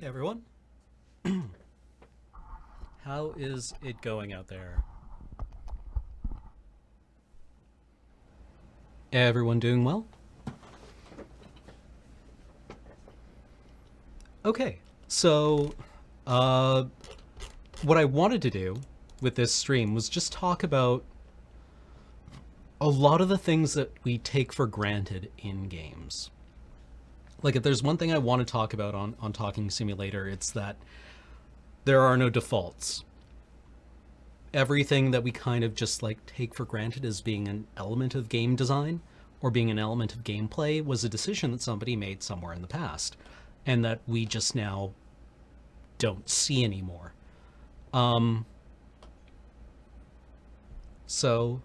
Hey everyone, how is it going out there? Everyone doing well? Okay, so uh, what I wanted to do with this stream was just talk about a lot of the things that we take for granted in games. Like, if there's one thing I want to talk about on Talking Simulator, it's that there are no defaults. Everything that we kind of just like take for granted as being an element of game design or being an element of gameplay was a decision that somebody made somewhere in the past and that we just now don't see anymore. Um, so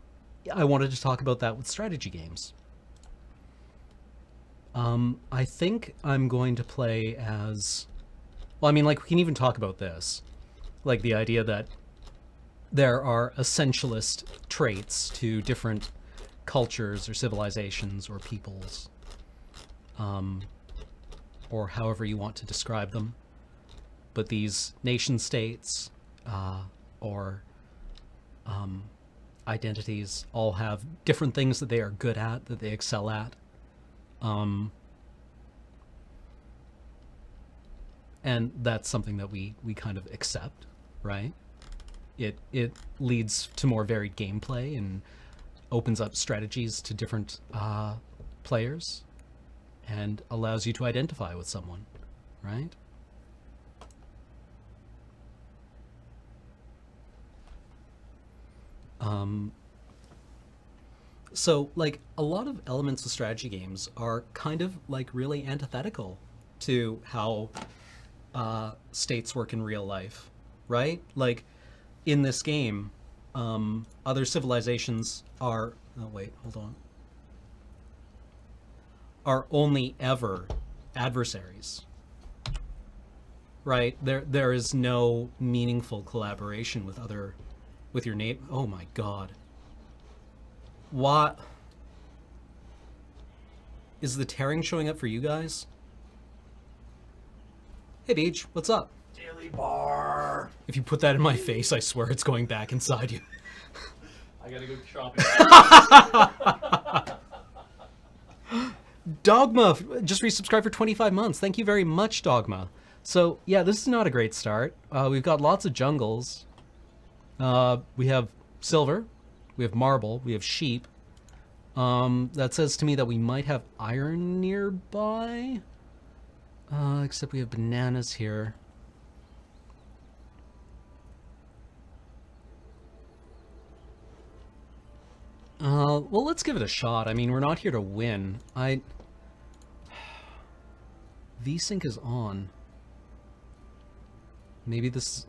I wanted to talk about that with strategy games. I think I'm going to play as, well, I mean, like, we can even talk about this. Like, the idea that there are essentialist traits to different cultures or civilizations or peoples, um, or however you want to describe them. But these nation states or identities all have different things that they are good at, that they excel at. And that's something that we kind of accept, right? It leads to more varied gameplay and opens up strategies to different players and allows you to identify with someone, right? So, like, a lot of elements of strategy games are kind of like really antithetical to how states work in real life, right? Like, in this game, other civilizations are. Oh, wait, hold on. Are only ever adversaries, right? There is no meaningful collaboration with other, with your neighbor. Oh my god. What? Is the tearing showing up for you guys? Hey, Beach, what's up? Daily bar. If you put that in my face, I swear it's going back inside you. I gotta go shopping. Dogma just resubscribed for 25 months. Thank you very much, Dogma. So, yeah, this is not a great start. We've got lots of jungles. We have silver, we have marble, we have sheep. That says to me that we might have iron nearby. Except we have bananas here. Well, let's give it a shot. I mean, we're not here to win. VSync is on. Maybe this...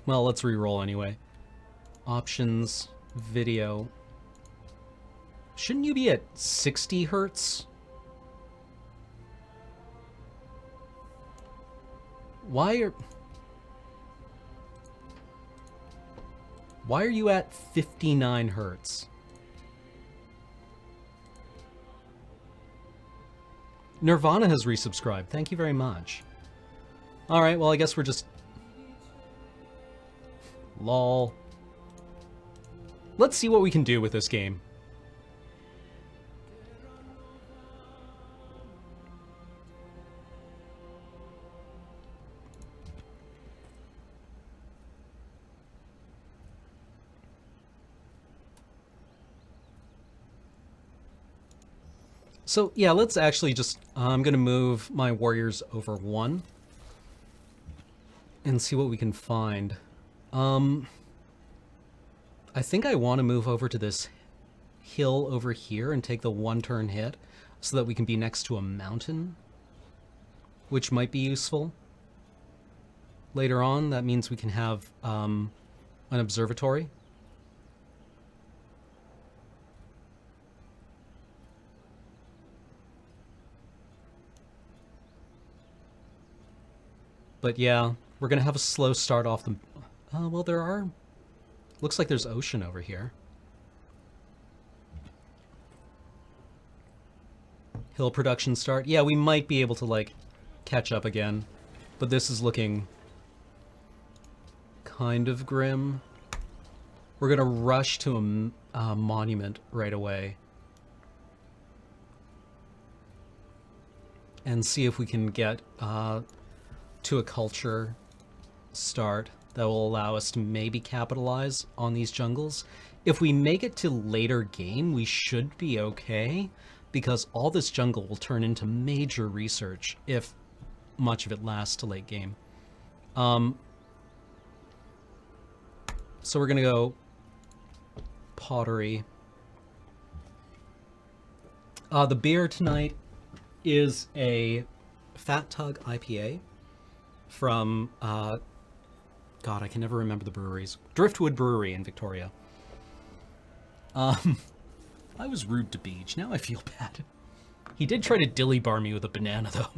Well, let's re-roll anyway. Options, video. Shouldn't you be at 60 hertz? Why are you at 59 hertz? Nirvana has resubscribed. Thank you very much. Alright, well, I guess we're just... Lol. Let's see what we can do with this game. So, yeah, let's actually just... I'm going to move my warriors over one. And see what we can find. I think I want to move over to this hill over here and take the one-turn hit so that we can be next to a mountain, which might be useful. Later on, that means we can have an observatory. But yeah, we're going to have a slow start off the... well, there are... Looks like there's ocean over here. Hill production start. Yeah, we might be able to, like, catch up again. But this is looking kind of grim. We're gonna rush to a monument right away. And see if we can get to a culture start that will allow us to maybe capitalize on these jungles. If we make it to later game, we should be okay, because all this jungle will turn into major research if much of it lasts to late game. So we're gonna go pottery. The beer tonight is a Fat Tug IPA from God, I can never remember the breweries. Driftwood Brewery in Victoria. I was rude to Beach. Now I feel bad. He did try to dilly bar me with a banana, though.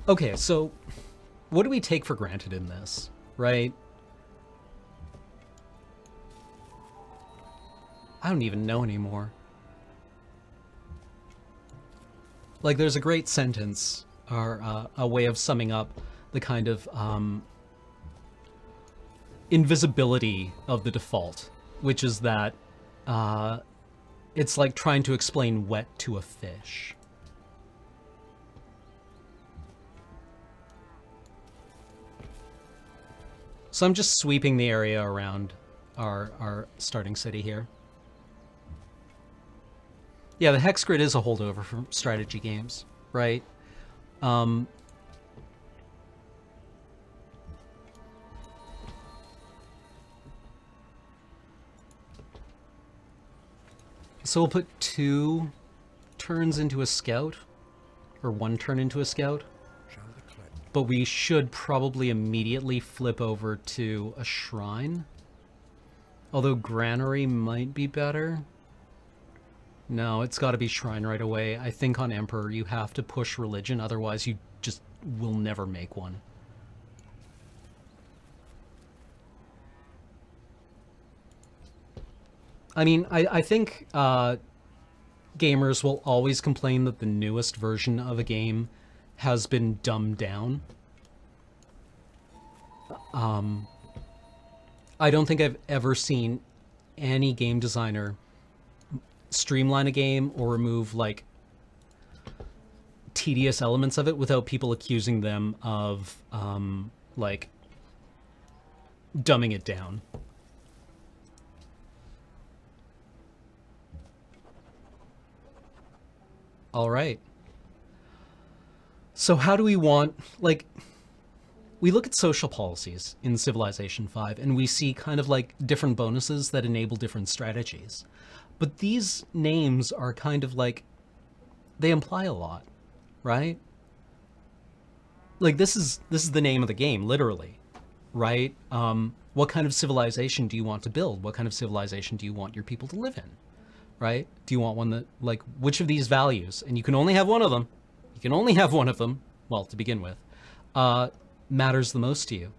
Okay, so what do we take for granted in this, right? I don't even know anymore. Like, there's a great sentence, or a way of summing up the kind of invisibility of the default, which is that it's like trying to explain wet to a fish. So I'm just sweeping the area around our starting city here. Yeah, the hex grid is a holdover from strategy games, right? So we'll put 2 turns into a scout, or 1 turn into a scout. But we should probably immediately flip over to a shrine. Although granary might be better. No, it's got to be shrine right away. I think on Emperor you have to push religion, otherwise you just will never make one. I mean, I think gamers will always complain that the newest version of a game has been dumbed down. I don't think I've ever seen any game designer streamline a game or remove, like, tedious elements of it without people accusing them of, like, dumbing it down. All right. So how do we want, like, we look at social policies in Civilization V and we see kind of like different bonuses that enable different strategies. But these names are kind of like, they imply a lot, right? Like this is the name of the game, literally, right? What kind of civilization do you want to build? What kind of civilization do you want your people to live in, right? Do you want one that, like, which of these values, and you can only have one of them, you can only have one of them, well, to begin with, matters the most to you,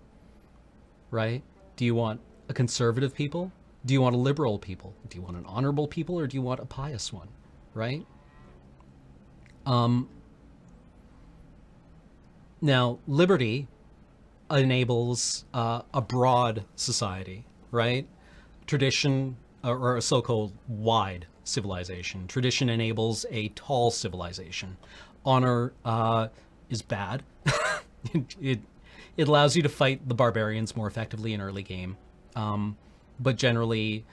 right? Do you want a conservative people? Do you want a liberal people? Do you want an honorable people, or do you want a pious one, right? Now, liberty enables a broad society, right? Tradition, or a so-called wide civilization. Tradition enables a tall civilization. Honor is bad. It allows you to fight the barbarians more effectively in early game. But generally,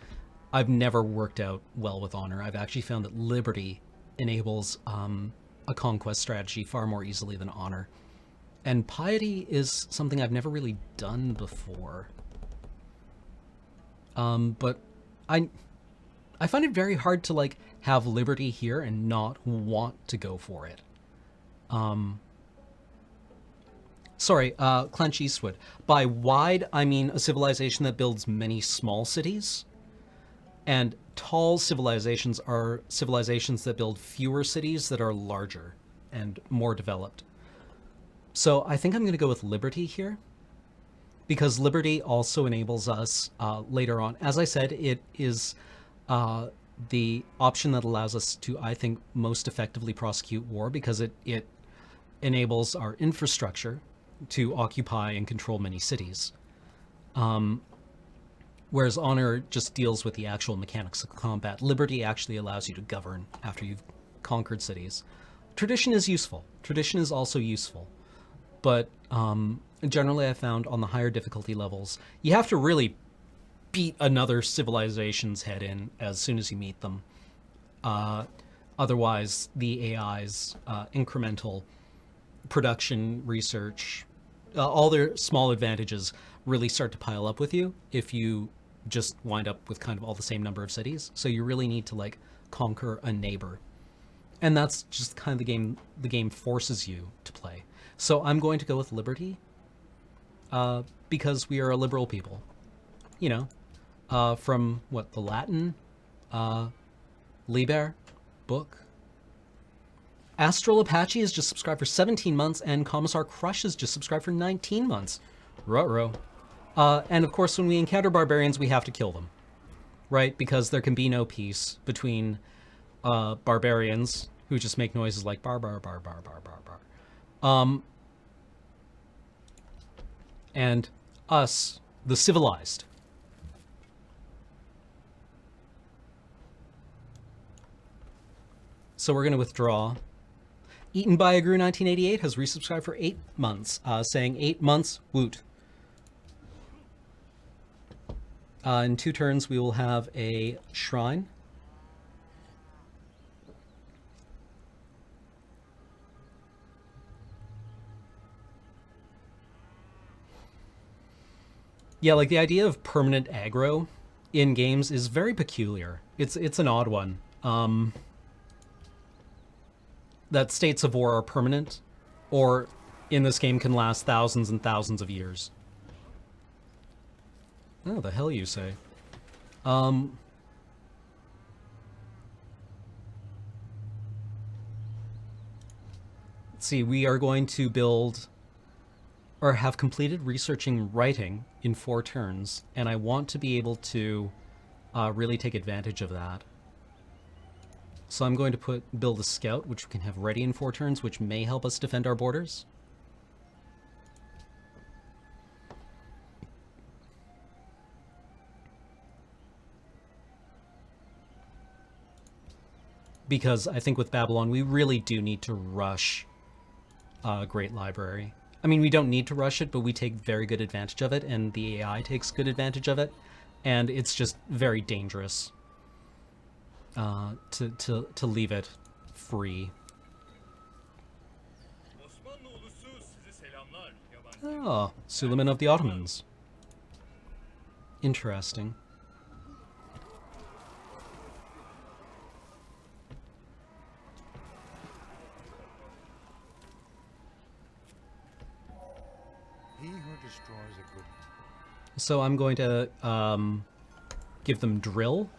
I've never worked out well with honor. I've actually found that liberty enables a conquest strategy far more easily than honor. And piety is something I've never really done before. But I find it very hard to, like, have liberty here and not want to go for it. Sorry, Clench Eastwood. By wide, I mean a civilization that builds many small cities. And tall civilizations are civilizations that build fewer cities that are larger and more developed. So I think I'm going to go with liberty here. because Liberty also enables us later on. As I said, it is the option that allows us to, I think, most effectively prosecute war because it enables our infrastructure to occupy and control many cities. Whereas Honor just deals with the actual mechanics of combat. Liberty actually allows you to govern after you've conquered cities. Tradition is useful. Tradition is also useful. But generally I found on the higher difficulty levels, you have to really beat another civilization's head in as soon as you meet them. Otherwise, the AI's incremental production, research, all their small advantages really start to pile up with you if you just wind up with kind of all the same number of cities. So you really need to like conquer a neighbor. And that's just kind of the game forces you to play. So I'm going to go with Liberty because we are a liberal people. You know, from what, the Latin Liber book. Astral Apache has just subscribed for 17 months, and Commissar Crush has just subscribed for 19 months. Ruh-roh. And of course, when we encounter barbarians, we have to kill them, right? Because there can be no peace between barbarians who just make noises like bar, bar, bar, bar, bar, bar, bar. And us, the civilized. So we're going to withdraw. Eaten by Agru 1988 has resubscribed for 8 months, saying 8 months, woot. In 2 turns, we will have a shrine. Yeah, like the idea of permanent aggro in games is very peculiar. It's an odd one. That states of war are permanent, or in this game can last thousands and thousands of years. Oh, the hell you say. Let's see, we are going to build, or have completed researching writing in 4 turns, and I want to be able to really take advantage of that. So I'm going to build a scout, which we can have ready in 4 turns, which may help us defend our borders. Because I think with Babylon, we really do need to rush Great Library. I mean, we don't need to rush it, but we take very good advantage of it, and the AI takes good advantage of it, and it's just very dangerous to leave it free. Oh, Suleiman of the Ottomans. Interesting. He who destroys a good... So I'm going to give them drill.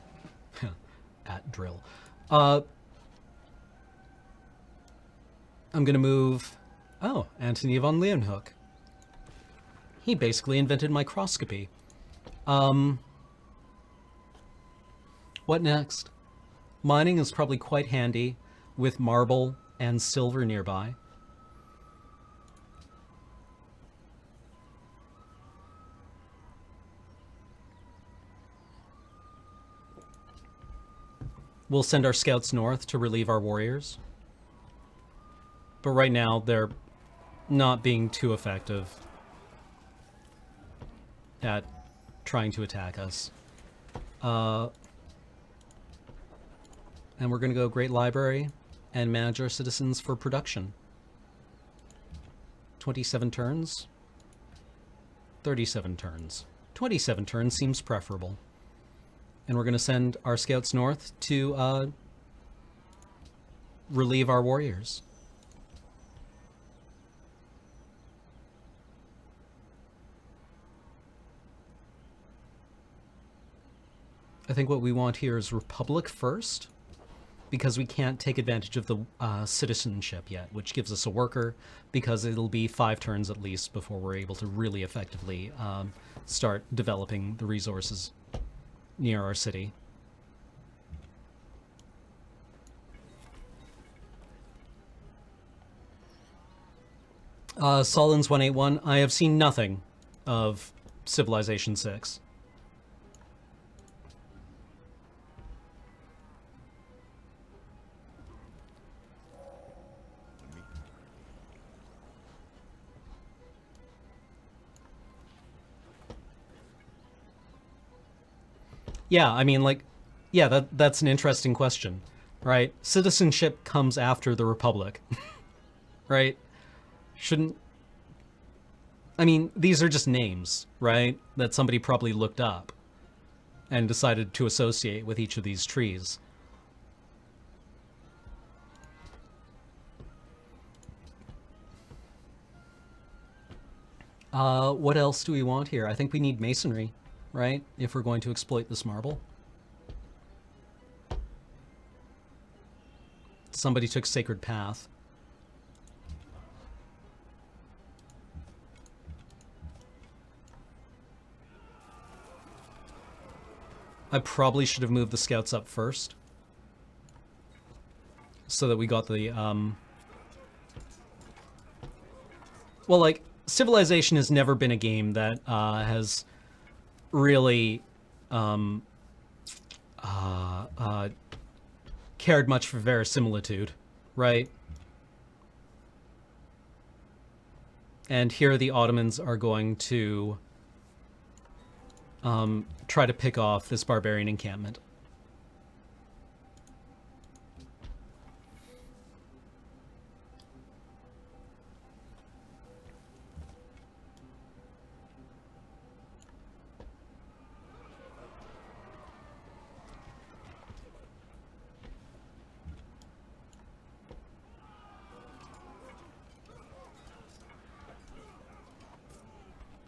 At drill. I'm going to move... Oh, Antony von Leeuwenhoek. He basically invented microscopy. What next? Mining is probably quite handy with marble and silver nearby. We'll send our scouts north to relieve our warriors. But right now, they're not being too effective at trying to attack us. And we're going to go Great Library and manage our citizens for production. 27 turns. 37 turns. 27 turns seems preferable. And we're going to send our scouts north to relieve our warriors. I think what we want here is Republic first, because we can't take advantage of the citizenship yet, which gives us a worker, because it'll be 5 turns at least before we're able to really effectively start developing the resources near our city. Solins 181, I have seen nothing of Civilization 6. Yeah, I mean, like, yeah, that's an interesting question, right? Citizenship comes after the Republic, right? Shouldn't... I mean, these are just names, right? That somebody probably looked up and decided to associate with each of these trees. What else do we want here? I think we need masonry, right? If we're going to exploit this marble. Somebody took Sacred Path. I probably should have moved the scouts up first, so that we got the, well, like, Civilization has never been a game that, has really, cared much for verisimilitude, right? And here the Ottomans are going to try to pick off this barbarian encampment.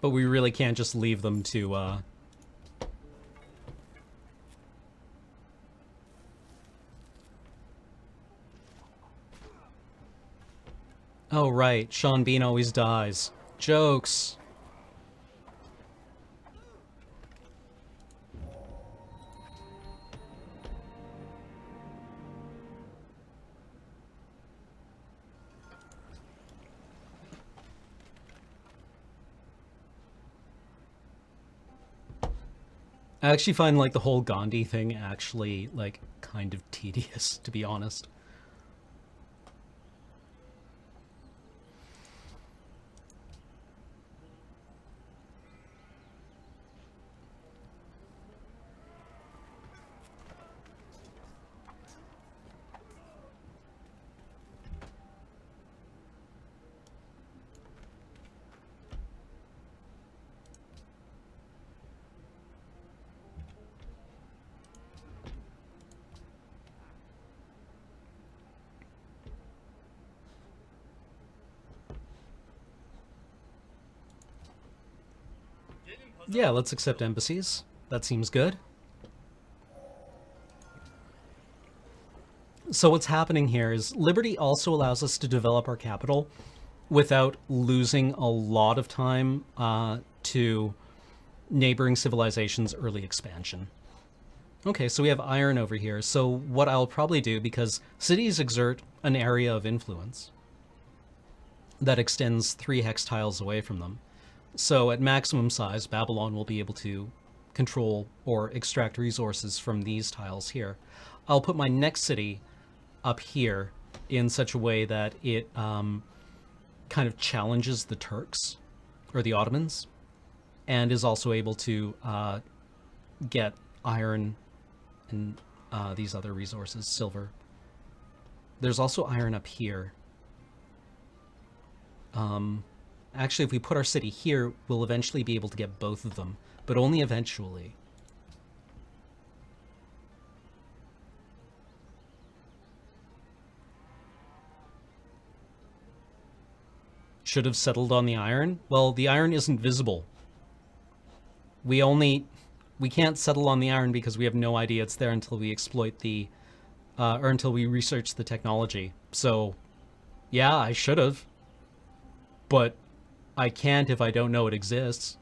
But we really can't just leave them to, Oh, right. Sean Bean always dies. Jokes. I actually find, like, the whole Gandhi thing actually, like, kind of tedious, to be honest. Yeah, let's accept embassies. That seems good. So what's happening here is Liberty also allows us to develop our capital without losing a lot of time to neighboring civilizations' early expansion. Okay, so we have iron over here. So what I'll probably do, because cities exert an area of influence that extends 3 hex tiles away from them. So at maximum size, Babylon will be able to control or extract resources from these tiles here. I'll put my next city up here in such a way that it kind of challenges the Turks, or the Ottomans, and is also able to get iron and these other resources, silver. There's also iron up here. Actually, if we put our city here, we'll eventually be able to get both of them, but only eventually. Should have settled on the iron? Well, the iron isn't visible. We can't settle on the iron because we have no idea it's there until we exploit the or until we research the technology. So, yeah, I should have. But I can't if I don't know it exists.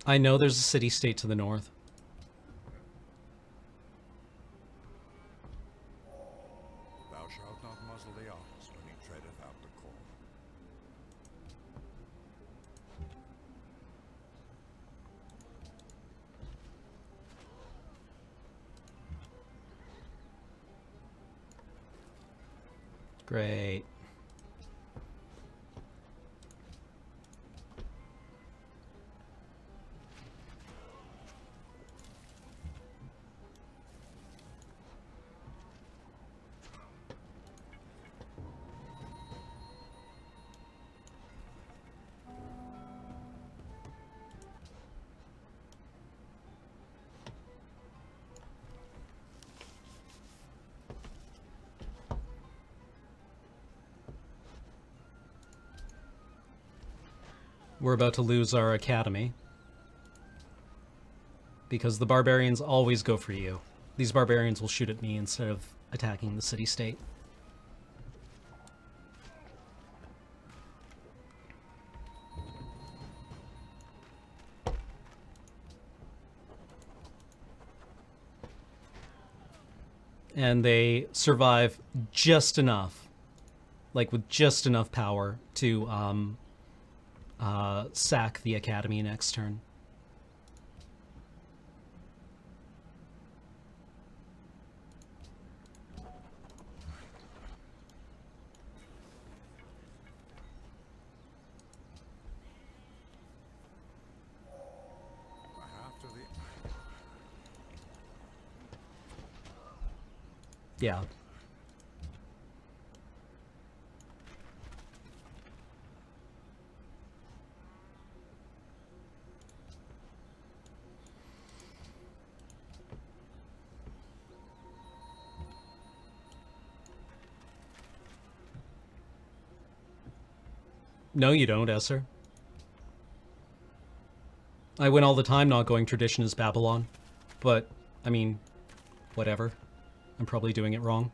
I know there's a city-state to the north. Thou shalt not muzzle the ox when he treadeth out the corn. Great. We're about to lose our academy. Because the barbarians always go for you. These barbarians will shoot at me instead of attacking the city-state. And they survive just enough, like with just enough power to sack the academy next turn. After the Yeah. No, you don't, Esser. I win all the time not going tradition as Babylon. But, I mean, whatever. I'm probably doing it wrong.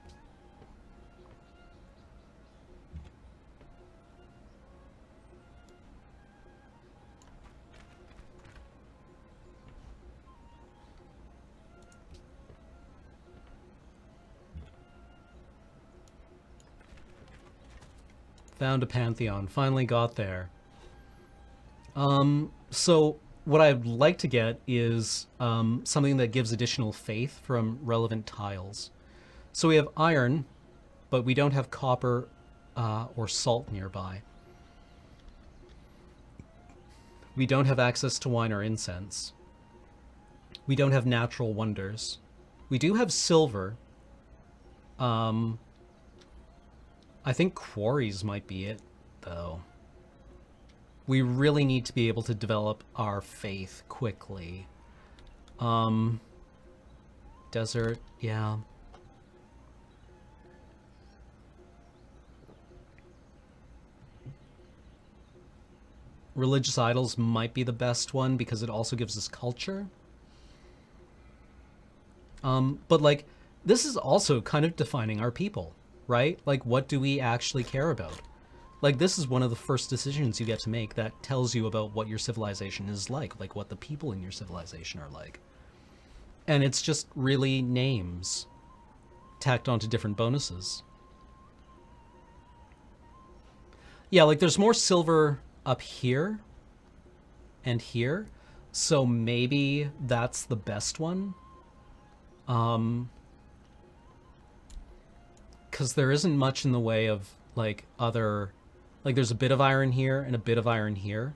Found a Pantheon. Finally got there. So what I'd like to get is something that gives additional faith from relevant tiles. So we have iron, but we don't have copper or salt nearby. We don't have access to wine or incense. We don't have natural wonders. We do have silver. I think quarries might be it, though. We really need to be able to develop our faith quickly. Desert, yeah. Religious idols might be the best one because it also gives us culture. But like, this is also kind of defining our people, right? Like, what do we actually care about? Like, this is one of the first decisions you get to make that tells you about what your civilization is like what the people in your civilization are like. And it's just really names tacked onto different bonuses. Yeah, like there's more silver up here and here, so maybe that's the best one. Because there isn't much in the way of like other, like there's a bit of iron here and a bit of iron here,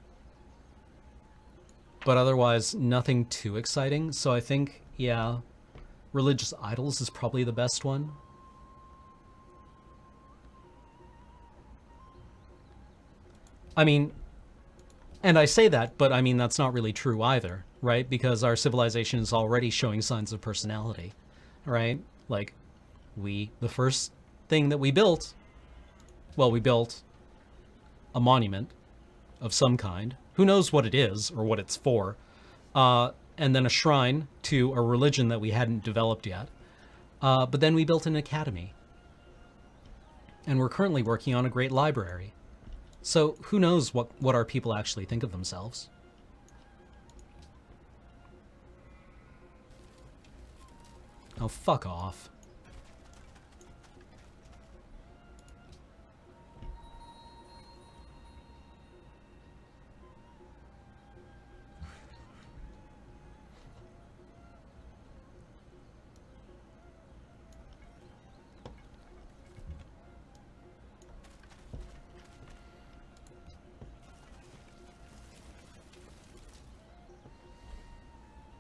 but otherwise nothing too exciting. So I think, yeah, religious idols is probably the best one. I mean, And I say that, but I mean, that's not really true either, right? Because our civilization is already showing signs of personality, right? Like, the first thing that we built, well, we built a monument of some kind. Who knows what it is or what it's for? And then a shrine to a religion that we hadn't developed yet. But then we built an academy. And we're currently working on a great library. So who knows what our people actually think of themselves? Oh, fuck off.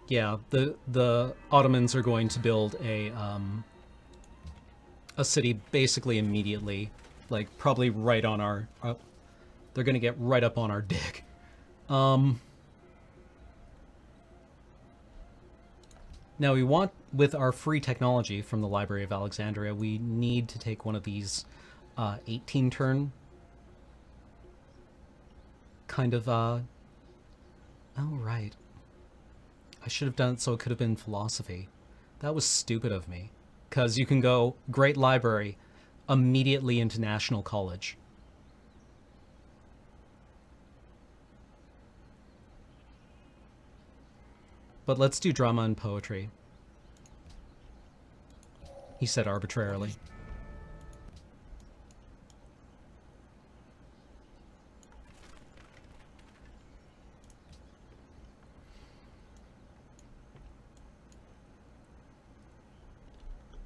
Yeah, the Ottomans are going to build a city basically immediately, like probably right on our. They're gonna get right up on our dick. Now we want, with our free technology from the Library of Alexandria, we need to take one of these 18-turn kind of. Oh right. I should have done it so it could have been philosophy. That was stupid of me. Because you can go great library immediately into National College. But let's do drama and poetry. He said arbitrarily.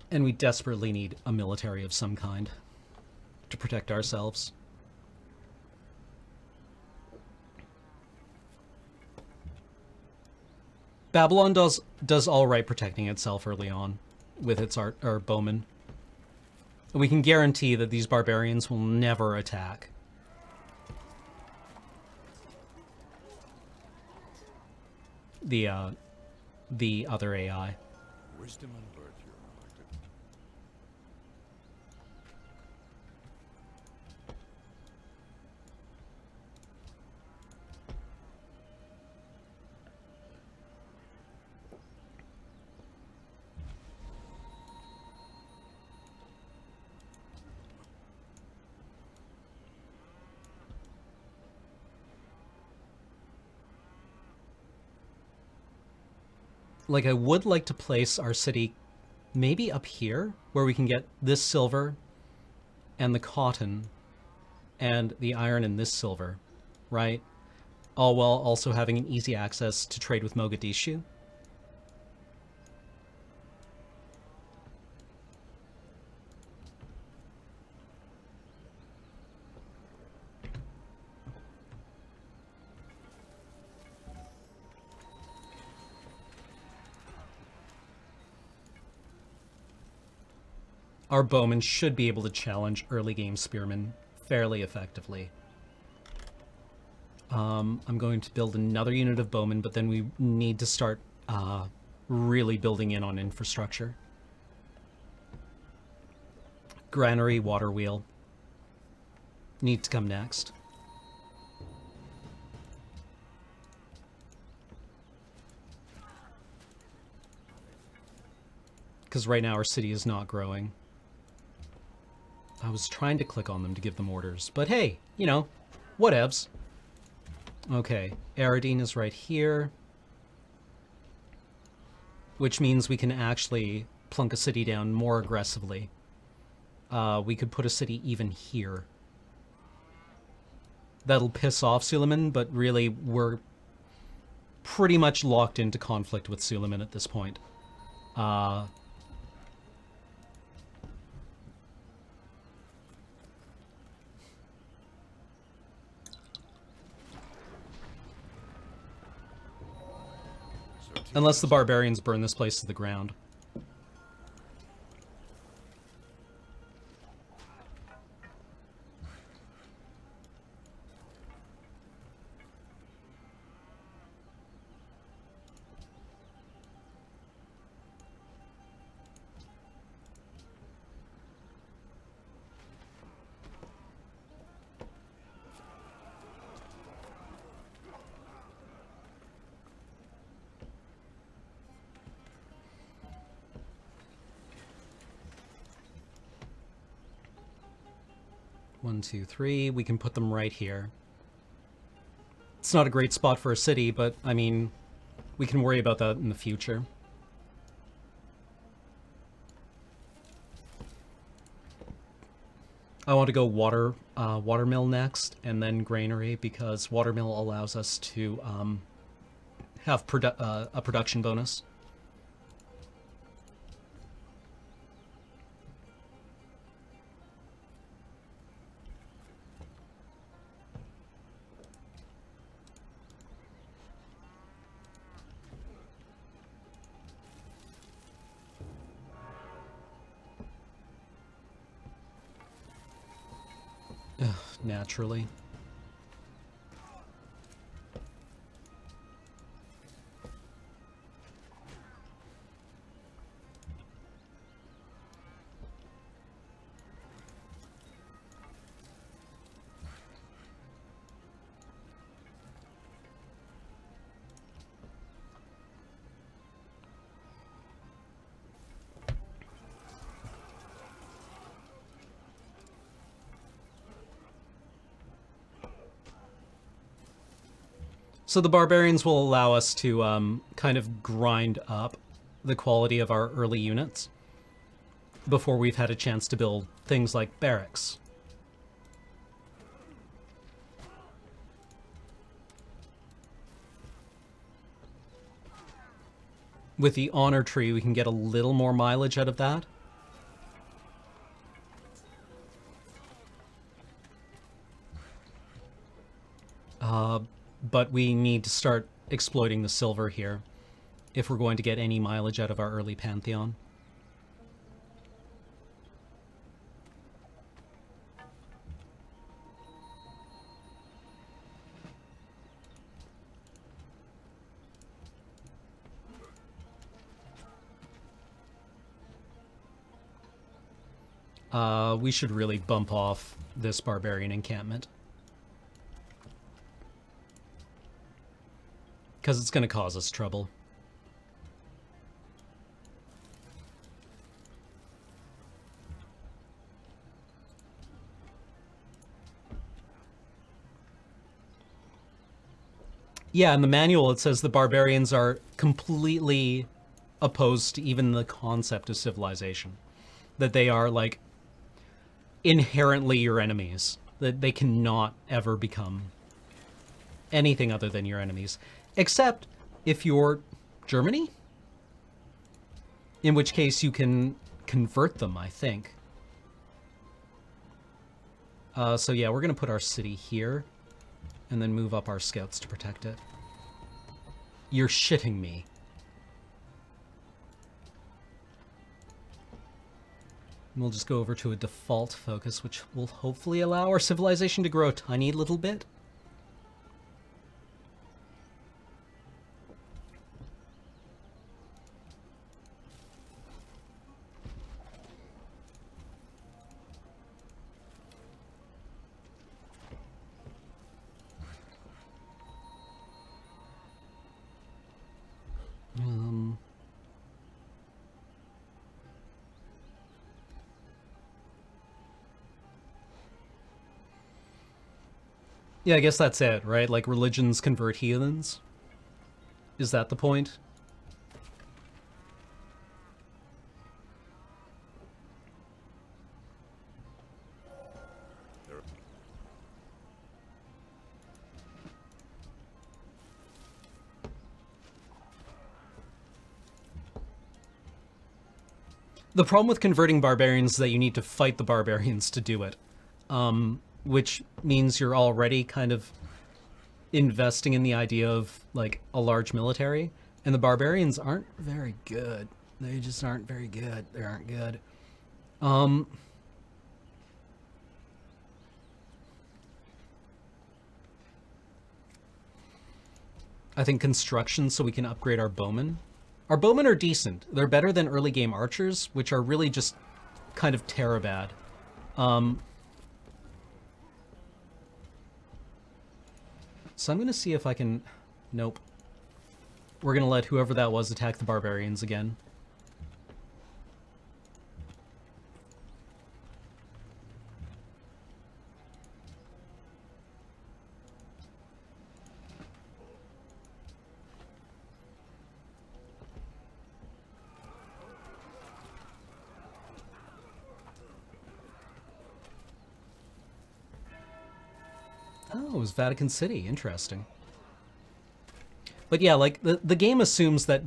And we desperately need a military of some kind to protect ourselves. Babylon does all right protecting itself early on with its art or bowmen. We can guarantee that these barbarians will never attack. The other AI. Wisdom and virtue are elected. Like, I would like to place our city maybe up here, where we can get this silver and the cotton and the iron and this silver, right? All while also having an easy access to trade with Mogadishu. Our bowmen should be able to challenge early game spearmen fairly effectively. I'm going to build another unit of bowmen, but then we need to start really building in on infrastructure. Granary, water wheel. Need to come next. Because right now our city is not growing. I was trying to click on them to give them orders, but hey, you know, whatevs. Okay, Aradine is right here. Which means we can actually plunk a city down more aggressively. We could put a city even here. That'll piss off Suleiman, but really we're pretty much locked into conflict with Suleiman at this point. Unless the barbarians burn this place to the ground. 1, 2, 3. We can put them right here. It's not a great spot for a city, but, I mean, we can worry about that in the future. I want to go watermill next, and then granary, because watermill allows us to have a production bonus. Naturally. So the barbarians will allow us to kind of grind up the quality of our early units before we've had a chance to build things like barracks. With the honor tree, we can get a little more mileage out of that. But we need to start exploiting the silver here if we're going to get any mileage out of our early Pantheon. We should really bump off this barbarian encampment, because it's going to cause us trouble. Yeah, in the manual it says the barbarians are completely opposed to even the concept of civilization. That they are, like, inherently your enemies. That they cannot ever become anything other than your enemies. Except if you're Germany, in which case you can convert them, I think. So yeah, we're going to put our city here, and then move up our scouts to protect it. You're shitting me. We'll just go over to a default focus, which will hopefully allow our civilization to grow a tiny little bit. Yeah, I guess that's it, right? Like, religions convert heathens? Is that the point? The problem with converting barbarians is that you need to fight the barbarians to do it. Which means you're already kind of investing in the idea of, like, a large military. And the barbarians aren't very good. They just aren't very good. They aren't good. I think construction so we can upgrade our bowmen. Our bowmen are decent. They're better than early game archers, which are really just kind of terabad. So I'm going to see if I can... Nope. We're going to let whoever that was attack the barbarians again. Oh, it was Vatican City. Interesting. But yeah, like the game assumes that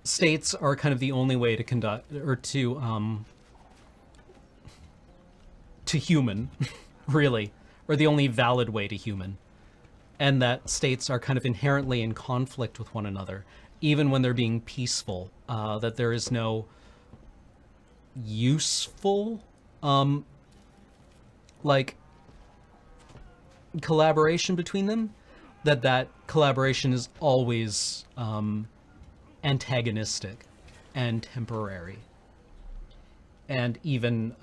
states are kind of the only way to conduct or to human, really, or the only valid way to human, and that states are kind of inherently in conflict with one another, even when they're being peaceful. That there is no useful, like collaboration between them. That collaboration is always antagonistic and temporary, and even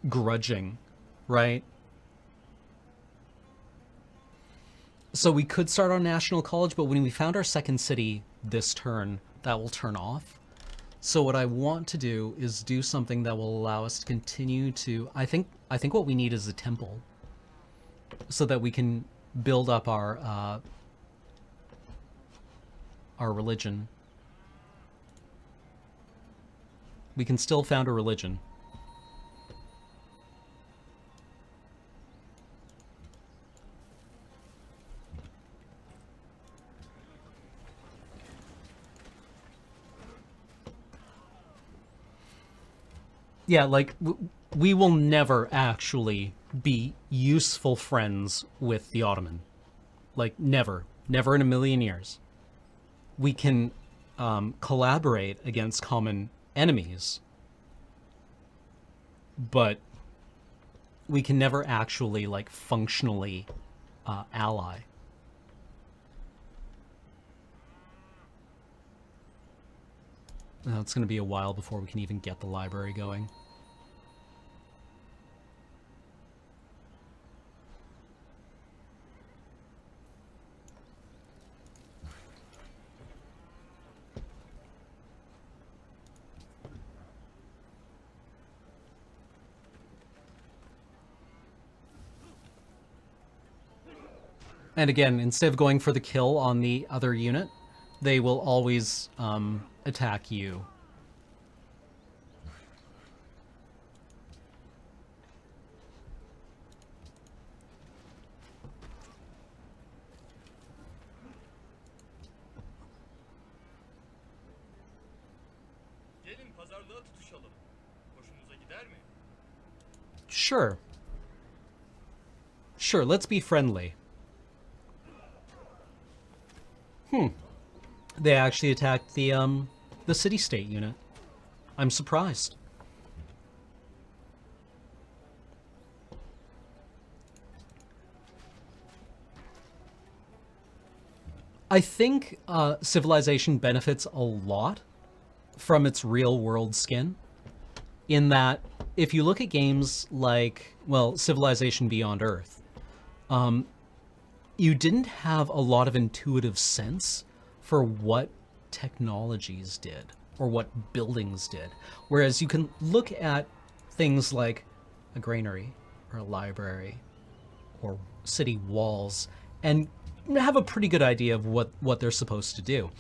grudging, right? So we could start our national college, but when we found our second city this turn, that will turn off. So what I want to do is do something that will allow us to continue to. I think what we need is a temple, so that we can build up our religion. We can still found a religion. Yeah, like we will never actually be useful friends with the Ottoman. Like never, never in a million years. We can collaborate against common enemies, but we can never actually like functionally ally. Now it's going to be a while before we can even get the library going. And again, instead of going for the kill on the other unit, they will always attack you. Gelin pazarlığa tutuşalım. Hoşunuza gider mi? Sure. Sure, let's be friendly. They actually attacked the city-state unit. I'm surprised. I think Civilization benefits a lot from its real-world skin, in that if you look at games like, well, Civilization Beyond Earth, you didn't have a lot of intuitive sense for what technologies did or what buildings did. Whereas you can look at things like a granary or a library or city walls and have a pretty good idea of what they're supposed to do.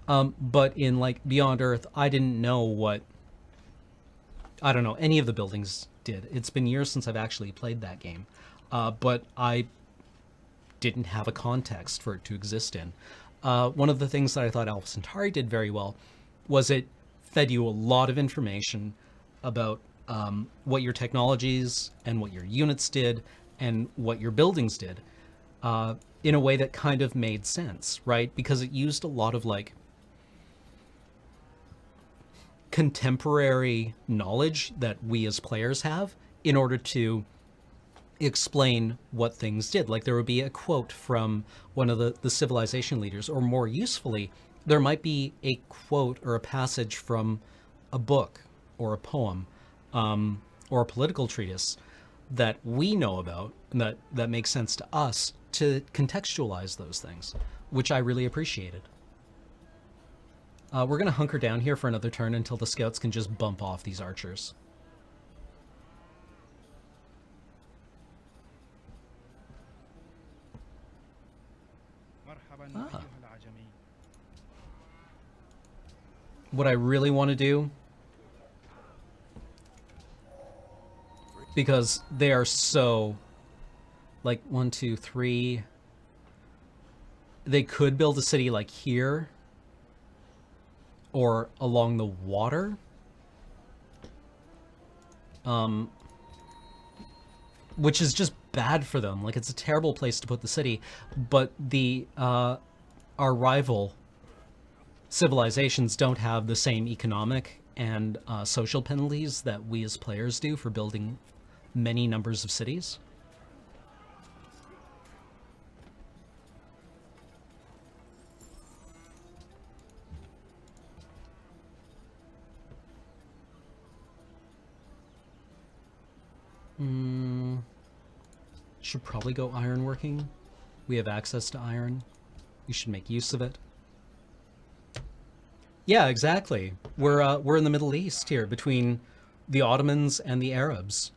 But in like Beyond Earth, I didn't know what, I don't know, any of the buildings did. It's been years since I've actually played that game. But I didn't have a context for it to exist in. One of the things that I thought Alpha Centauri did very well was it fed you a lot of information about what your technologies and what your units did and what your buildings did in a way that kind of made sense, right? Because it used a lot of like contemporary knowledge that we as players have in order to explain what things did. Like there would be a quote from one of the civilization leaders, or more usefully, there might be a quote or a passage from a book or a poem or a political treatise that we know about and that makes sense to us to contextualize those things, which I really appreciated. We're going to hunker down here for another turn until the scouts can just bump off these archers. Ah. What I really want to do because they are so, like, 1, 2, 3. They could build a city like here or along the water. Which is just bad for them. Like, it's a terrible place to put the city. But the our rival civilizations don't have the same economic and social penalties that we as players do for building many numbers of cities. Should probably go ironworking. We have access to iron. We should make use of it. Yeah, exactly. We're in the Middle East here, between the Ottomans and the Arabs.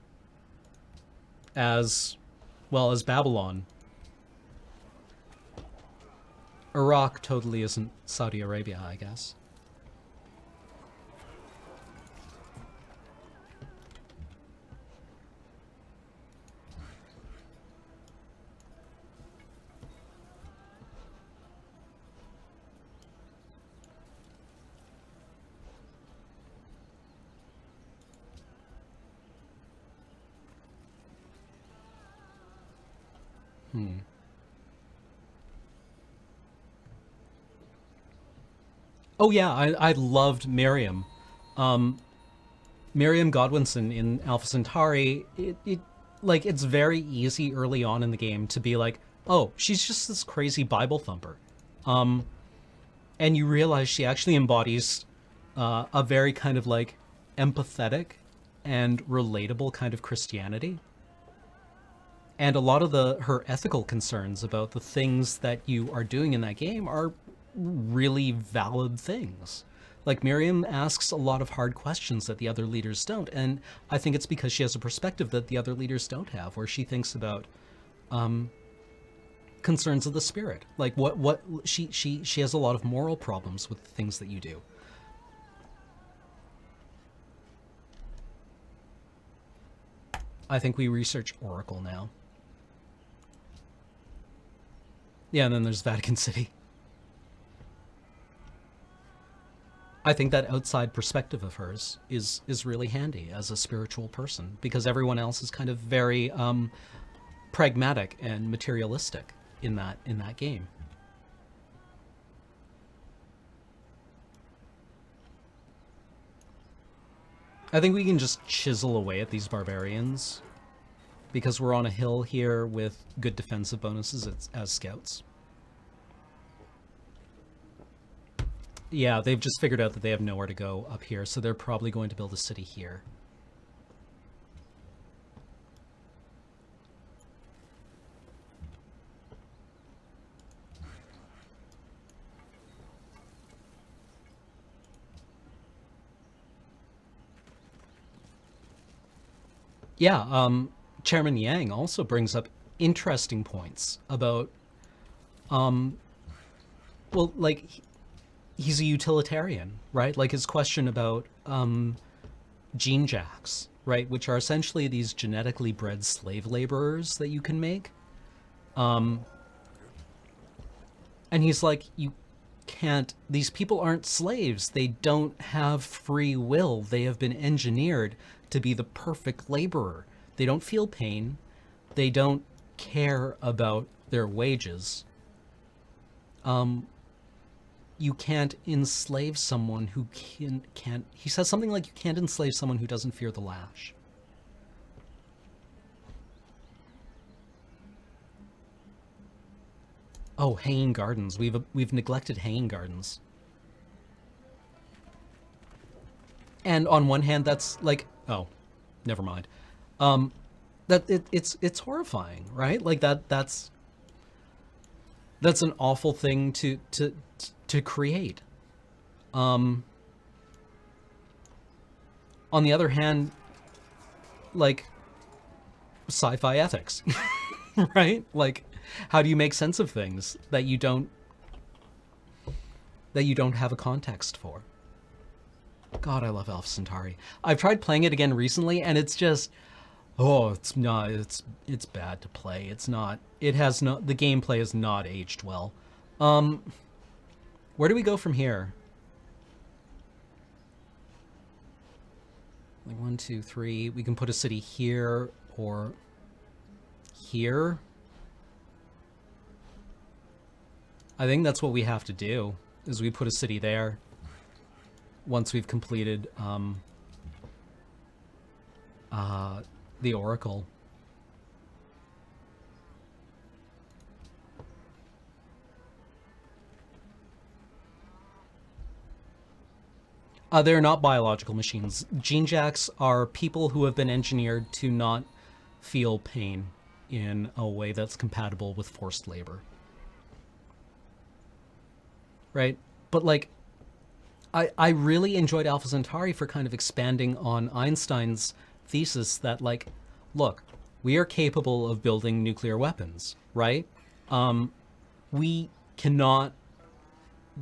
As well as Babylon. Iraq totally isn't Saudi Arabia, I guess. Oh yeah, I loved Miriam. Miriam Godwinson in Alpha Centauri, like, it's very easy early on in the game to be like, oh, she's just this crazy Bible thumper. And you realize she actually embodies a very kind of, like, empathetic and relatable kind of Christianity. And a lot of her ethical concerns about the things that you are doing in that game are really valid things. Like, Miriam asks a lot of hard questions that the other leaders don't, and I think it's because she has a perspective that the other leaders don't have, where she thinks about concerns of the spirit. Like, what she has a lot of moral problems with the things that you do. I think we research Oracle now. Yeah, and then there's Vatican City. I think that outside perspective of hers is really handy as a spiritual person, because everyone else is kind of very pragmatic and materialistic in that game. I think we can just chisel away at these barbarians, because we're on a hill here with good defensive bonuses as scouts. Yeah, they've just figured out that they have nowhere to go up here, so they're probably going to build a city here. Yeah, Chairman Yang also brings up interesting points about, well, like, he's a utilitarian, right? Like, his question about gene jacks, right? Which are essentially these genetically bred slave laborers that you can make. And he's like, you can't, these people aren't slaves. They don't have free will. They have been engineered to be the perfect laborer. They don't feel pain. They don't care about their wages. You can't enslave someone who can't, he says something like, you can't enslave someone who doesn't fear the lash. Oh, hanging gardens. We've neglected hanging gardens. And on one hand, that's like, oh, never mind. It's horrifying, right? Like, that's an awful thing to create. On the other hand, like, sci-fi ethics, right? Like, how do you make sense of things that you don't have a context for? God, I love Alpha Centauri. I've tried playing it again recently, and it's just, Oh, it's not. It's bad to play. It's not. It has no. The gameplay is not aged well. Um, where do we go from here? Like 1, 2, 3. We can put a city here or here. I think that's what we have to do. Is we put a city there. Once we've completed the Oracle. They're not biological machines. Gene jacks are people who have been engineered to not feel pain in a way that's compatible with forced labor. Right? But like, I really enjoyed Alpha Centauri for kind of expanding on Einstein's thesis that like, look, we are capable of building nuclear weapons, right? We cannot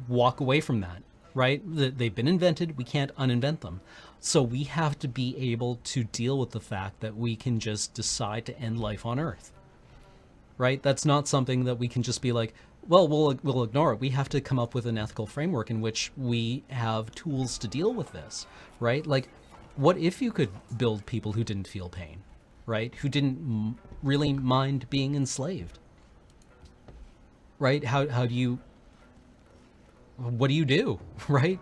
walk away from that, right? They've been invented. We can't uninvent them. So we have to be able to deal with the fact that we can just decide to end life on Earth, right? That's not something that we can just be like, well, we'll ignore it. We have to come up with an ethical framework in which we have tools to deal with this, right? Like, what if you could build people who didn't feel pain, right? Who didn't really mind being enslaved, right? How do you, what do you do, right?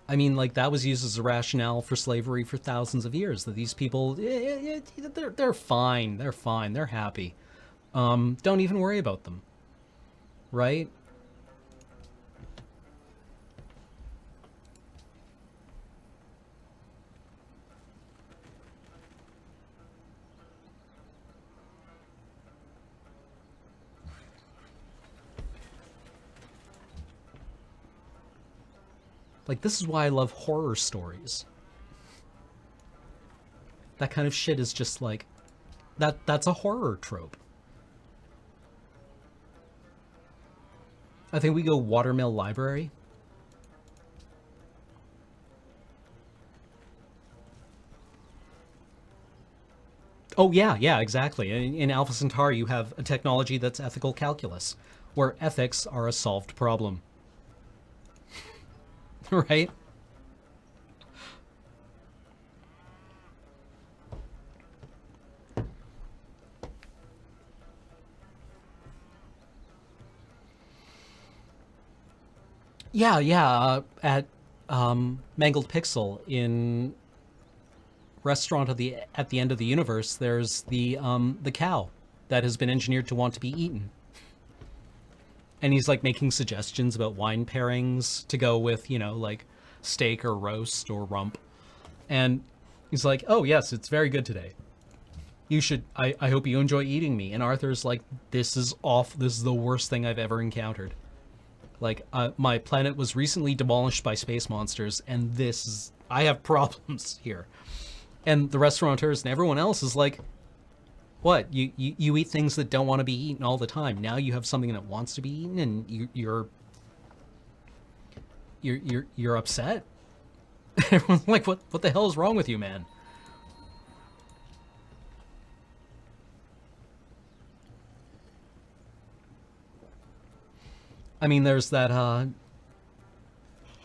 I mean, like, that was used as a rationale for slavery for thousands of years, that these people, they're fine, they're fine, they're happy. Don't even worry about them, right? Like, this is why I love horror stories. That kind of shit is just like, that's a horror trope. I think we go Watermill Library. Oh yeah, exactly. In Alpha Centauri, you have a technology that's ethical calculus, where ethics are a solved problem. Right? Yeah. At Mangled Pixel in Restaurant at the End of the Universe, there's the cow that has been engineered to want to be eaten. And he's like making suggestions about wine pairings to go with, you know, like steak or roast or rump. And he's like, "Oh yes, it's very good today. You should. I hope you enjoy eating me." And Arthur's like, "This is off. This is the worst thing I've ever encountered. Like, my planet was recently demolished by space monsters, and I have problems here." And the restaurateurs and everyone else is like, "What? You eat things that don't want to be eaten all the time. Now you have something that wants to be eaten, and you're upset." Everyone's like, "What the hell is wrong with you, man?" I mean, there's that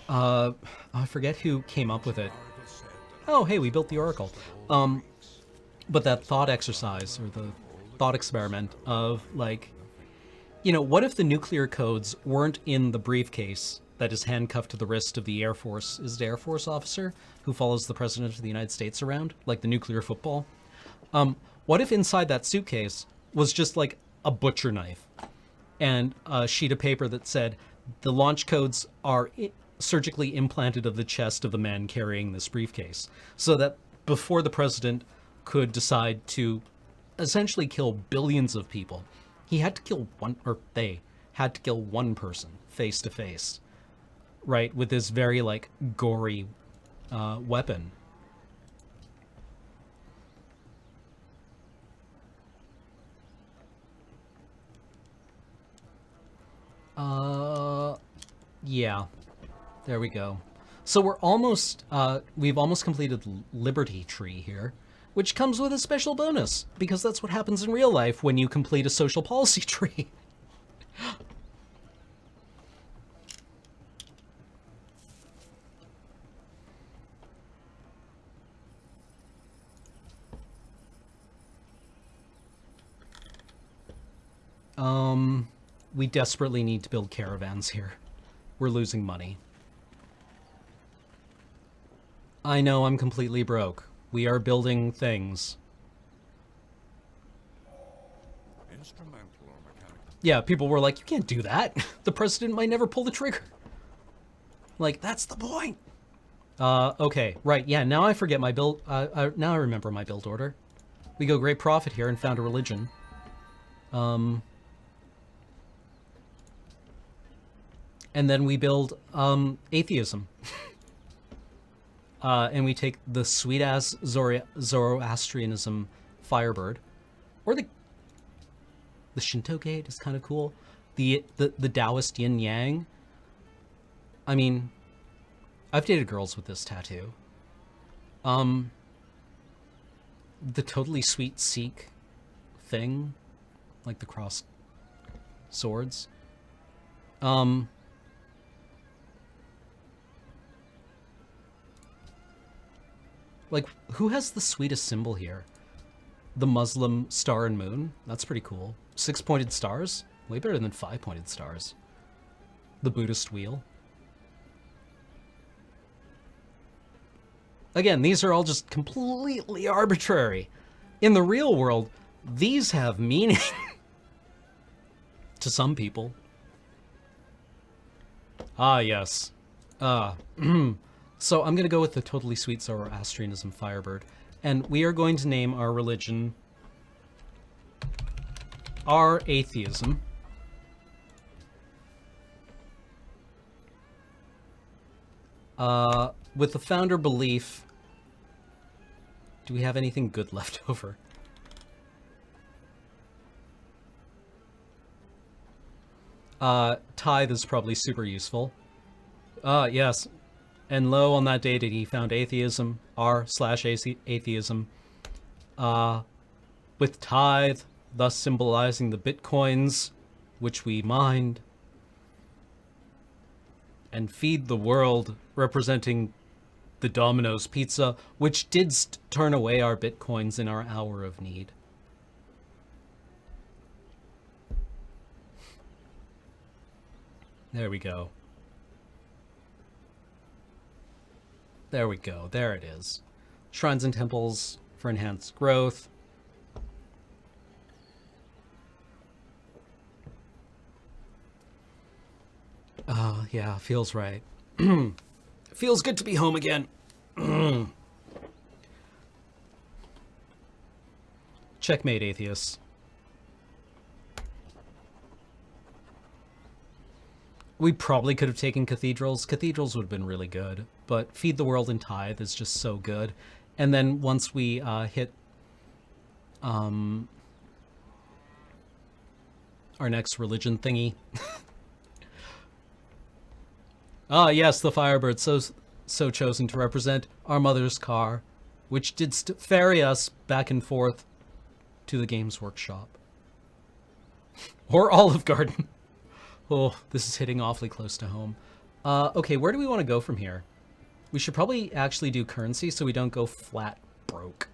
I forget who came up with it. Oh, hey, we built the Oracle. But that thought exercise, or the thought experiment of, like, you know, what if the nuclear codes weren't in the briefcase that is handcuffed to the wrist of the Air Force, is it Air Force officer who follows the President of the United States around, like the nuclear football? What if inside that suitcase was just like a butcher knife and a sheet of paper that said the launch codes are surgically implanted of the chest of the man carrying this briefcase, so that before the president could decide to essentially kill billions of people, he had to kill one, or they had to kill one person face to face, right, with this very like gory weapon. Yeah. There we go. So we're almost, we've almost completed Liberty Tree here, which comes with a special bonus, because that's what happens in real life when you complete a social policy tree. We desperately need to build caravans here. We're losing money. I know I'm completely broke. We are building things. Instrumental or mechanical? Yeah, people were like, you can't do that. The president might never pull the trigger. Like, that's the point. Okay, right, yeah, now I forget my build, now I remember my build order. We go great profit here and found a religion. And then we build, atheism. And we take the sweet-ass Zoroastrianism Firebird. Or the Shinto Gate is kind of cool. The Taoist Yin Yang. I mean, I've dated girls with this tattoo. The totally sweet Sikh thing. Like the cross swords. Like, who has the sweetest symbol here? The Muslim star and moon? That's pretty cool. 6-pointed stars? Way better than 5-pointed stars. The Buddhist wheel. Again, these are all just completely arbitrary. In the real world, these have meaning. To some people. Ah, yes. So I'm going to go with the totally sweet Zoroastrianism Firebird. And we are going to name our religion our atheism. With the founder belief, do we have anything good left over? Tithe is probably super useful. Yes. And lo, on that day did he found atheism, r/atheism, with tithe, thus symbolizing the bitcoins, which we mined, and feed the world, representing the Domino's pizza, which did turn away our bitcoins in our hour of need. There we go. There we go. There it is. Shrines and temples for enhanced growth. Yeah, feels right. Feels good to be home again. Checkmate, atheists. We probably could have taken cathedrals. Cathedrals would have been really good, but Feed the World and Tithe is just so good. And then once we hit our next religion thingy. Ah, yes, the Firebird, so chosen to represent our mother's car, which did ferry us back and forth to the Games Workshop. Or Olive Garden. Oh, this is hitting awfully close to home. Okay, where do we want to go from here? We should probably actually do currency so we don't go flat broke.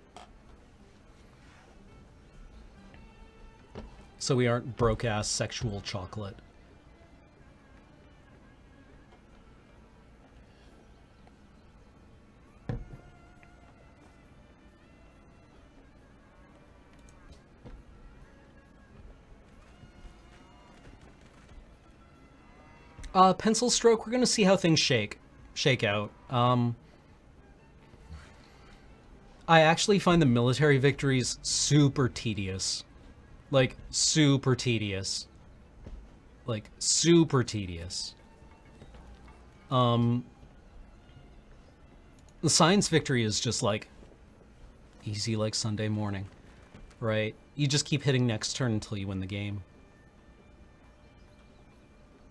So we aren't broke-ass sexual chocolate. Pencil stroke, we're gonna see how things shake out. I actually find the military victories super tedious. Like, super tedious. Like, super tedious. The science victory is just like easy like Sunday morning, right? You just keep hitting next turn until you win the game.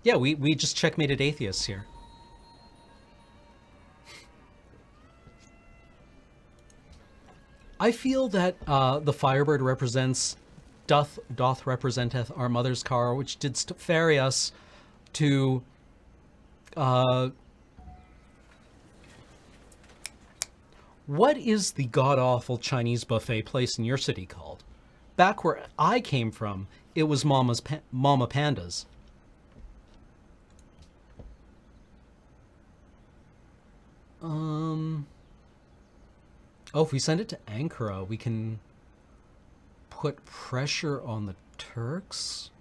Yeah, we just checkmated atheists here. I feel that the Firebird doth representeth our mother's car, which didst ferry us to what is the god-awful Chinese buffet place in your city called? Back where I came from, it was Mama Panda's. Oh, if we send it to Ankara, we can put pressure on the Turks?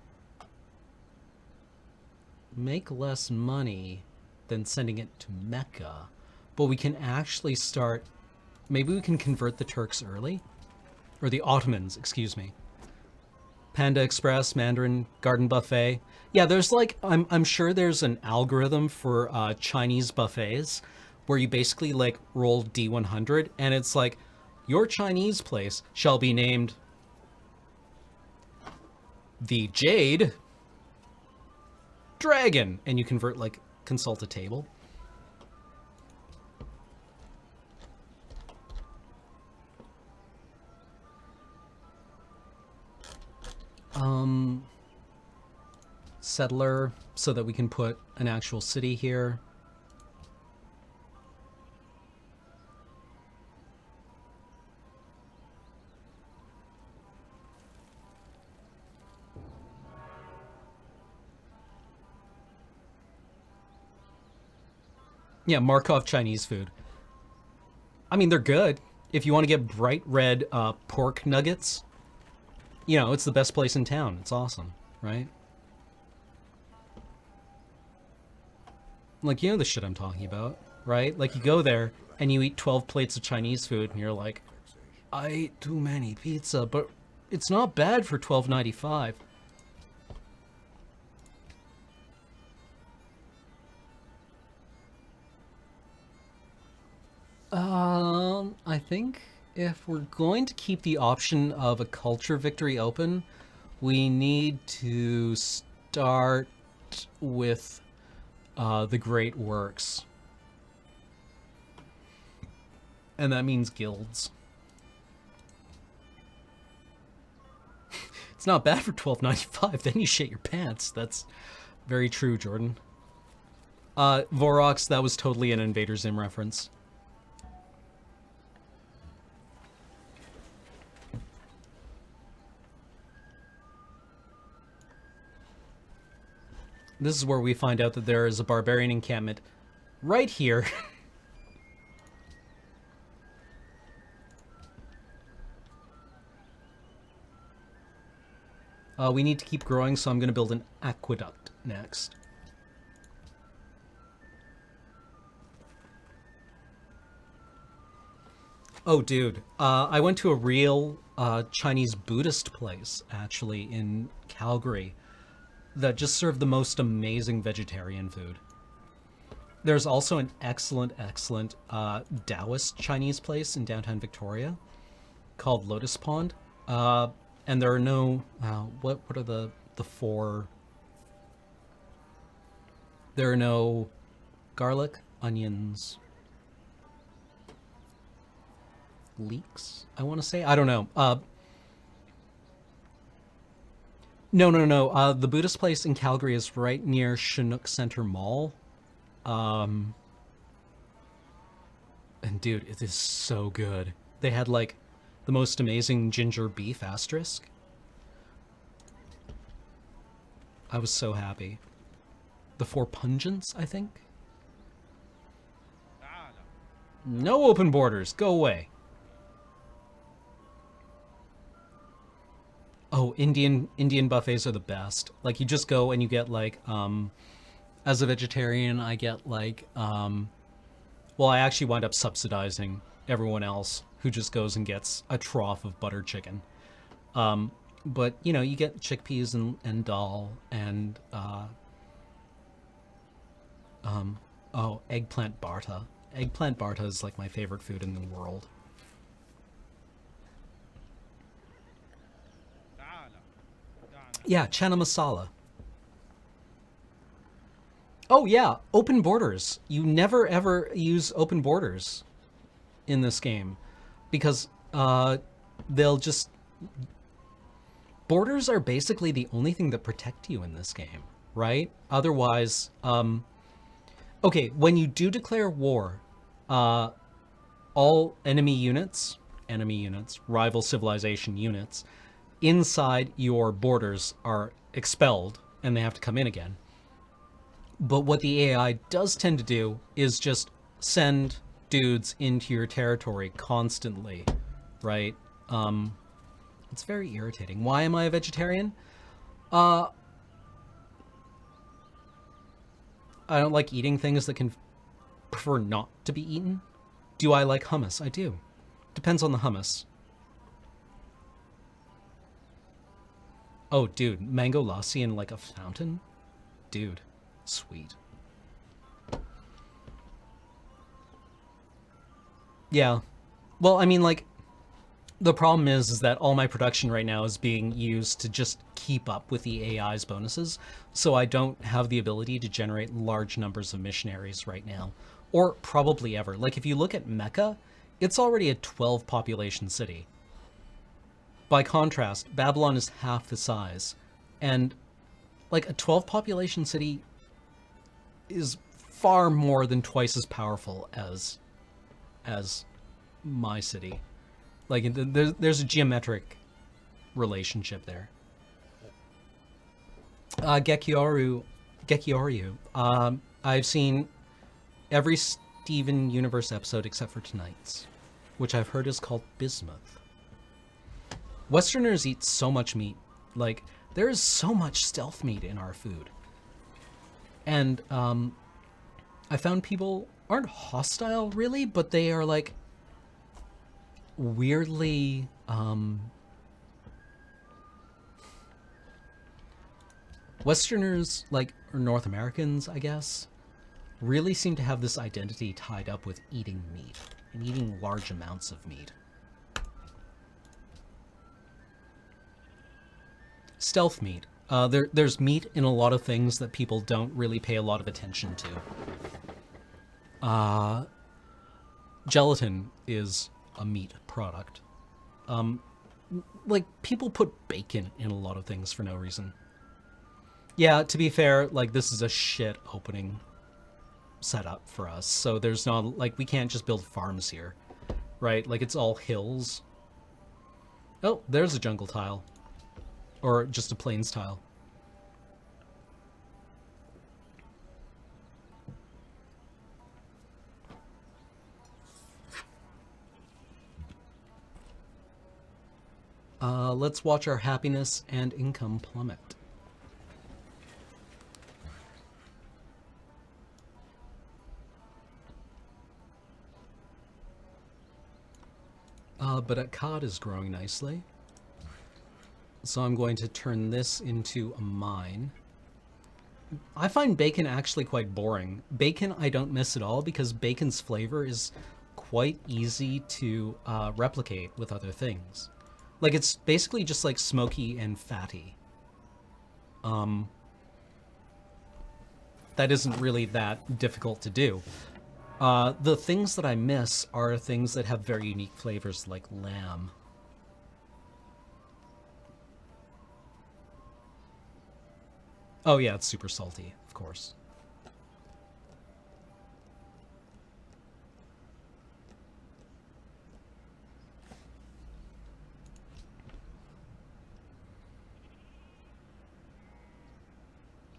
Make less money than sending it to Mecca. But we can actually start... Maybe we can convert the Turks early? Or the Ottomans, excuse me. Panda Express, Mandarin, Garden Buffet. Yeah, there's like... I'm sure there's an algorithm for Chinese buffets where you basically like roll D100 and it's like, your Chinese place shall be named the Jade Dragon, and you convert like consult a table. Settler, so that we can put an actual city here. Yeah, Markov Chinese food. I mean, they're good. If you want to get bright red pork nuggets, you know, it's the best place in town. It's awesome, right? Like, you know the shit I'm talking about, right? Like, you go there and you eat 12 plates of Chinese food and you're like, I ate too many pizza, but it's not bad for $12.95. I think if we're going to keep the option of a culture victory open, we need to start with the Great Works. And that means guilds. It's not bad for $12.95, then you shit your pants. That's very true, Jordan. Vorox, that was totally an Invader Zim reference. This is where we find out that there is a barbarian encampment right here. We need to keep growing, so I'm going to build an aqueduct next. Oh, dude. I went to a real Chinese Buddhist place, actually, in Calgary, that just served the most amazing vegetarian food. There's also an excellent Taoist Chinese place in downtown Victoria called Lotus Pond. And there are no... what are the four... There are no garlic, onions, leeks, I want to say? I don't know. No. The Buddhist place in Calgary is right near Chinook Center Mall. And dude, it is so good. They had like the most amazing ginger beef asterisk. I was so happy. The Four Pungents, I think? No open borders. Go away. Oh, Indian buffets are the best. Like, you just go and you get, like, as a vegetarian, I get, like, well, I actually wind up subsidizing everyone else who just goes and gets a trough of butter chicken. But, you know, you get chickpeas and dal and, oh, eggplant barta. Eggplant barta is, like, my favorite food in the world. Yeah, chana masala. Oh yeah, open borders. You never ever use open borders in this game because they'll just... Borders are basically the only thing that protect you in this game, right? Otherwise, okay, when you do declare war, all enemy units, rival civilization units, inside your borders are expelled, and they have to come in again. But what the AI does tend to do is just send dudes into your territory constantly, right? It's very irritating. Why am I a vegetarian? I don't like eating things that can prefer not to be eaten. Do I like hummus? I do. Depends on the hummus. Oh, dude, mango lassi in like a fountain? Dude, sweet. Yeah. Well, I mean, like, the problem is that all my production right now is being used to just keep up with the AI's bonuses, so I don't have the ability to generate large numbers of missionaries right now, or probably ever. Like, if you look at Mecca, it's already a 12 population city. By contrast, Babylon is half the size, and like a 12 population city is far more than twice as powerful as my city. Like, there's a geometric relationship there. Gekyoryu, I've seen every Steven Universe episode except for tonight's, which I've heard is called Bismuth. Westerners eat so much meat. Like, there is so much stealth meat in our food. And I found people aren't hostile, really, but they are, like, weirdly... Westerners, like, or North Americans, I guess, really seem to have this identity tied up with eating meat, and eating large amounts of meat. Stealth meat. There's meat in a lot of things that people don't really pay a lot of attention to. Gelatin is a meat product. Like, people put bacon in a lot of things for no reason. Yeah, to be fair, like, this is a shit opening setup for us, so there's not, like, we can't just build farms here, right? Like, it's all hills. Oh, there's a jungle tile. Or just a plains tile. Let's watch our happiness and income plummet. But Akkad is growing nicely. So I'm going to turn this into a mine. I find bacon actually quite boring. Bacon I don't miss at all because bacon's flavor is quite easy to replicate with other things. Like, it's basically just like smoky and fatty. That isn't really that difficult to do. The things that I miss are things that have very unique flavors like lamb. Oh yeah, it's super salty, of course.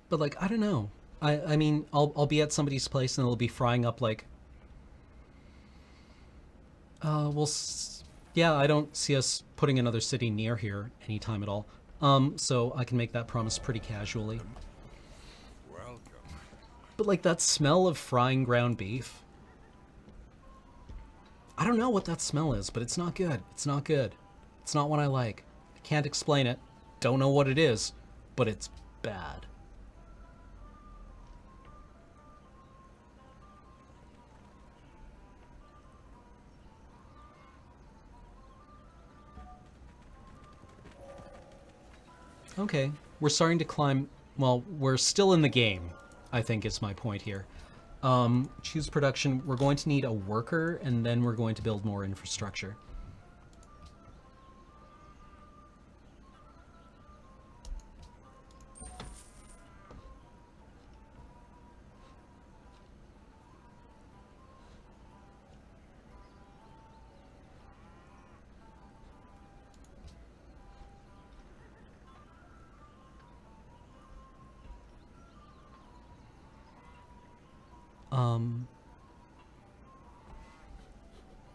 But, like, I don't know. I mean, I'll be at somebody's place and they'll be frying up, like... yeah, I don't see us putting another city near here anytime at all. So I can make that promise pretty casually. Welcome. But, like, that smell of frying ground beef... I don't know what that smell is, but it's not good. It's not good. It's not what I like. I can't explain it. Don't know what it is, but it's bad. Okay, we're starting to climb... Well, we're still in the game, I think is my point here. Choose production. We're going to need a worker, and then we're going to build more infrastructure.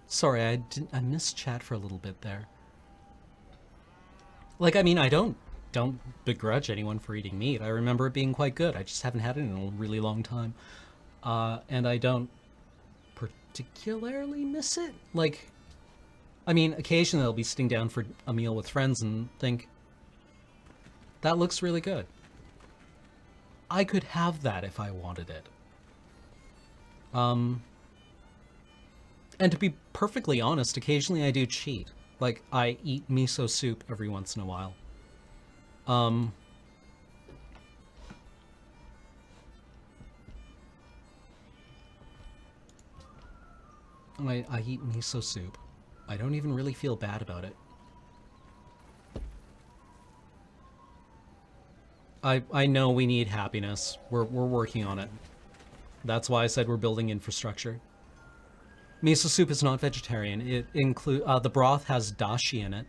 Sorry, I missed chat for a little bit there. Like, I mean, I don't begrudge anyone for eating meat. I remember it being quite good. I just haven't had it in a really long time. And I don't particularly miss it. Like, I mean, occasionally I'll be sitting down for a meal with friends and think, that looks really good. I could have that if I wanted it. And to be perfectly honest, occasionally I do cheat. Like, I eat miso soup every once in a while. I eat miso soup. I don't even really feel bad about it. I know we need happiness. We're working on it. That's why I said we're building infrastructure. Miso soup is not vegetarian. It include the broth has dashi in it.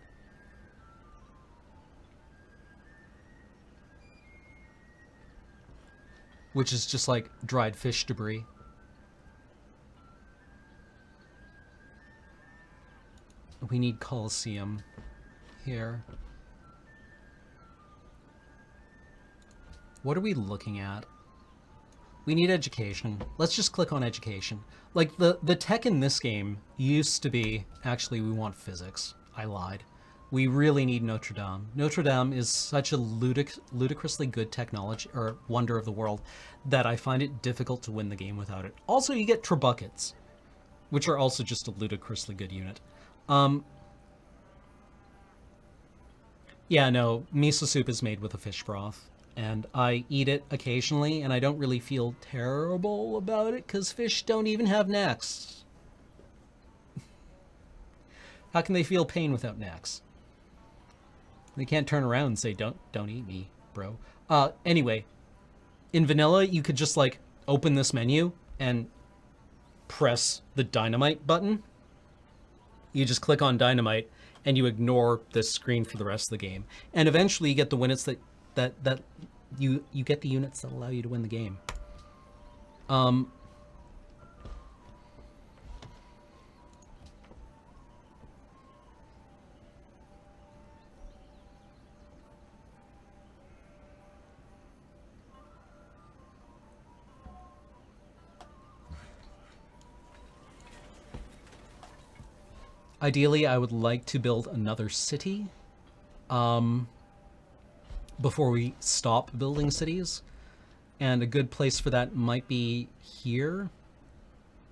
Which is just like dried fish debris. We need Colosseum here. What are we looking at? We need education. Let's just click on education. Like, the tech in this game used to be, actually, we want physics. I lied. We really need Notre Dame. Notre Dame is such a ludicrously good technology, or wonder of the world, that I find it difficult to win the game without it. Also, you get Trebuchets, which are also just a ludicrously good unit. Yeah, no, miso soup is made with a fish broth. And I eat it occasionally, and I don't really feel terrible about it, because fish don't even have necks. How can they feel pain without necks? They can't turn around and say, don't eat me, bro. Anyway, in vanilla, you could just, like, open this menu and press the dynamite button. You just click on dynamite, and you ignore this screen for the rest of the game. And eventually you get the units that you get the units that allow you to win the game. Ideally, I would like to build another city. Before we stop building cities. And a good place for that might be here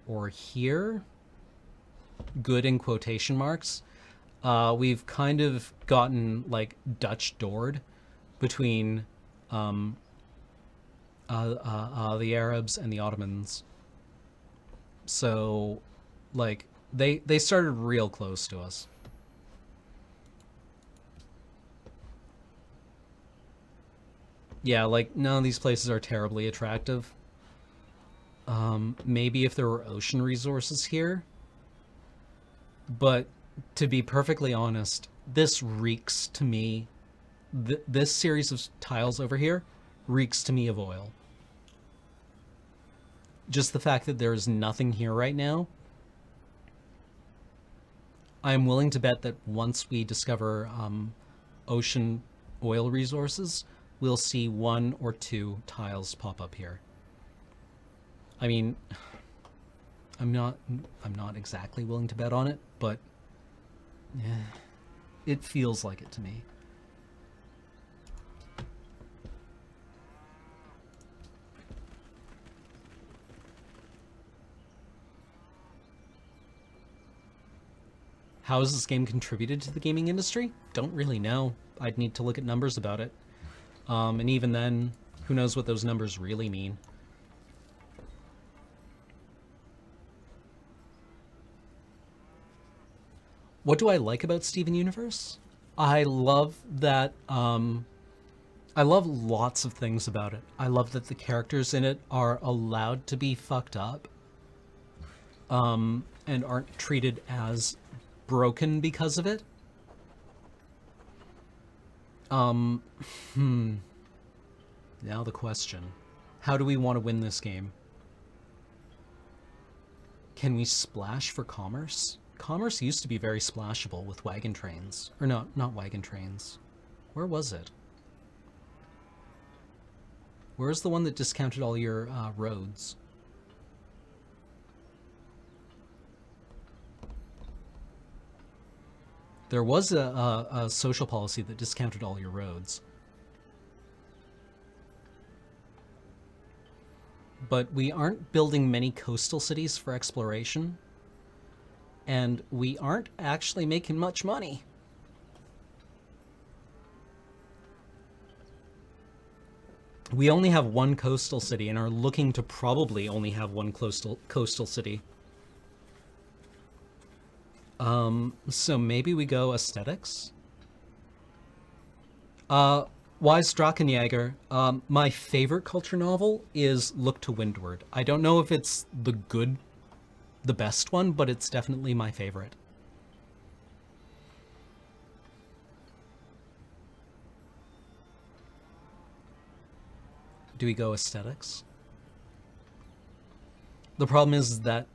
or here. Good in quotation marks. We've kind of gotten like Dutch doored between the Arabs and the Ottomans. So like they started real close to us. Yeah, like, none of these places are terribly attractive. Maybe if there were ocean resources here. But, to be perfectly honest, this reeks to me... this series of tiles over here reeks to me of oil. Just the fact that there's nothing here right now. I'm willing to bet that once we discover ocean oil resources, we'll see 1 or 2 tiles pop up here. I mean, I'm not exactly willing to bet on it, but yeah, it feels like it to me. How has this game contributed to the gaming industry? Don't really know. I'd need to look at numbers about it. And even then, who knows what those numbers really mean. What do I like about Steven Universe? I love that, I love lots of things about it. I love that the characters in it are allowed to be fucked up. And aren't treated as broken because of it. Now the question. How do we want to win this game? Can we splash for commerce? Commerce used to be very splashable with wagon trains. Or no, not wagon trains. Where was it? Where's the one that discounted all your roads? There was a social policy that discounted all your roads. But we aren't building many coastal cities for exploration. And we aren't actually making much money. We only have one coastal city and are looking to probably only have one coastal city. So maybe we go aesthetics? Wise Drachenjäger, my favorite culture novel is Look to Windward. I don't know if it's the best one, but it's definitely my favorite. Do we go aesthetics? The problem is that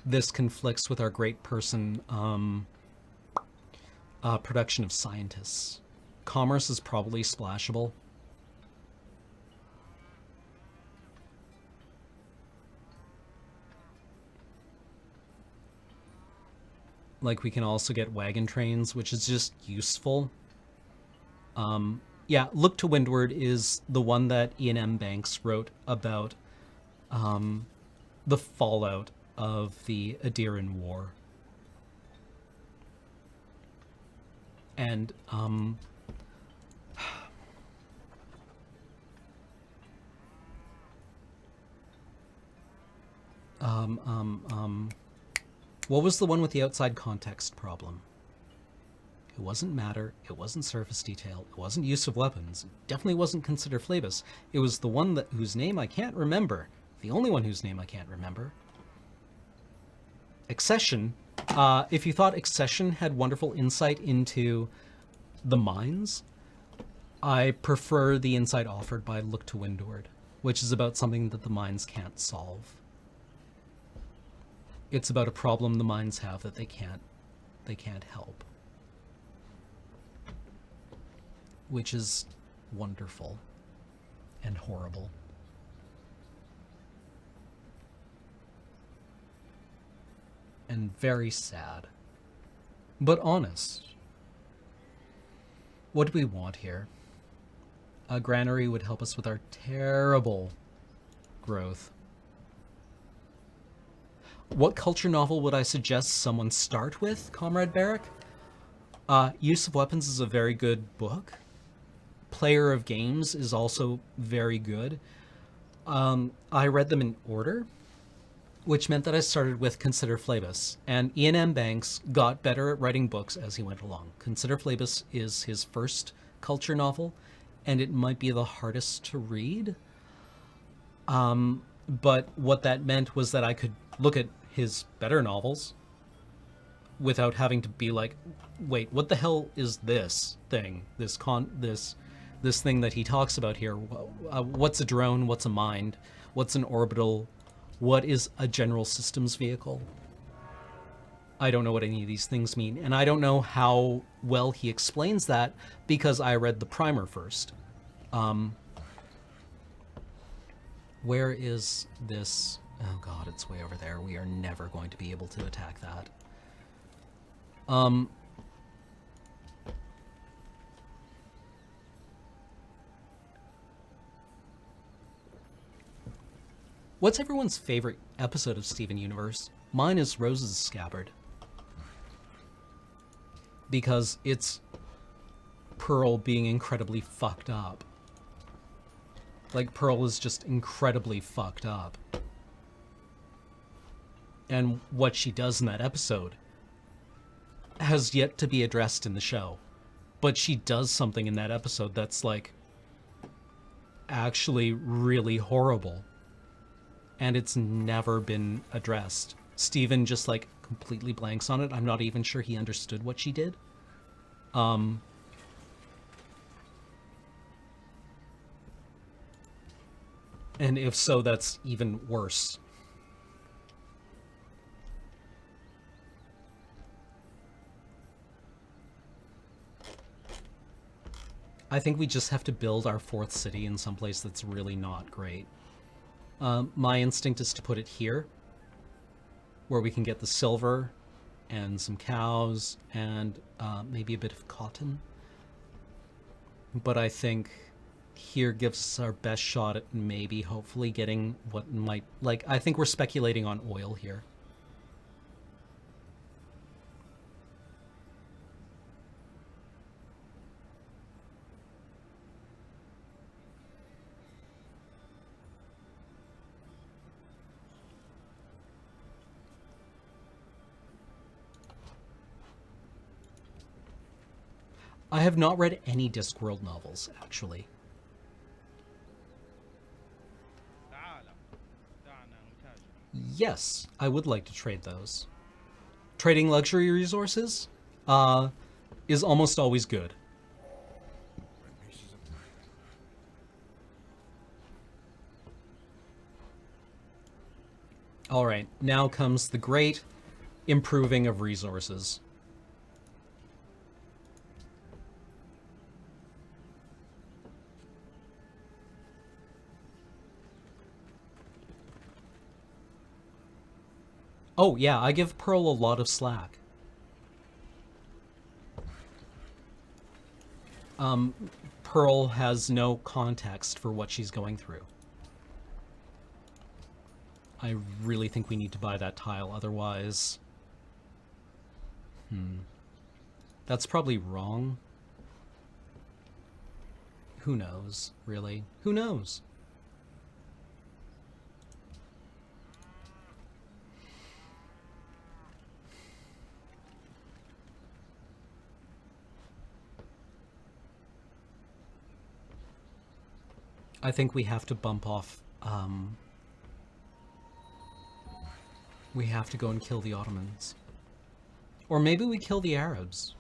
this conflicts with our great person production of scientists. Commerce is probably splashable. Like, we can also get wagon trains, which is just useful. Yeah, Look to Windward is the one that Ian M. Banks wrote about the fallout of the Adiran War. And, what was the one with the outside context problem? It wasn't matter, it wasn't surface detail, it wasn't use of weapons, it definitely wasn't Consider Phlebas. It was the one whose name I can't remember. The only one whose name I can't remember. Accession. If you thought Accession had wonderful insight into the mines, I prefer the insight offered by Look to Windward, which is about something that the mines can't solve. It's about a problem the mines have that they can't help. Which is wonderful and horrible. And very sad. But honest. What do we want here? A granary would help us with our terrible growth. What culture novel would I suggest someone start with, Comrade Barrack? Use of Weapons is a very good book. Player of Games is also very good. I read them in order, which meant that I started with Consider Phlebas, and Ian M. Banks got better at writing books as he went along. Consider Phlebas is his first culture novel, and it might be the hardest to read. But what that meant was that I could look at his better novels without having to be like, wait, what the hell is this thing? This thing that he talks about here? What's a drone? What's a mind? What's an orbital? What is a general systems vehicle? I don't know what any of these things mean, and I don't know how well he explains that because I read the primer first. Where is this? Oh god, it's way over there. We are never going to be able to attack that. What's everyone's favorite episode of Steven Universe? Mine is Rose's Scabbard. Because it's Pearl being incredibly fucked up. Like, Pearl is just incredibly fucked up. And what she does in that episode has yet to be addressed in the show. But she does something in that episode that's, like, actually really horrible. And it's never been addressed. Steven just, like, completely blanks on it. I'm not even sure he understood what she did. And if so, that's even worse. I think we just have to build our fourth city in some place that's really not great. My instinct is to put it here, where we can get the silver and some cows and maybe a bit of cotton. But I think here gives us our best shot at maybe hopefully getting what might, like, I think we're speculating on oil here. I have not read any Discworld novels, actually. Yes, I would like to trade those. Trading luxury resources is almost always good. When pieces of All right, now comes the great improving of resources. Oh, yeah, I give Pearl a lot of slack. Pearl has no context for what she's going through. I really think we need to buy that tile, otherwise... That's probably wrong. Who knows, really? Who knows? I think we have to bump off, we have to go and kill the Ottomans. Or maybe we kill the Arabs.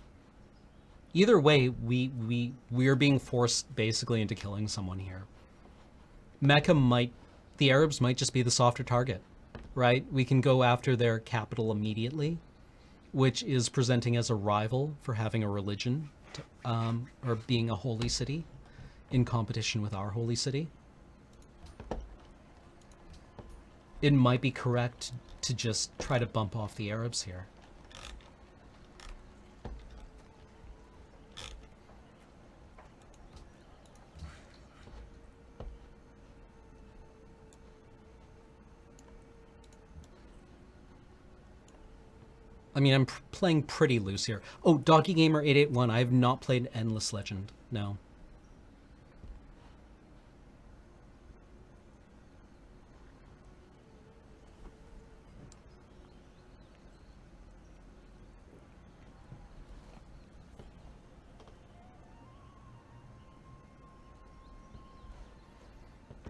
Either way, we're being forced basically into killing someone here. Mecca might, the Arabs might just be the softer target, right? We can go after their capital immediately, which is presenting as a rival for having a religion, or being a holy city in competition with our holy city. It might be correct to just try to bump off the Arabs here. I mean, I'm playing pretty loose here. Oh, Doggy Gamer 881. I have not played Endless Legend. No.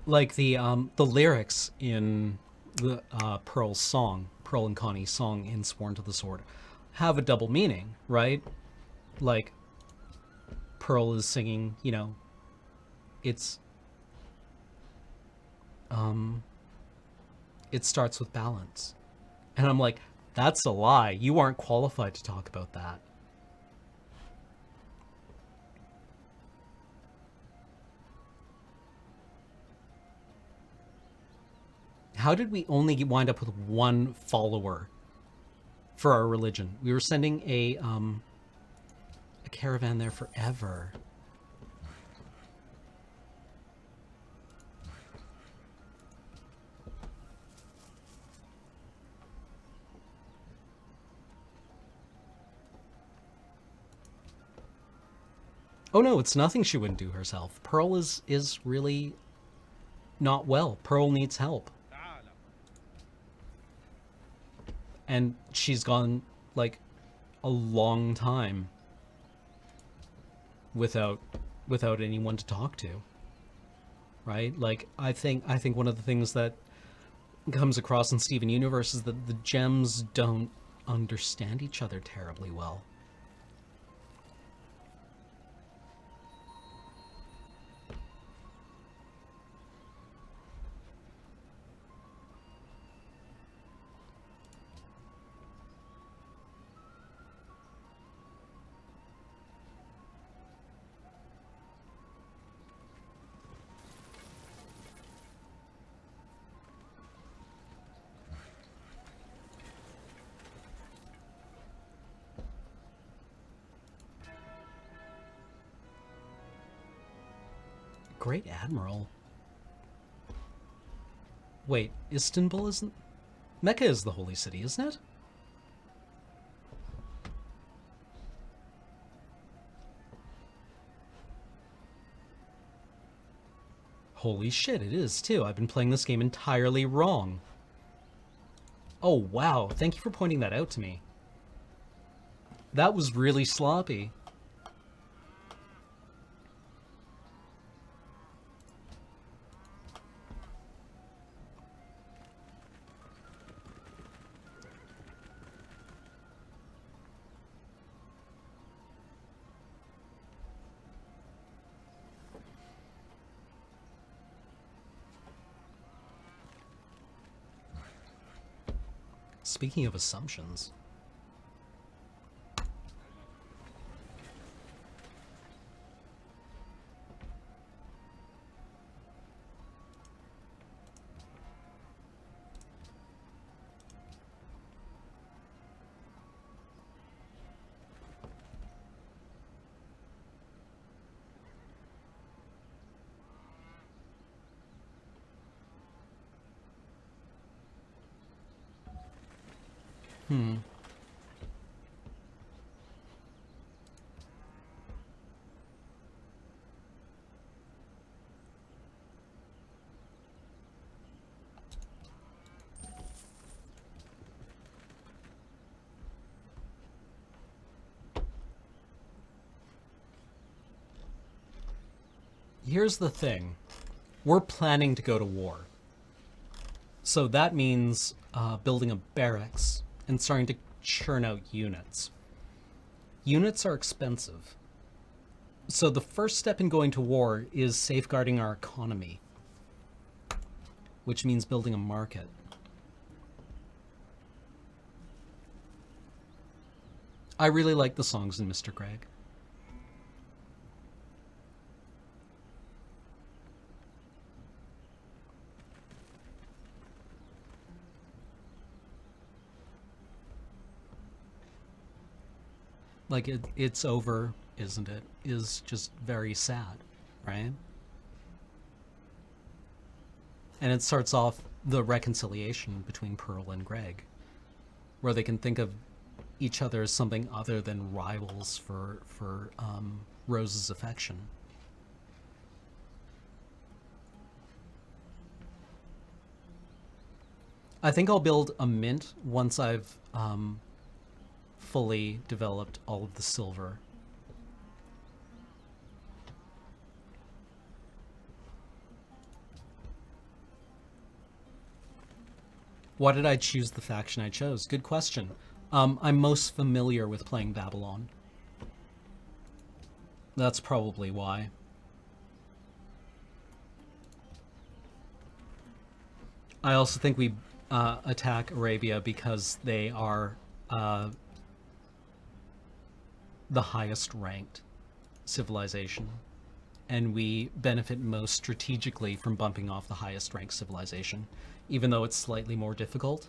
Like the lyrics in the Pearl's song, Pearl and Connie's song in Sworn to the Sword, have a double meaning, right? Like, Pearl is singing, you know, it's it starts with balance. And I'm like, that's a lie. You aren't qualified to talk about that. How did we only wind up with one follower for our religion? We were sending a caravan there forever. Oh no, it's nothing she wouldn't do herself. Pearl is really not well. Pearl needs help. And she's gone, like, a long time without anyone to talk to. Right? Like, I think one of the things that comes across in Steven Universe is that the gems don't understand each other terribly well. Great Admiral. Wait, Istanbul isn't... Mecca is the holy city, isn't it? Holy shit, it is too. I've been playing this game entirely wrong. Oh, wow. Thank you for pointing that out to me. That was really sloppy. Speaking of assumptions... Here's the thing. We're planning to go to war. So that means building a barracks and starting to churn out units. Units are expensive. So the first step in going to war is safeguarding our economy, which means building a market. I really like the songs in Mr. Greg. Like, it's over, isn't it? Is just very sad, right? And it starts off the reconciliation between Pearl and Greg, where they can think of each other as something other than rivals for Rose's affection. I think I'll build a mint once I've fully developed all of the silver. Why did I choose the faction I chose? Good question. I'm most familiar with playing Babylon. That's probably why. I also think we attack Arabia because they are the highest ranked civilization, and we benefit most strategically from bumping off the highest ranked civilization, even though it's slightly more difficult.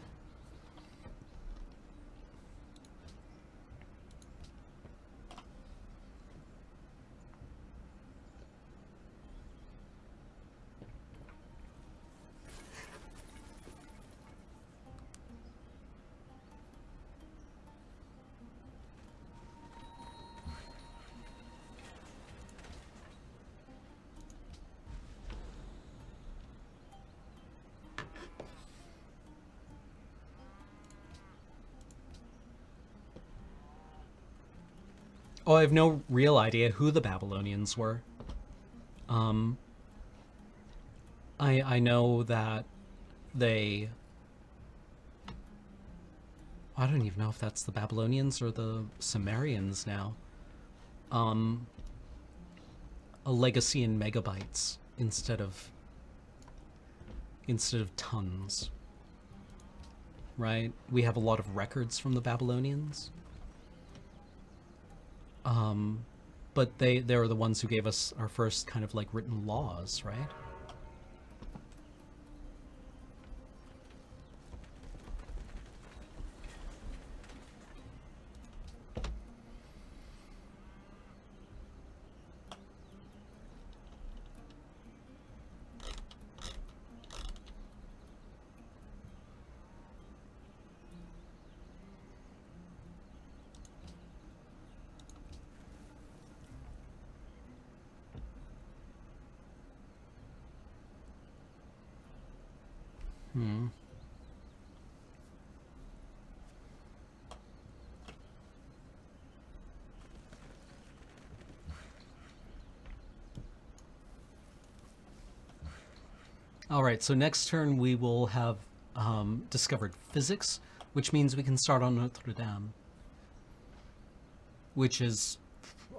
Oh, I have no real idea who the Babylonians were. I know that they... I don't even know if that's the Babylonians or the Sumerians now. A legacy in megabytes instead of tons. Right? We have a lot of records from the Babylonians. But they were the ones who gave us our first kind of like written laws, right? Alright, so next turn we will have discovered physics, which means we can start on Notre Dame, which is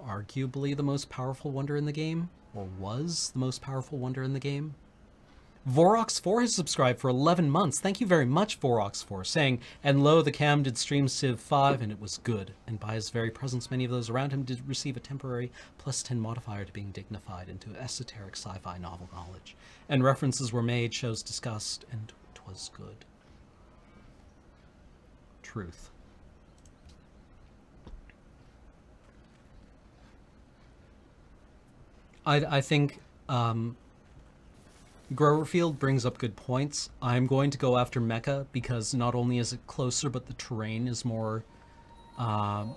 arguably the most powerful wonder in the game, or was the most powerful wonder in the game. Vorox4 has subscribed for 11 months. Thank you very much, Vorox4, saying, and lo, the Cam did stream Civ 5, and it was good. And by his very presence, many of those around him did receive a temporary +10 modifier to being dignified into esoteric sci-fi novel knowledge. And references were made, shows discussed, and 'twas good. Truth. I think Groverfield brings up good points. I'm going to go after Mecca because not only is it closer, but the terrain is more Measure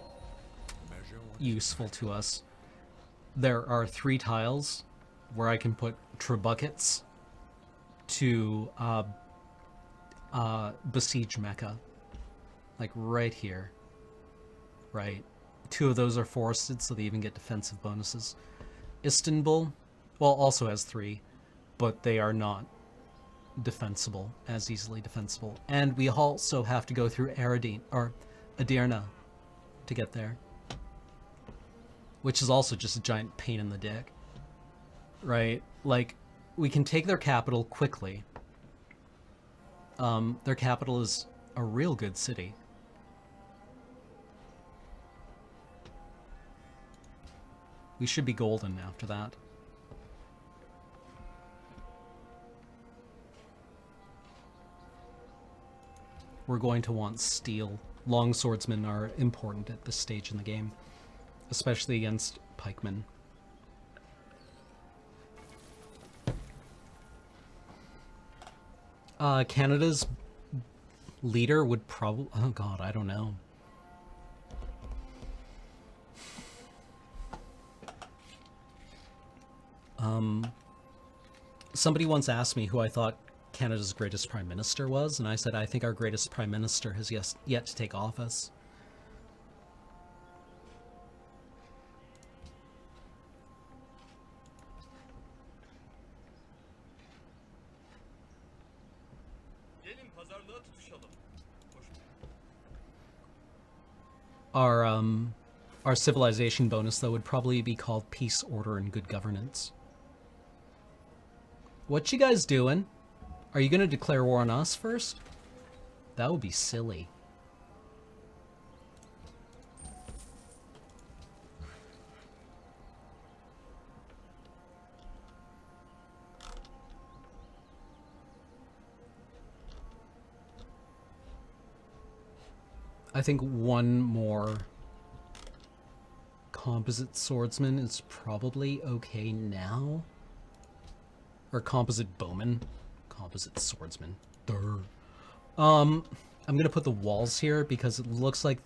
one. useful to us. There are 3 tiles where I can put trebuchets to besiege Mecca. Like right here. Right. 2 of those are forested, so they even get defensive bonuses. Istanbul, well, also has 3, but they are not defensible, as easily defensible. And we also have to go through Adirna to get there, which is also just a giant pain in the dick, right? Like, we can take their capital quickly. Their capital is a real good city. We should be golden after that. We're going to want steel. Long swordsmen are important at this stage in the game, especially against pikemen. Canada's leader would probably... Oh god, I don't know. Somebody once asked me who I thought Canada's greatest prime minister was, and I said I think our greatest prime minister has yet to take office. Gelin pazarlığa tutuşalım. Our civilization bonus, though, would probably be called peace, order, and good governance. What you guys doing? Are you gonna declare war on us first? That would be silly. I think one more composite swordsman is probably okay now. Or composite bowman. Composite swordsman. Durr. I'm gonna put the walls here because it looks like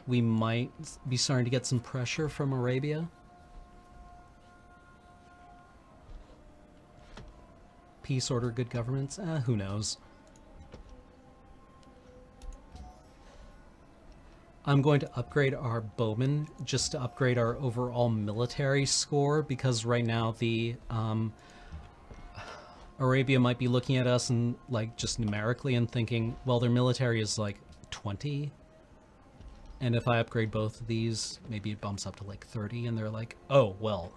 we might be starting to get some pressure from Arabia. Peace, order, good governance? Who knows? I'm going to upgrade our bowman just to upgrade our overall military score because right now the Arabia might be looking at us and like just numerically and thinking, well, their military is like 20. And if I upgrade both of these, maybe it bumps up to like 30 and they're like, oh, well,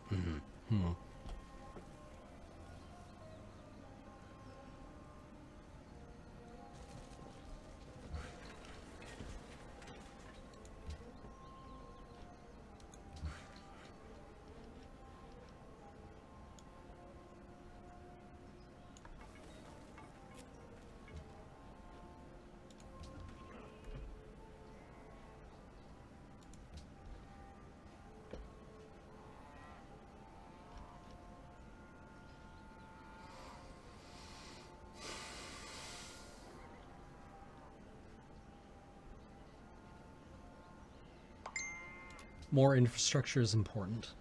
more infrastructure is important.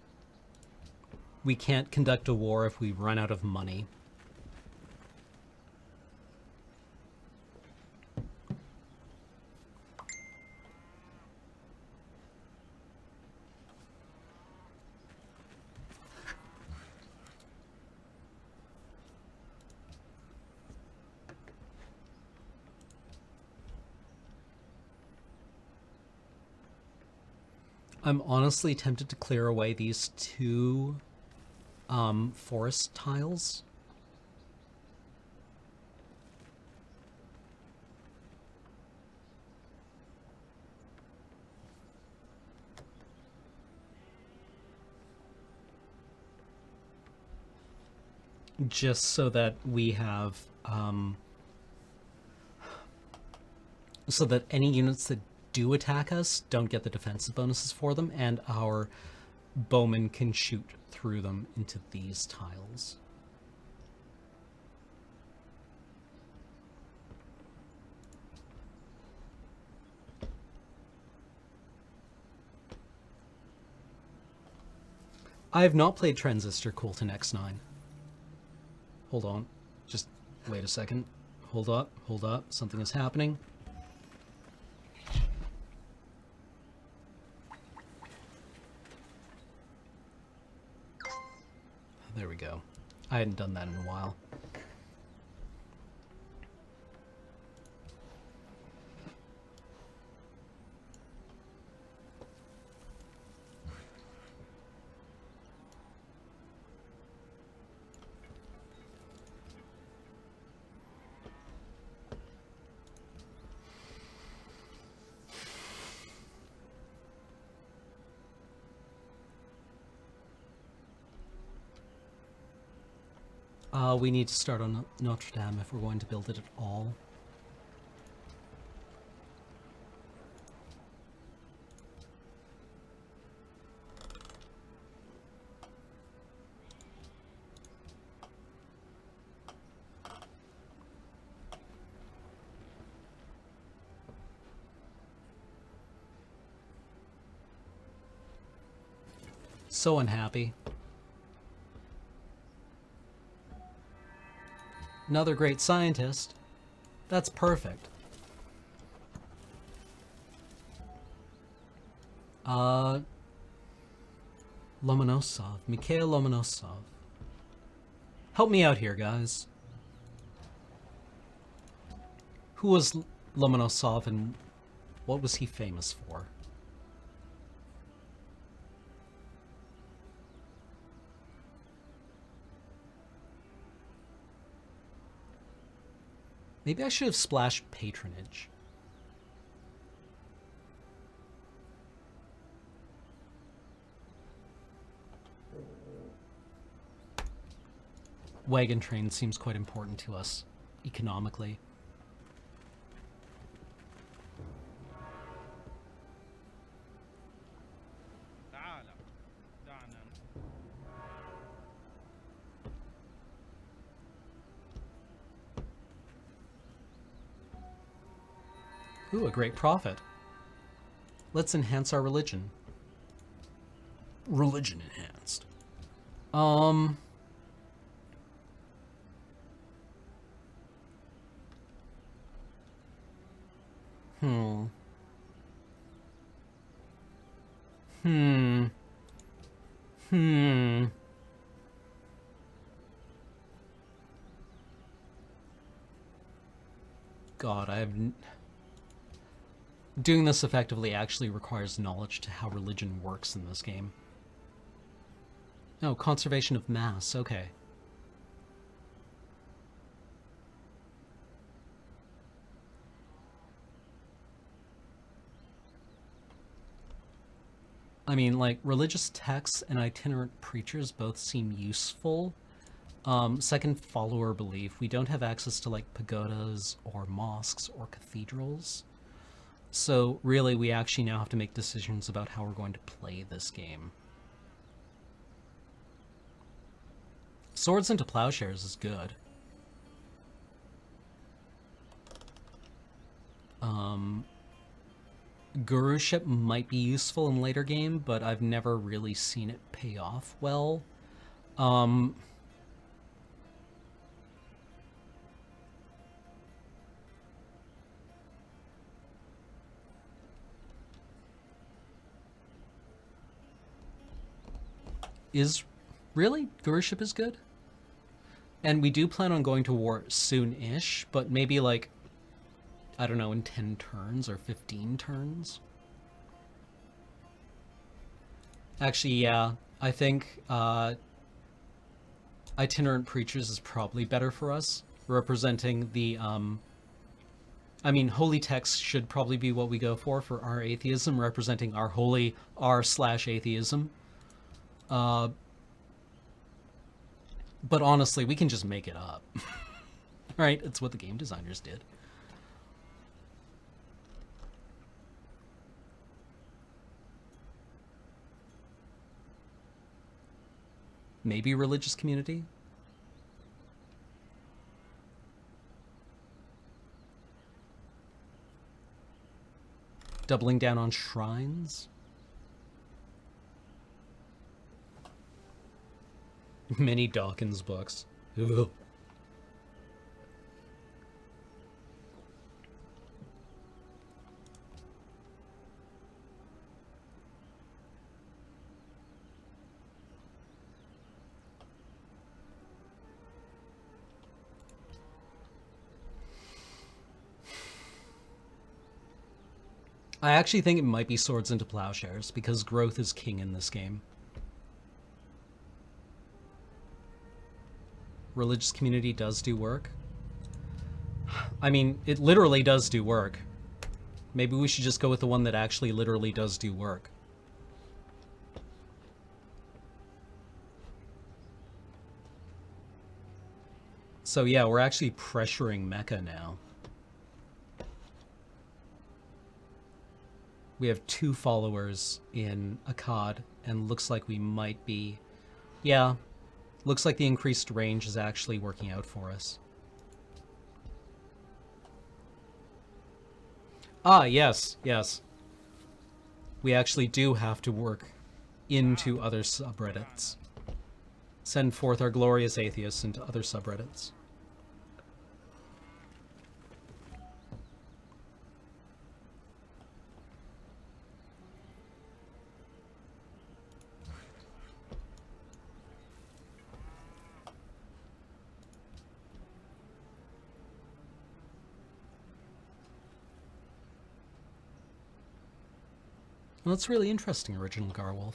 We can't conduct a war if we run out of money. I'm honestly tempted to clear away these two forest tiles. Just so that we have, so that any units that do attack us don't get the defensive bonuses for them, and our bowmen can shoot through them into these tiles. I have not played Transistor Coolton X9. Hold on. Just wait a second. Hold up, hold up. Something is happening. There we go. I hadn't done that in a while. We need to start on Notre Dame if we're going to build it at all. So unhappy. Another great scientist. That's perfect. Lomonosov. Mikhail Lomonosov. Help me out here, guys. Who was Lomonosov and what was he famous for? Maybe I should have splashed patronage. Wagon train seems quite important to us, economically. Ooh, a great prophet. Let's enhance our religion. Religion enhanced. God, doing this effectively actually requires knowledge to how religion works in this game. No, conservation of mass, okay. I mean, like, religious texts and itinerant preachers both seem useful. Second follower belief, we don't have access to, like, pagodas or mosques or cathedrals. So, really, we actually now have to make decisions about how we're going to play this game. Swords into Plowshares is good. Guruship might be useful in later game, but I've never really seen it pay off well. Really? Guruship is good? And we do plan on going to war soon-ish, but maybe like, I don't know, in 10 turns or 15 turns? Actually, yeah. I think itinerant preachers is probably better for us, representing the I mean, holy text should probably be what we go for our atheism, representing our holy r/atheism. But honestly, we can just make it up. Right? It's what the game designers did. Maybe religious community? Doubling down on shrines? Many Dawkins books. Ugh. I actually think it might be Swords into Plowshares, because growth is king in this game. Religious community does do work. I mean, it literally does do work. Maybe we should just go with the one that actually literally does do work. So yeah, we're actually pressuring Mecca now. We have 2 followers in Akkad, and looks like we might be... Yeah, looks like the increased range is actually working out for us. Ah, yes, yes. We actually do have to work into other subreddits. Send forth our glorious atheists into other subreddits. Well, that's really interesting, Original Garwolf.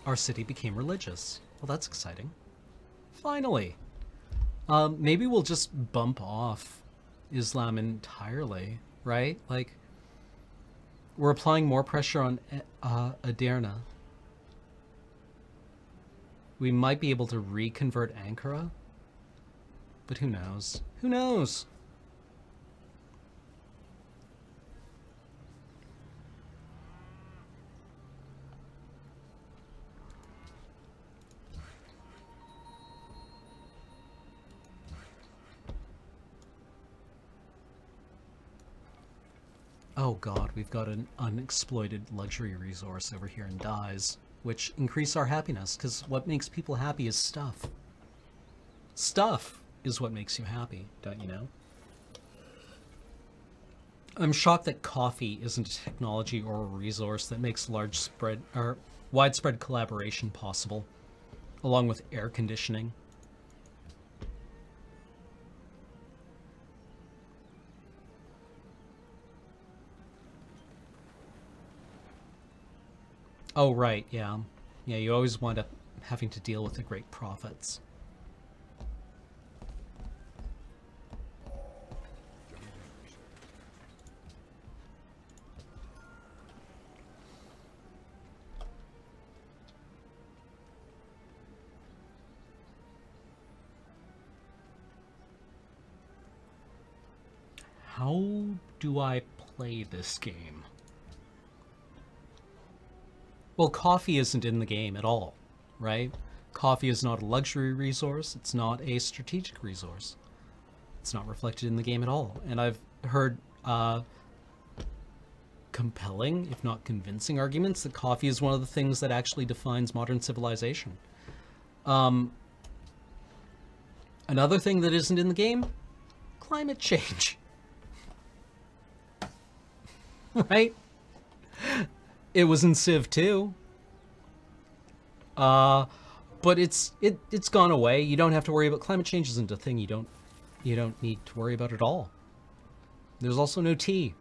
Our city became religious. Well, that's exciting. Finally. Maybe we'll just bump off Islam entirely, right? Like, we're applying more pressure on Adirna. We might be able to reconvert Ankara, but who knows? Who knows? Oh god, we've got an unexploited luxury resource over here in Dyes, which increase our happiness, because what makes people happy is stuff. Stuff is what makes you happy, don't you know? I'm shocked that coffee isn't a technology or a resource that makes widespread collaboration possible, along with air conditioning. Oh, right, yeah. Yeah, you always wind up having to deal with the great prophets. How do I play this game? Well, coffee isn't in the game at all, right? Coffee is not a luxury resource. It's not a strategic resource. It's not reflected in the game at all. And I've heard compelling, if not convincing, arguments that coffee is one of the things that actually defines modern civilization. Another thing that isn't in the game, climate change. Right? It was in Civ 2. But it's gone away. You don't have to worry about climate change. Isn't a thing you don't need to worry about at all. There's also no tea.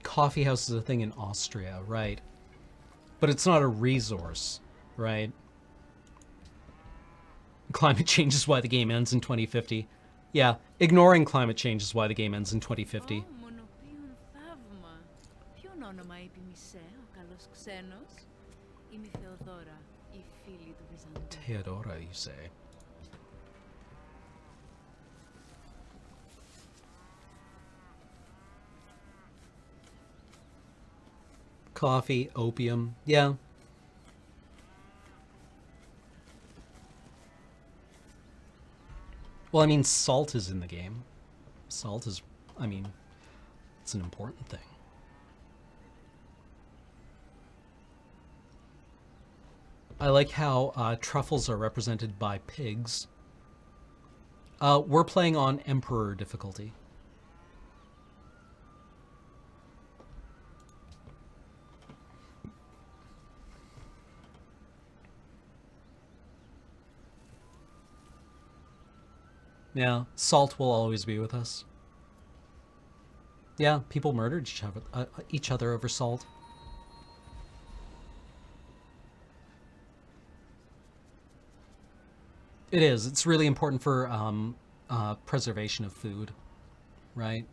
Coffee house is a thing in Austria, right? But it's not a resource, right? Climate change is why the game ends in 2050. Yeah, ignoring climate change is why the game ends in 2050. Ω, μονοπίον θαύμα. Ποιον όνομα είπε Μισέ, ο καλός ξένος? Είμαι η Θεοδόρα, η φίλη του Βυζαντού. Theodora, you say? Coffee, opium, yeah. Well, I mean, salt is in the game. Salt is, I mean, it's an important thing. I like how truffles are represented by pigs. We're playing on Emperor difficulty. Yeah, salt will always be with us. Yeah, people murdered each other over salt. It is. It's really important for preservation of food, right?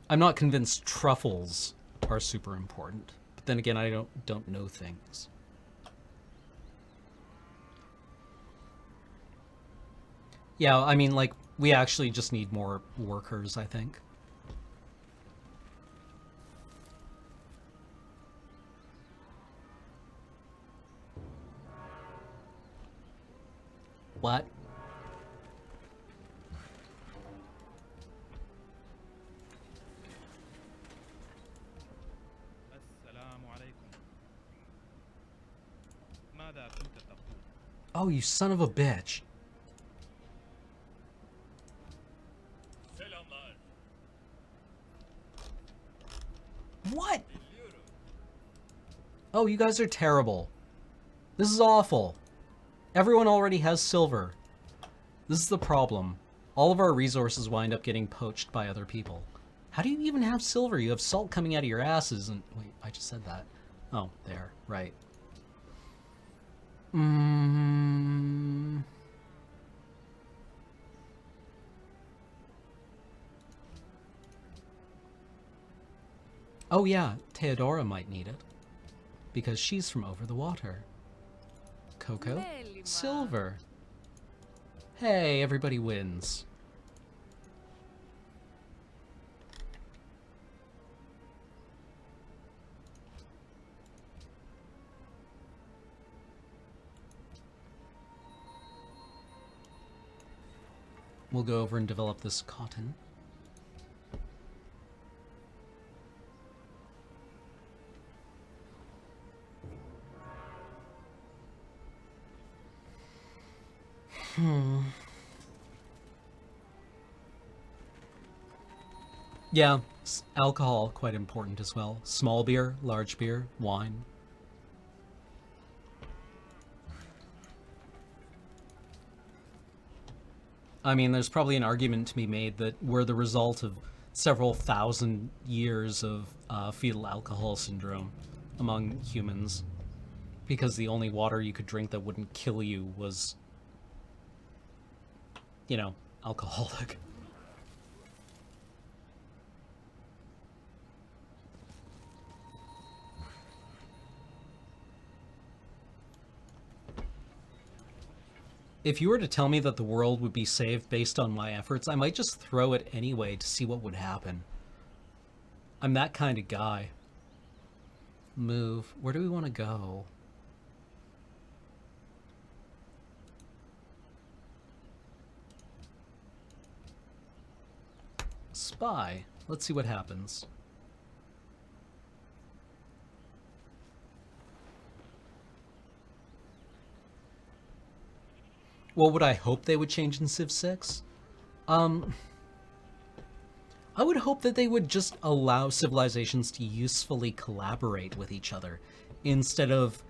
I'm not convinced truffles are super important, but then again, I don't know things. Yeah, I mean, like, we actually just need more workers, I think. What? السلام عليكم. ماذا كنت تقول؟ Oh, you son of a bitch. Selamlar. What? Dinliyorum. Oh, you guys are terrible. This is awful. Everyone already has silver. This is the problem. All of our resources wind up getting poached by other people. How do you even have silver? You have salt coming out of your asses and... Wait, I just said that. Oh, there. Right. Oh yeah, Theodora might need it. Because she's from over the water. Cocoa? Τέλημα. Silver. Hey, everybody wins. We'll go over and develop this cotton. Yeah, alcohol, quite important as well. Small beer, large beer, wine. I mean, there's probably an argument to be made that we're the result of several thousand years of fetal alcohol syndrome among humans. Because the only water you could drink that wouldn't kill you was, you know, alcoholic. If you were to tell me that the world would be saved based on my efforts, I might just throw it anyway to see what would happen. I'm that kind of guy. Move. Where do we want to go? Spy. Let's see what happens. What would I hope they would change in Civ 6? I would hope that they would just allow civilizations to usefully collaborate with each other instead of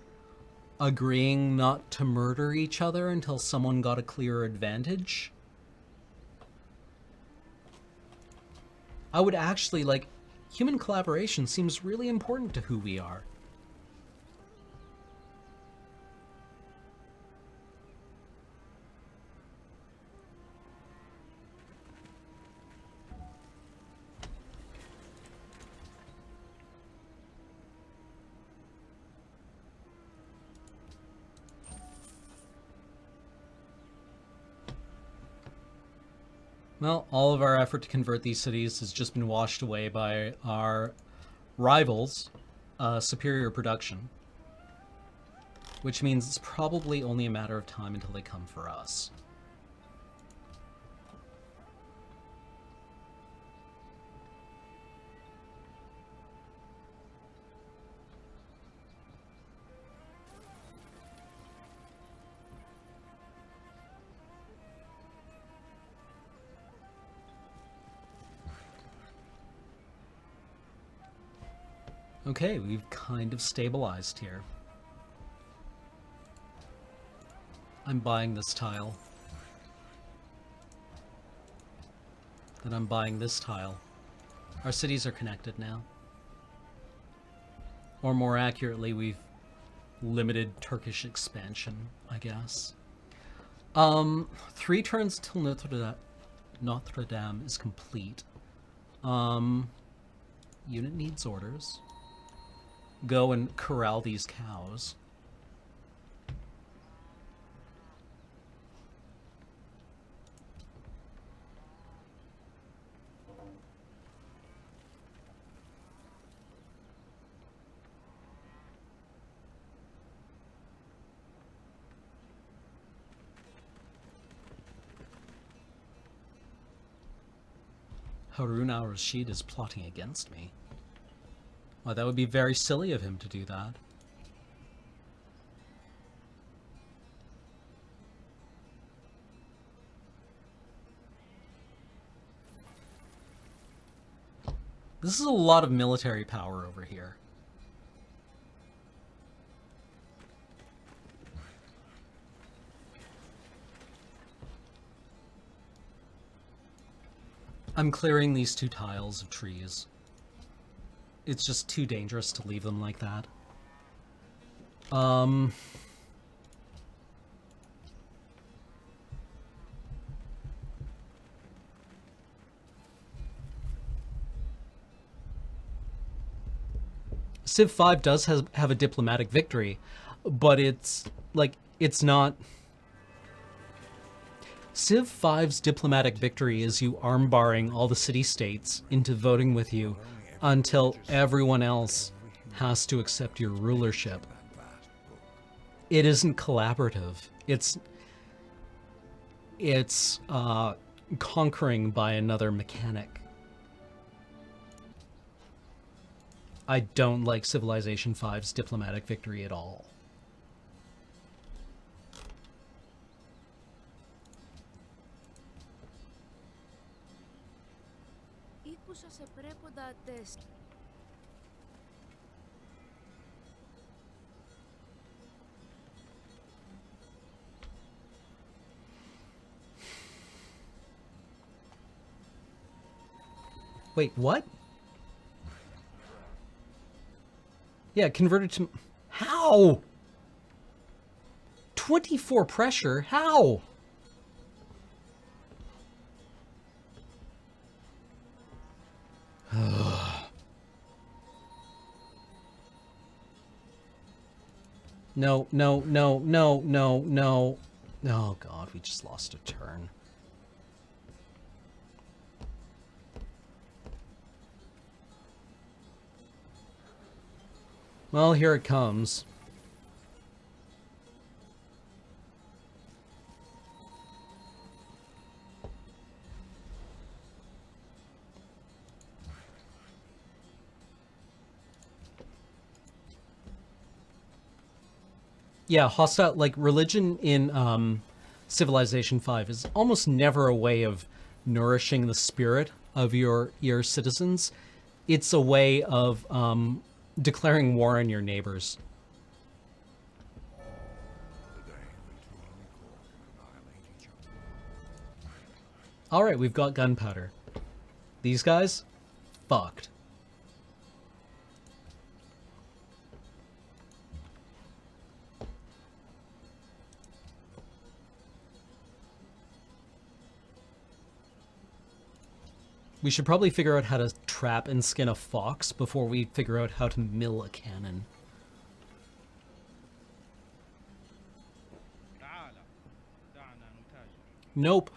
agreeing not to murder each other until someone got a clear advantage. I would actually, like, human collaboration seems really important to who we are. Well, all of our effort to convert these cities has just been washed away by our rivals' superior production. Which means it's probably only a matter of time until they come for us. Okay, we've kind of stabilized here. I'm buying this tile. Then I'm buying this tile. Our cities are connected now. Or more accurately, we've limited Turkish expansion, I guess. 3 turns till Notre Dame is complete. Unit needs orders. Go and corral these cows. Harun al-Rashid is plotting against me. Well, that would be very silly of him to do that. This is a lot of military power over here. I'm clearing these 2 tiles of trees. It's just too dangerous to leave them like that. Civ 5 does have a diplomatic victory, but it's, like, it's not... Civ 5's diplomatic victory is you armbarring all the city-states into voting with you until everyone else has to accept your rulership. It isn't collaborative. It's conquering by another mechanic. I don't like Civilization 5's diplomatic victory at all. Wait, what? Yeah, converted to... How? 24 pressure? How? No, no, no, no, no, no. Oh god, we just lost a turn. Well, here it comes. Yeah, hostile, like, religion in Civilization 5 is almost never a way of nourishing the spirit of your citizens, it's a way of declaring war on your neighbors. The day the two army corps can annihilate each other. All right, we've got gunpowder. These guys, fucked. We should probably figure out how to trap and skin a fox before we figure out how to mill a cannon. تعال دعنا نتاجر. Nope.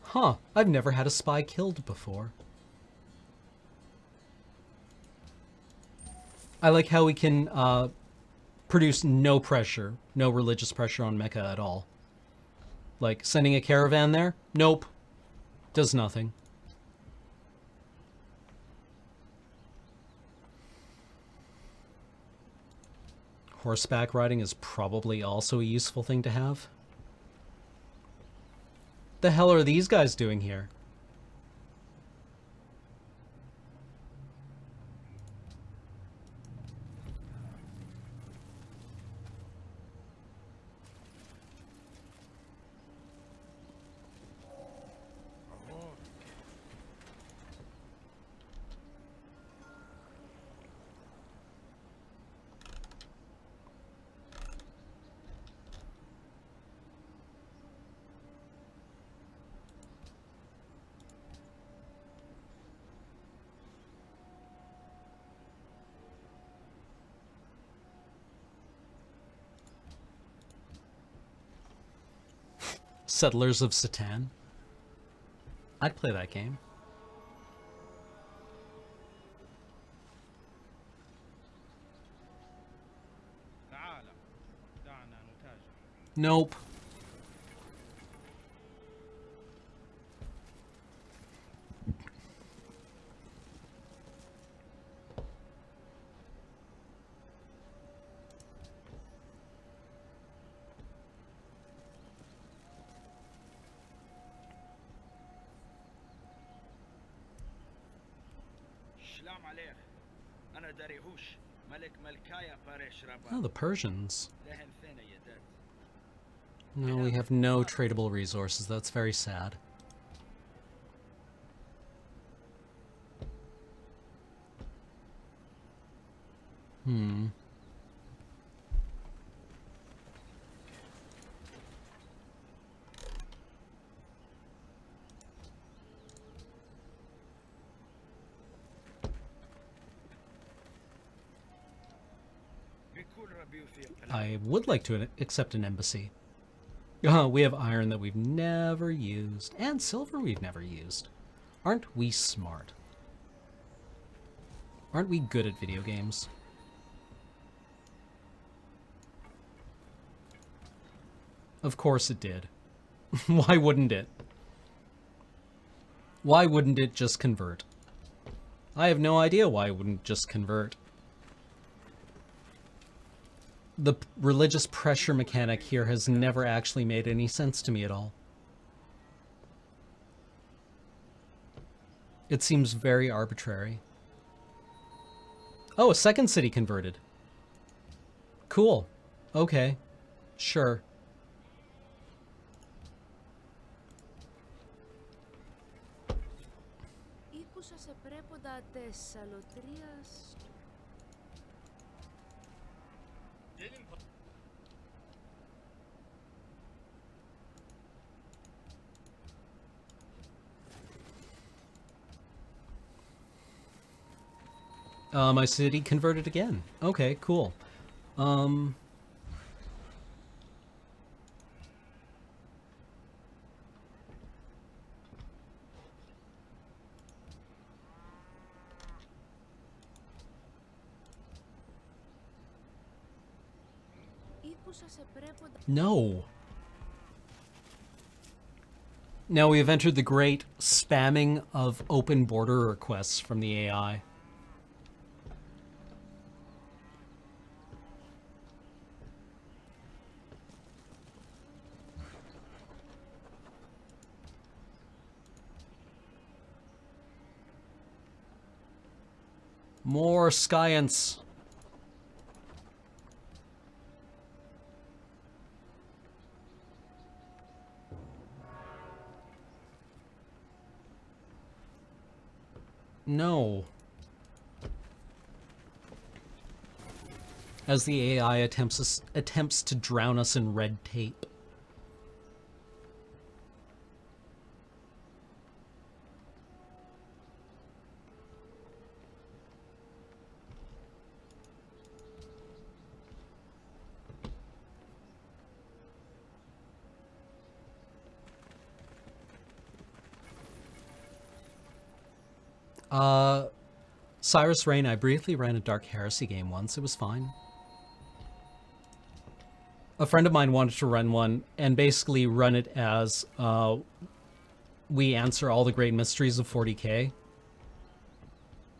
Huh, I've never had a spy killed before. I like how we can produce no pressure, no religious pressure on Mecca at all. Like, sending a caravan there? Nope. Does nothing. Horseback riding is probably also a useful thing to have. The hell are these guys doing here? Settlers of Satan. I'd play that game. تعال دعنا نتاجر. Nope. السلام عليك أنا داريهوش ملك ملكايا باريش Oh, رابا the Persians. لهن ثاني يدات No, we have no tradable resources. That's very sad. Hmm. بكل ربي في قلبي I would like to accept an embassy. We have iron that we've never used, and silver we've never used. Aren't we smart? Aren't we good at video games? Of course it did. Why wouldn't it? Why wouldn't it just convert? I have no idea why it wouldn't just convert. The religious pressure mechanic here has never actually made any sense to me at all. It seems very arbitrary. Oh, a second city converted. Cool. Okay. Sure. Ήκουσα σε πρέποντα Θεσσαλοτρίας. My city converted again. Okay, cool. Ήκουσα σε πρέποντα... No. Now we have entered the great spamming of open border requests from the AI. More science. No. As the AI attempts to drown us in red tape. Cyrus Rain, I briefly ran a Dark Heresy game once. It was fine. A friend of mine wanted to run one and basically run it as we answer all the great mysteries of 40k.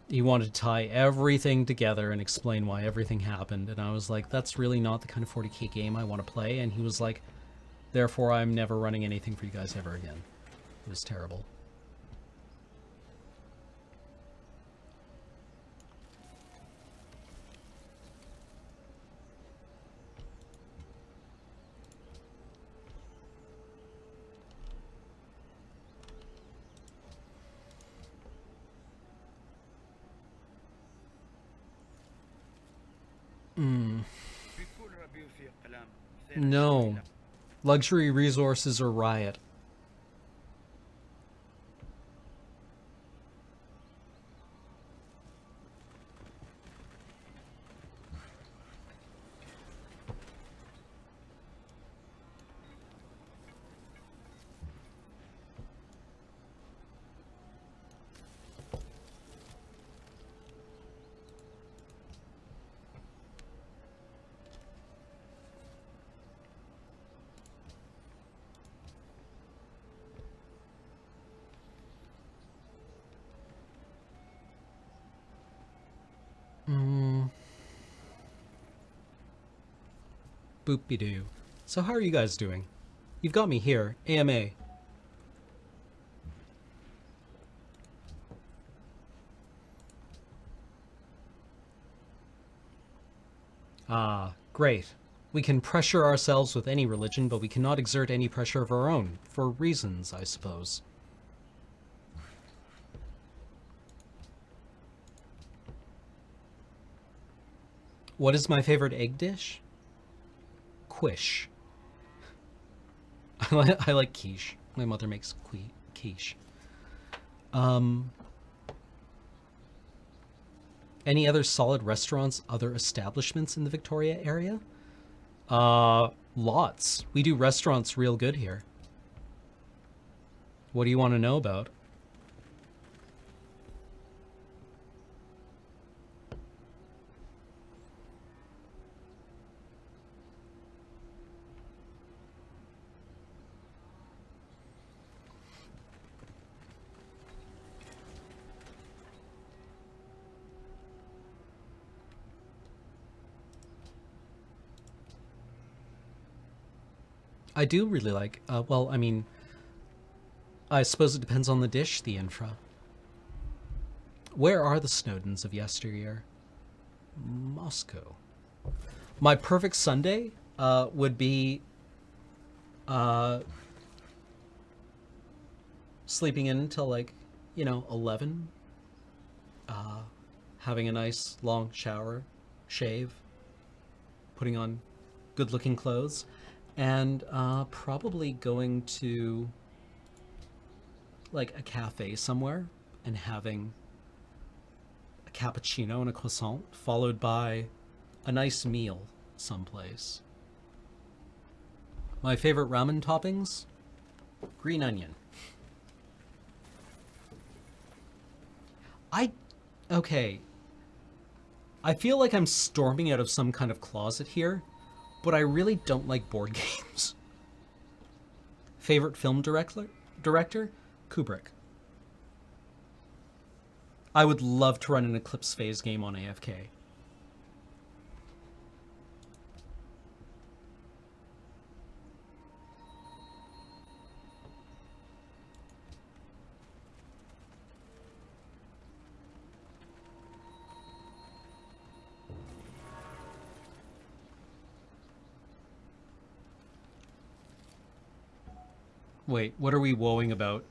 He wanted to tie everything together and explain why everything happened. And I was like, that's really not the kind of 40k game I want to play. And he was like, therefore, I'm never running anything for you guys ever again. It was terrible. No. Luxury resources or riot. Boop-be-doo. So how are you guys doing? You've got me here. AMA. Ah, great. We can pressure ourselves with any religion, but we cannot exert any pressure of our own. For reasons, I suppose. What is my favorite egg dish? Quiche. I like quiche. My mother makes quiche. Any other solid restaurants, other establishments in the Victoria area? Lots. We do restaurants real good here. What do you want to know about? I do really like, well, I mean, I suppose it depends on the dish, the infra. Where are the Snowdens of yesteryear? Moscow. My perfect Sunday would be sleeping in until like, 11. Having a nice long shower, shave, putting on good looking clothes, and probably going to like a cafe somewhere and having a cappuccino and a croissant, followed by a nice meal someplace. My favorite ramen toppings? Green onion. Okay. I feel like I'm storming out of some kind of closet here, but I really don't like board games. Favorite film director? Kubrick. I would love to run an Eclipse Phase game on AFK. Wait, what are we woeing about?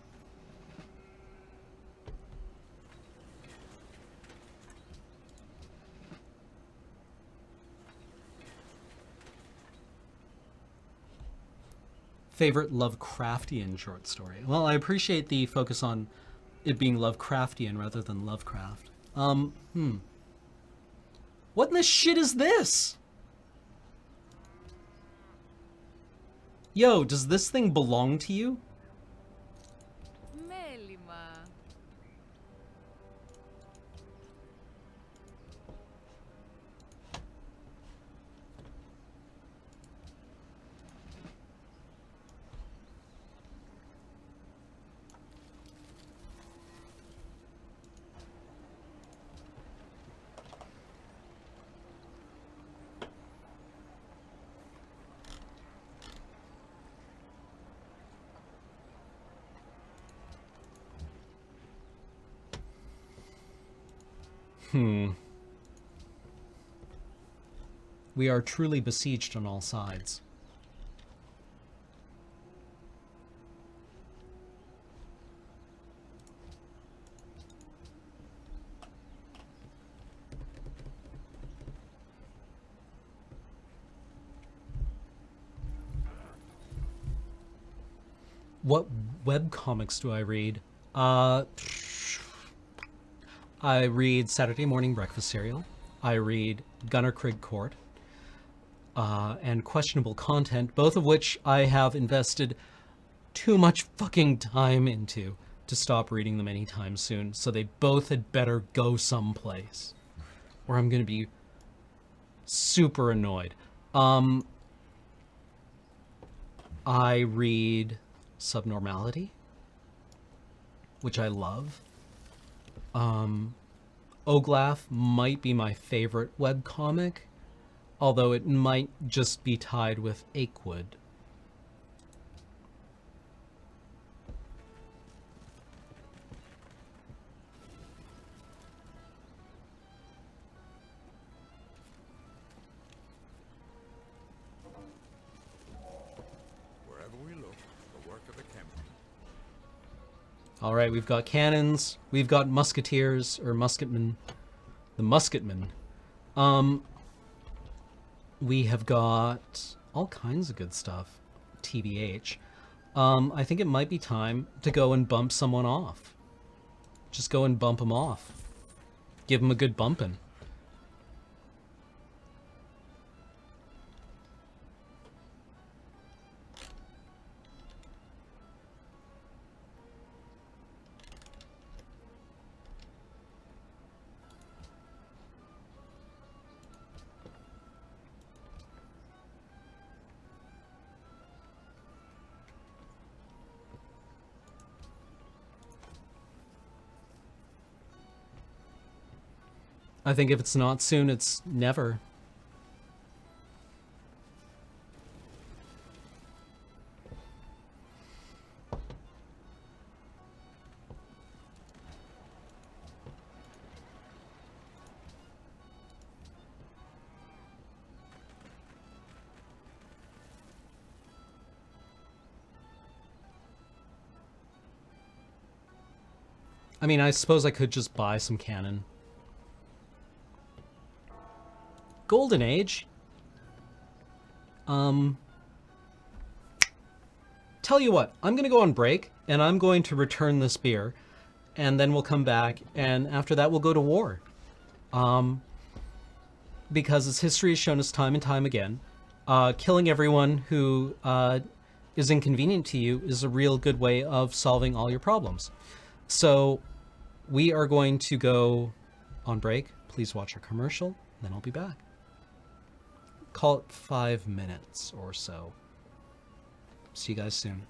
Favorite Lovecraftian short story? Well, I appreciate the focus on it being Lovecraftian rather than Lovecraft. What in the shit is this? Yo, does this thing belong to you? Μέλημα. We are truly besieged on all sides. What webcomics do I read? I read Saturday Morning Breakfast Cereal. I read Gunner Krigg Court. And Questionable Content, both of which I have invested too much fucking time into to stop reading them anytime soon. So they both had better go someplace, or I'm gonna be super annoyed. I read Subnormality, which I love. Oglaf might be my favorite webcomic, although it might just be tied with Achewood. Wherever we look, the work of the Kempton. All right, we've got cannons, we've got musketeers, or musketmen, the musketmen. We have got all kinds of good stuff, TBH. I think it might be time to go and bump someone off. Just go and bump them off. Give them a good bumping. I think if it's not soon, it's never. I mean, I suppose I could just buy some cannon. Golden Age. Tell you what, I'm gonna go on break, and I'm going to return this beer, and then we'll come back, and after that we'll go to war. Because as history has shown us time and time again, killing everyone who is inconvenient to you is a real good way of solving all your problems. So we are going to go on break. Please watch our commercial, then I'll be back. Call it 5 minutes or so. See you guys soon.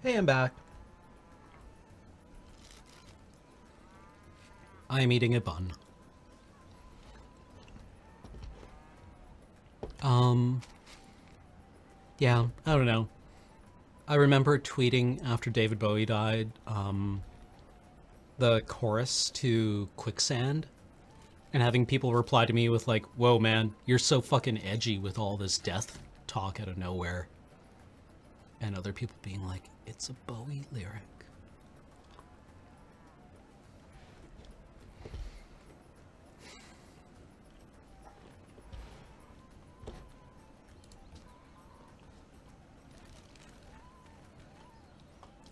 Hey, I'm back. I am eating a bun. Yeah, I don't know. I remember tweeting after David Bowie died, the chorus to Quicksand, and having people reply to me with like, whoa man, you're so fucking edgy with all this death talk out of nowhere. And other people being like, it's a Bowie lyric.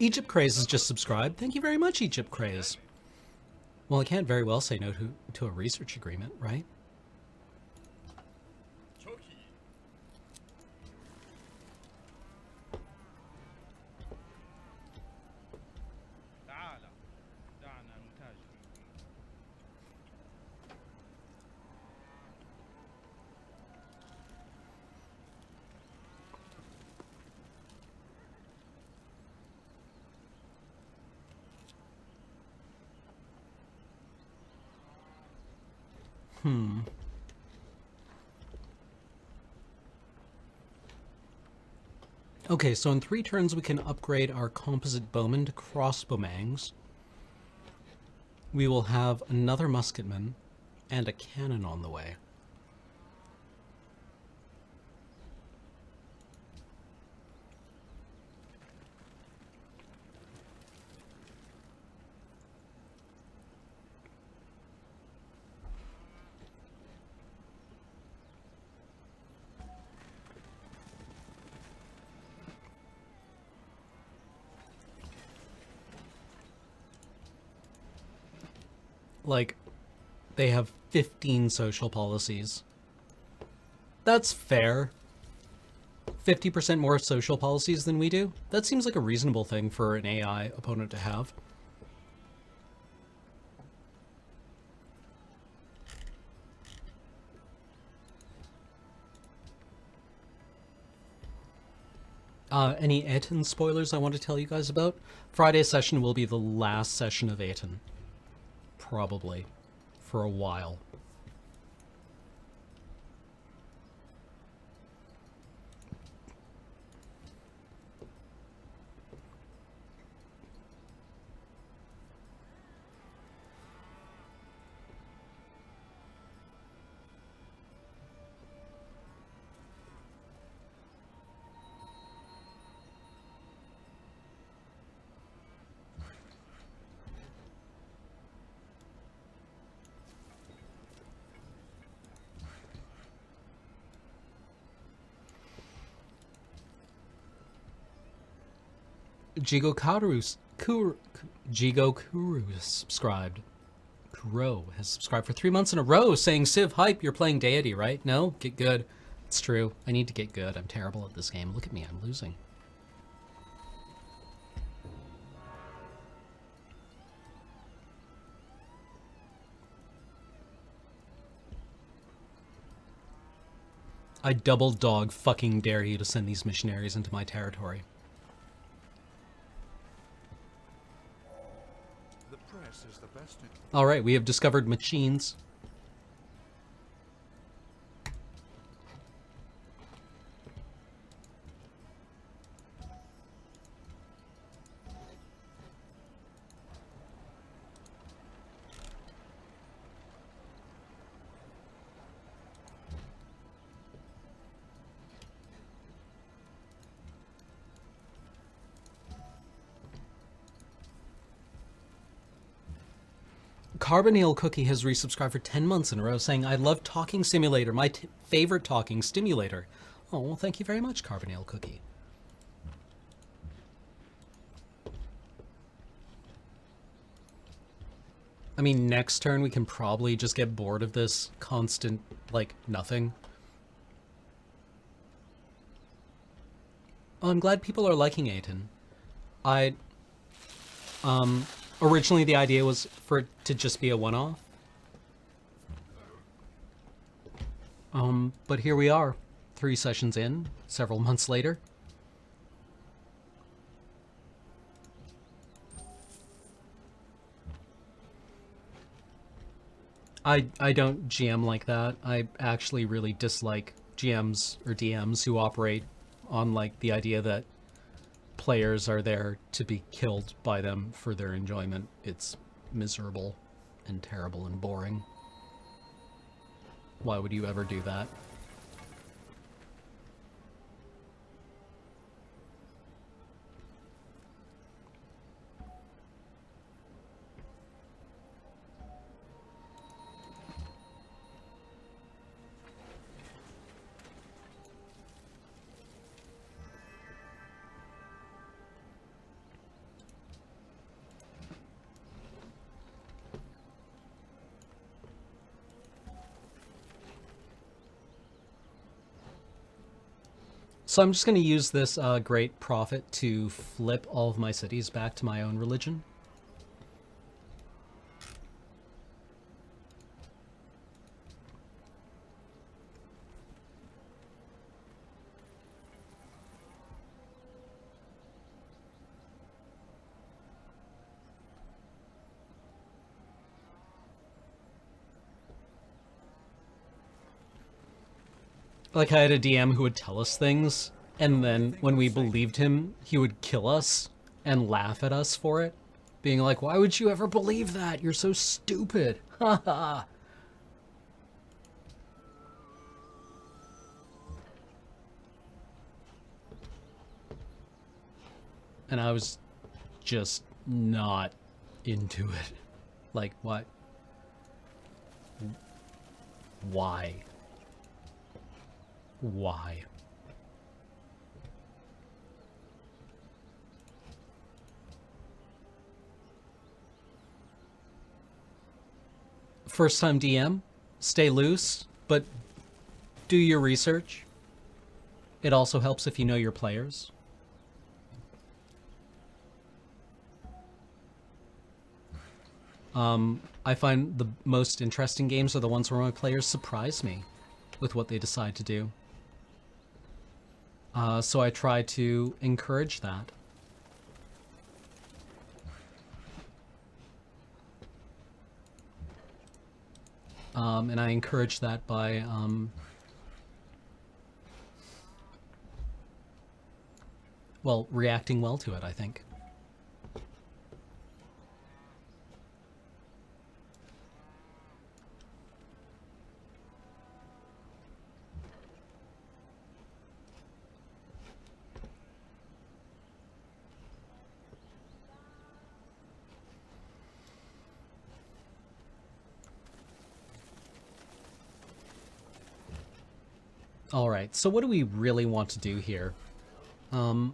Egypt Craze has just subscribed. Thank you very much, Egypt Craze. Well, I can't very well say no to a research agreement, right? تعال دعنا نتاجر. Okay, so in 3 turns we can upgrade our composite bowman to crossbowmangs. We will have another musketman and a cannon on the way. Like, they have 15 social policies. That's fair. 50% more social policies than we do? That seems like a reasonable thing for an AI opponent to have. Any Aten spoilers I want to tell you guys about? Friday's session will be the last session of Aten. Probably. For a while. Jigo Kuru subscribed. Kuro has subscribed for 3 months in a row saying, Civ, hype, you're playing Deity, right? No? Get good. It's true. I need to get good. I'm terrible at this game. Look at me. I'm losing. I double dog fucking dare you to send these missionaries into my territory. The press is the best. Alright, we have discovered machines. Carbonale Cookie has resubscribed for 10 months in a row saying, I love Talking Simulator, my favorite talking stimulator. Oh, well, thank you very much, Carbonale Cookie. I mean, next turn we can probably just get bored of this constant, like, nothing. Oh, I'm glad people are liking Aten. Originally the idea was for it to just be a one-off. But here we are, 3 sessions in, several months later. I don't GM like that. I actually really dislike GMs or DMs who operate on like the idea that players are there to be killed by them for their enjoyment. It's miserable and terrible and boring. Why would you ever do that? So I'm just going to use this great profit to flip all of my cities back to my own religion. Like, I had a DM who would tell us things, and then when we believed him, he would kill us and laugh at us for it, being like, why would you ever believe that? You're so stupid. Haha. And I was just not into it. Like, what? Why? Why? First time DM, stay loose, but do your research. It also helps if you know your players. I find the most interesting games are the ones where my players surprise me with what they decide to do. So I try to encourage that. And I encourage that by well, reacting well to it, I think. All right, so what do we really want to do here? How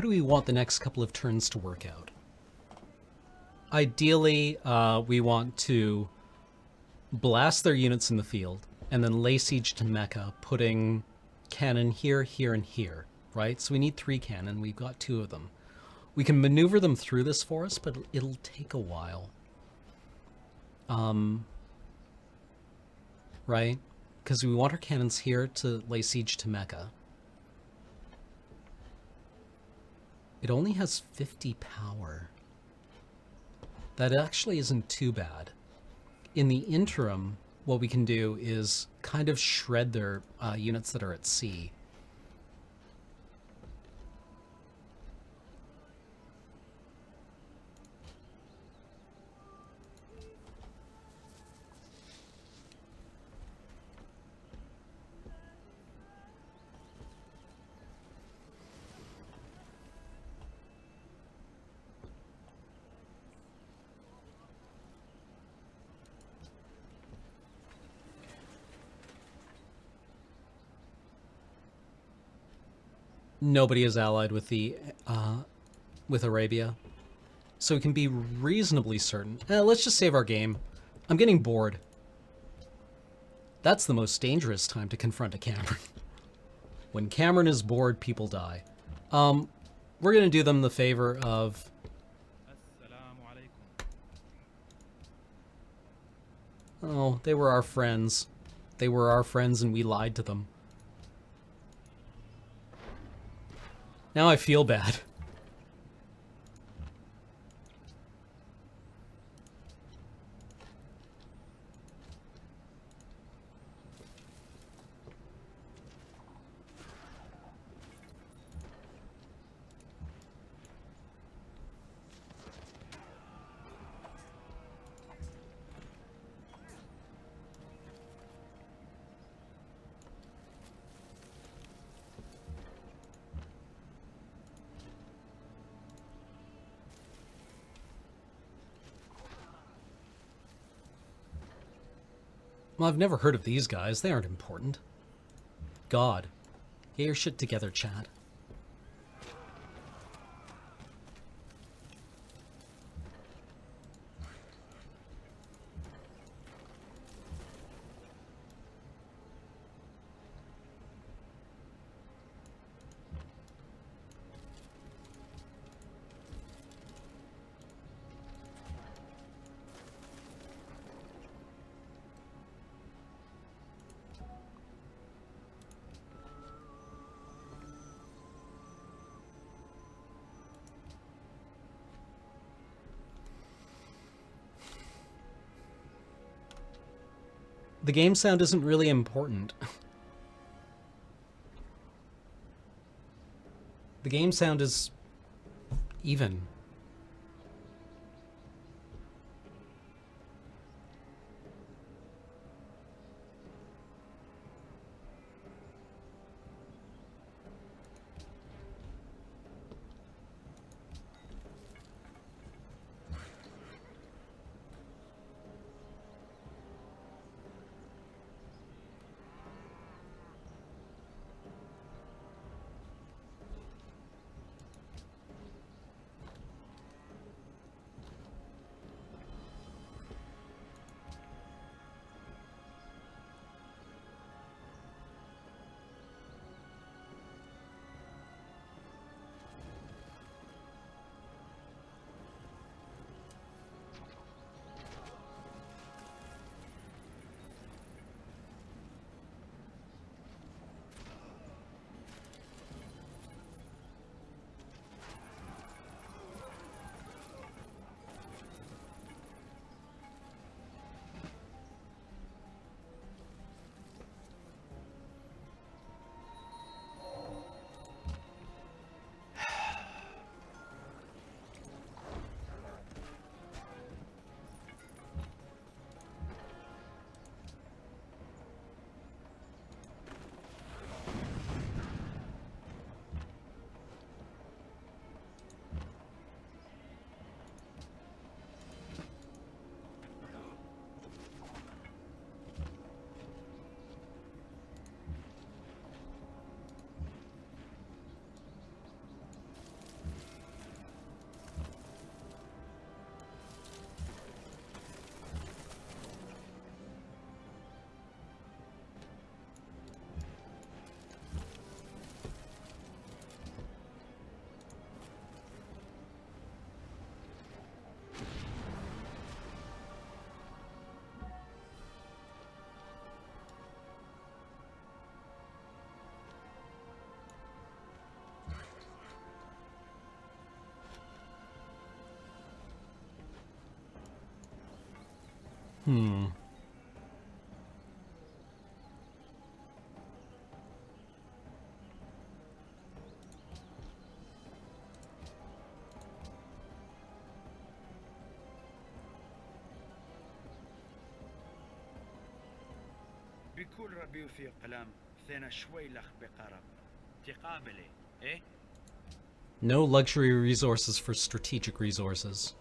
do we want the next couple of turns to work out? Ideally, we want to blast their units in the field and then lay siege to Mecca, putting cannon here, here, and here, right? So we need 3 cannon. We've got 2 of them. We can maneuver them through this forest, but it'll take a while. Right? Because we want our cannons here to lay siege to Mecca. It only has 50 power. That actually isn't too bad. In the interim, what we can do is kind of shred their units that are at sea. Nobody is allied with the with Arabia, so we can be reasonably certain. Let's just save our game. I'm getting bored. That's the most dangerous time to confront a Cameron. When Cameron is bored, people die. we're gonna do them the favor of... Assalamu alaikum. Oh, they were our friends. They were our friends and we lied to them. Now I feel bad. Well, I've never heard of these guys. They aren't important. God. Get your shit together, Chad. The game sound isn't really important. The game sound is even. بكل ربي في قلم ثنا شوي لخ بقرب تقابلي ايه No luxury resources for strategic resources.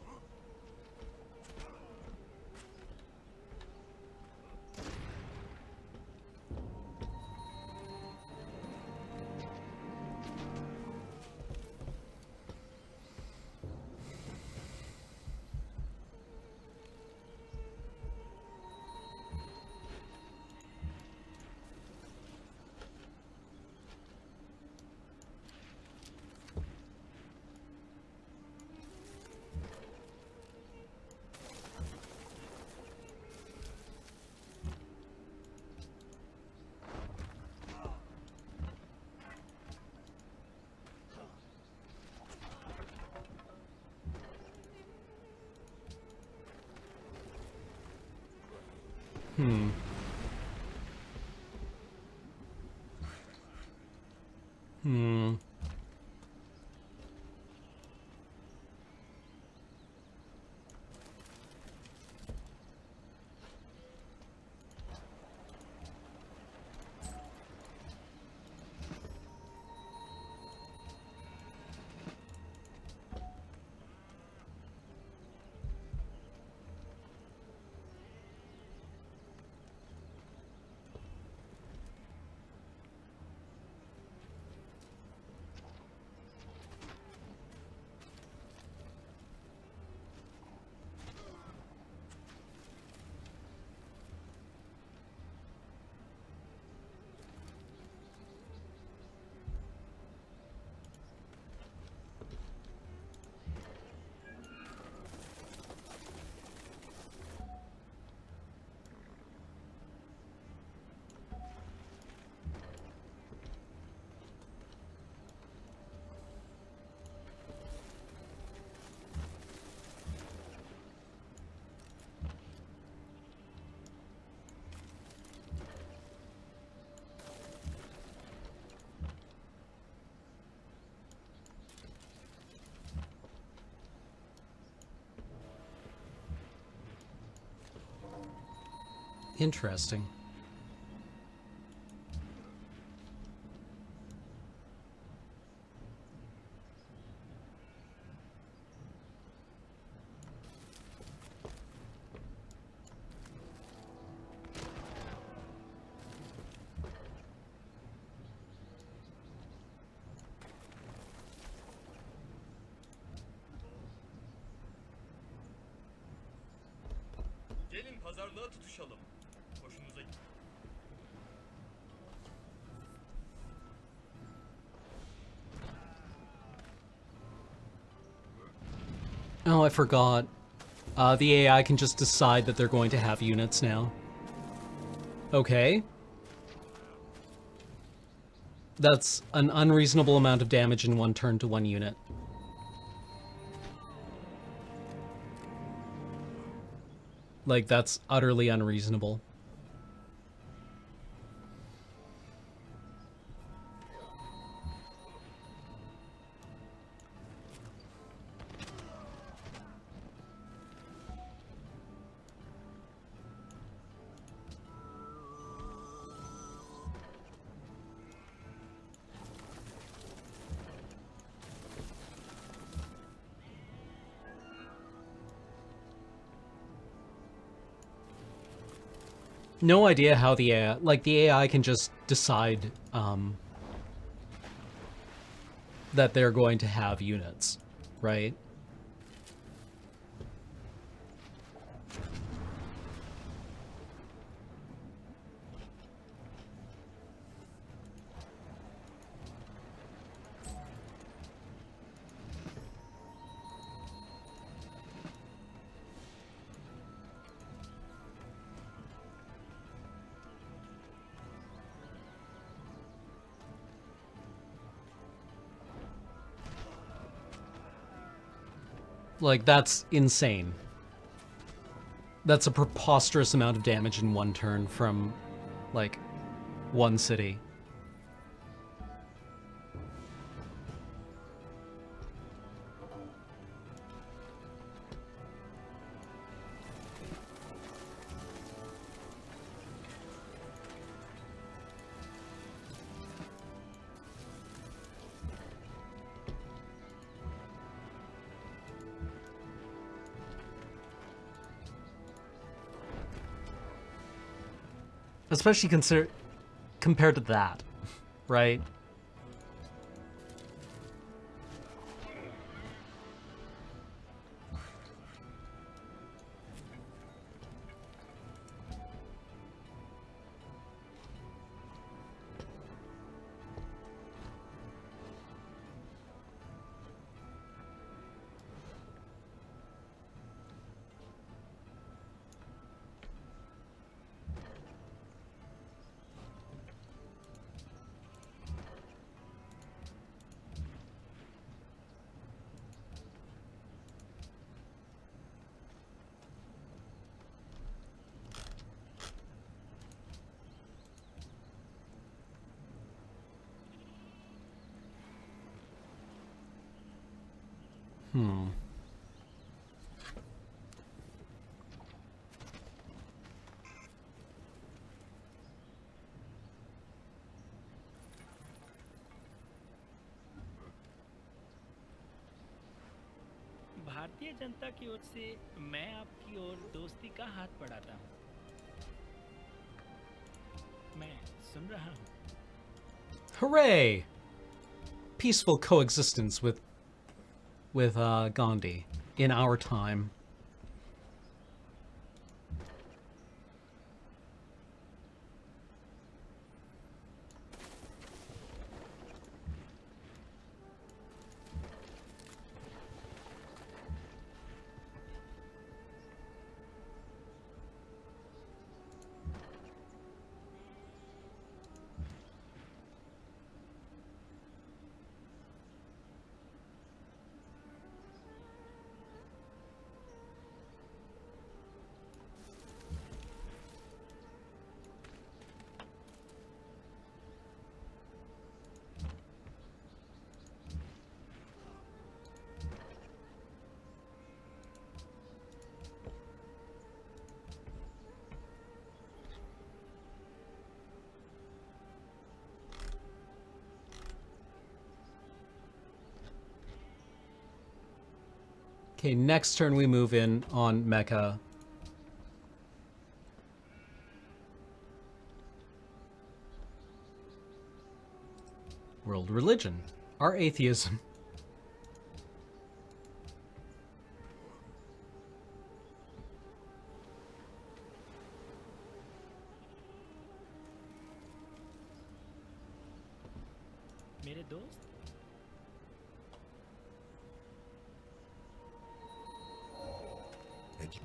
Hmm. Hmm. Interesting. Gelin pazarlığa tutuşalım. Hoşunuza Oh, I forgot. The AI can just decide that they're going to have units now. Okay. That's an unreasonable amount of damage in one turn to one unit. Like, that's utterly unreasonable. No idea how the AI, like, the AI can just decide, that they're going to have units, right? Like, that's insane. That's a preposterous amount of damage in one turn from, like, one city. Especially compared to that, right? Hmm. Bharatiya Janata की ओर से मैं आपकी ओर दोस्ती का हाथ बढ़ाता हूँ। मैं सुन रहा हूँ। Hooray! Peaceful coexistence with Gandhi in our time. Okay, next turn we move in on Mecca. World religion. Our atheism. मेरे दोस्त It's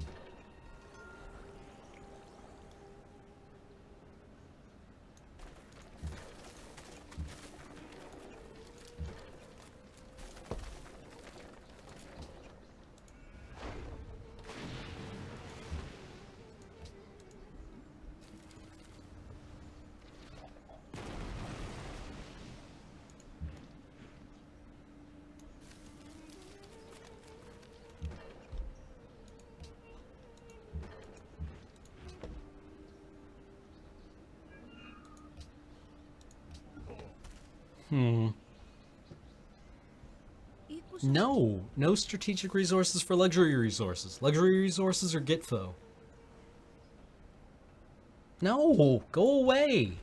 No strategic resources for luxury resources. Luxury resources are Gitfo. No, go away.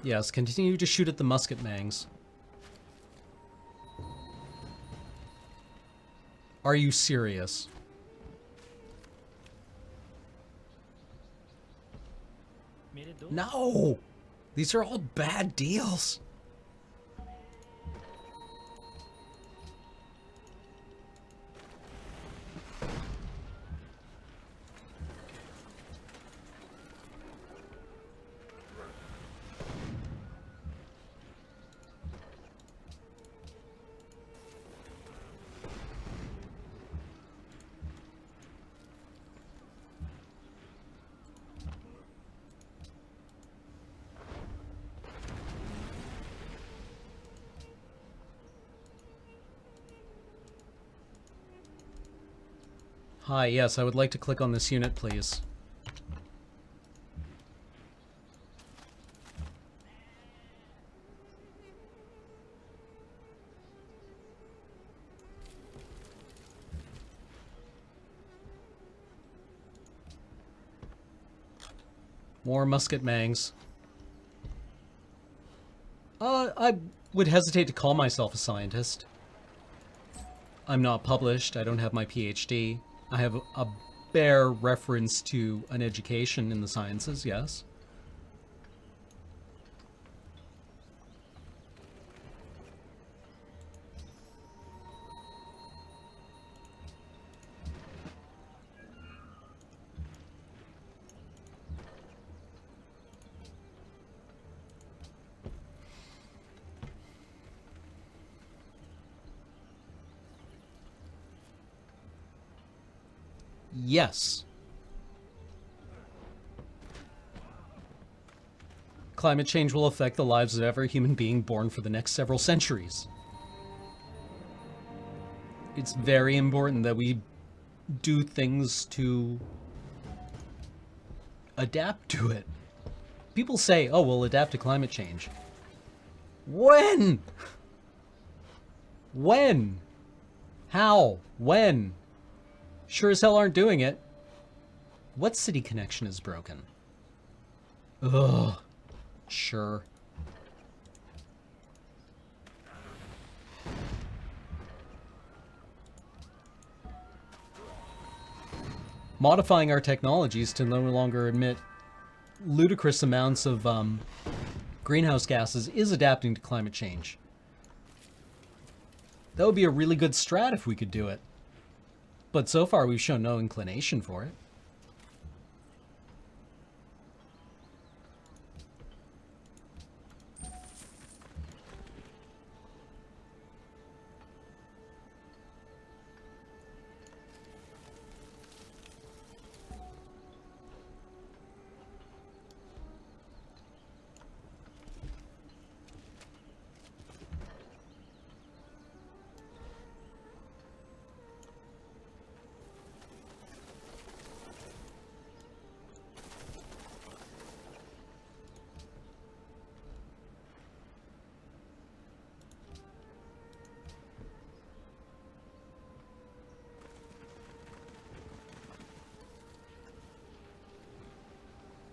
Yes, continue to shoot at the musket mangs. Are you serious? मेरे दोस्त No! These are all bad deals. Hi, yes, I would like to click on this unit, please. More musket mangs. I would hesitate to call myself a scientist. I'm not published, I don't have my PhD. I have a bare reference to an education in the sciences, yes. Yes. Climate change will affect the lives of every human being born for the next several centuries. It's very important that we do things to adapt to it. People say, oh, we'll adapt to climate change. When? When? How? When? Sure as hell aren't doing it. What city connection is broken? Ugh. Sure. Modifying our technologies to no longer emit ludicrous amounts of greenhouse gases is adapting to climate change. That would be a really good strat if we could do it. But so far we've shown no inclination for it.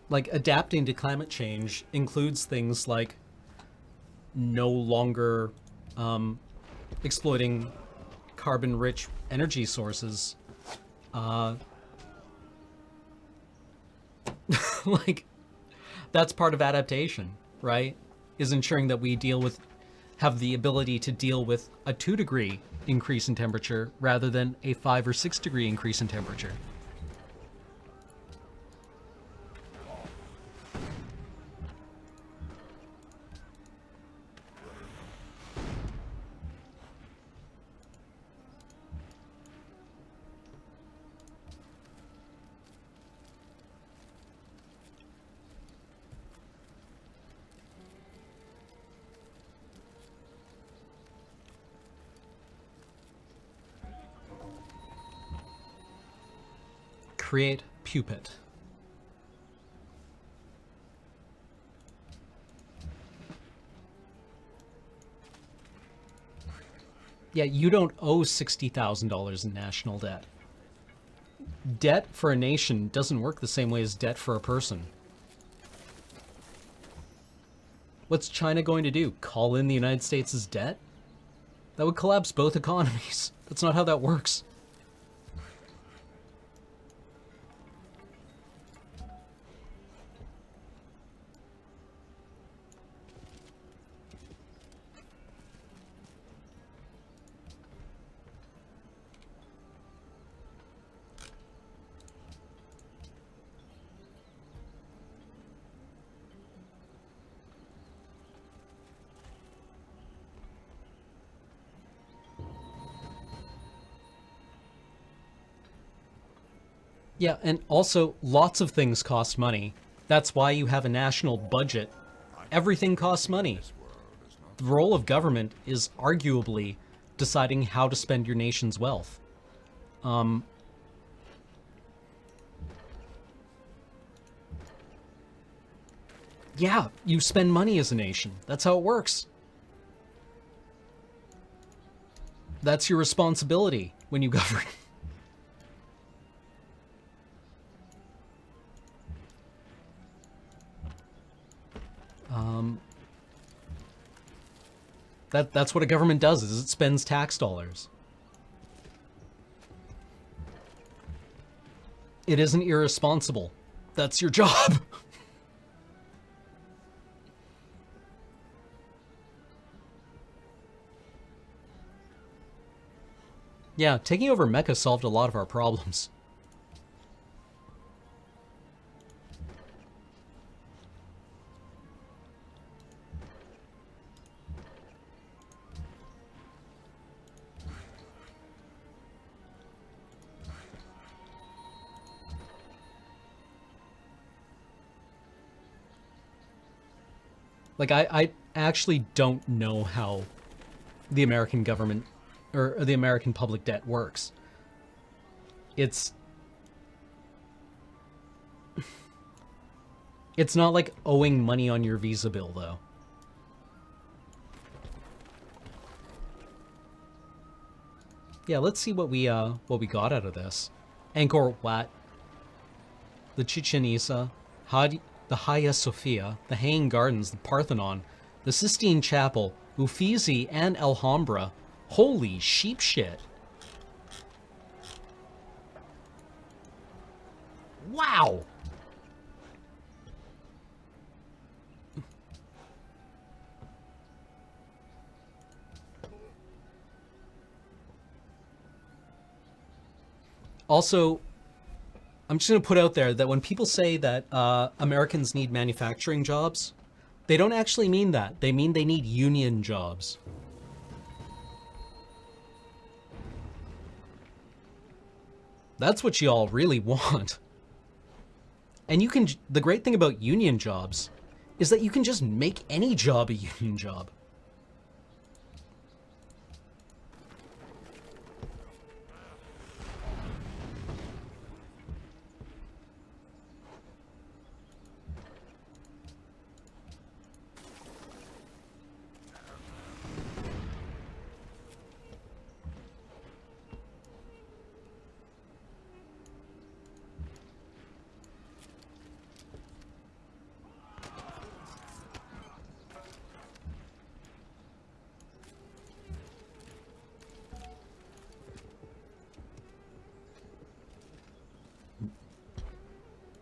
Like, adapting to climate change includes things like no longer exploiting carbon-rich energy sources. Like, that's part of adaptation, right? Is ensuring that we have the ability to deal with a 2-degree increase in temperature rather than a 5 or 6 degree increase in temperature. Create Pupit. Yeah, you don't owe $60,000 in national debt. Debt for a nation doesn't work the same way as debt for a person. What's China going to do? Call in the United States' debt? That would collapse both economies. That's not how that works. Yeah, and also, lots of things cost money. That's why you have a national budget. Everything costs money. The role of government is arguably deciding how to spend your nation's wealth. Yeah, you spend money as a nation. That's how it works. That's your responsibility when you govern. That's what a government does, is it spends tax dollars. It isn't irresponsible. That's your job. Yeah, taking over Mecca solved a lot of our problems. Like, I actually don't know how the American government or the American public debt works. It's not like owing money on your Visa bill, though. Yeah, let's see what we got out of this. Angkor Wat, the Chichen Itza, the Hagia Sophia, the Hanging Gardens, the Parthenon, the Sistine Chapel, Uffizi, and Alhambra. Holy sheep shit. Wow! Also, I'm just going to put out there that when people say that Americans need manufacturing jobs, they don't actually mean that. They mean they need union jobs. That's what you all really want. And you can, the great thing about union jobs is that you can just make any job a union job.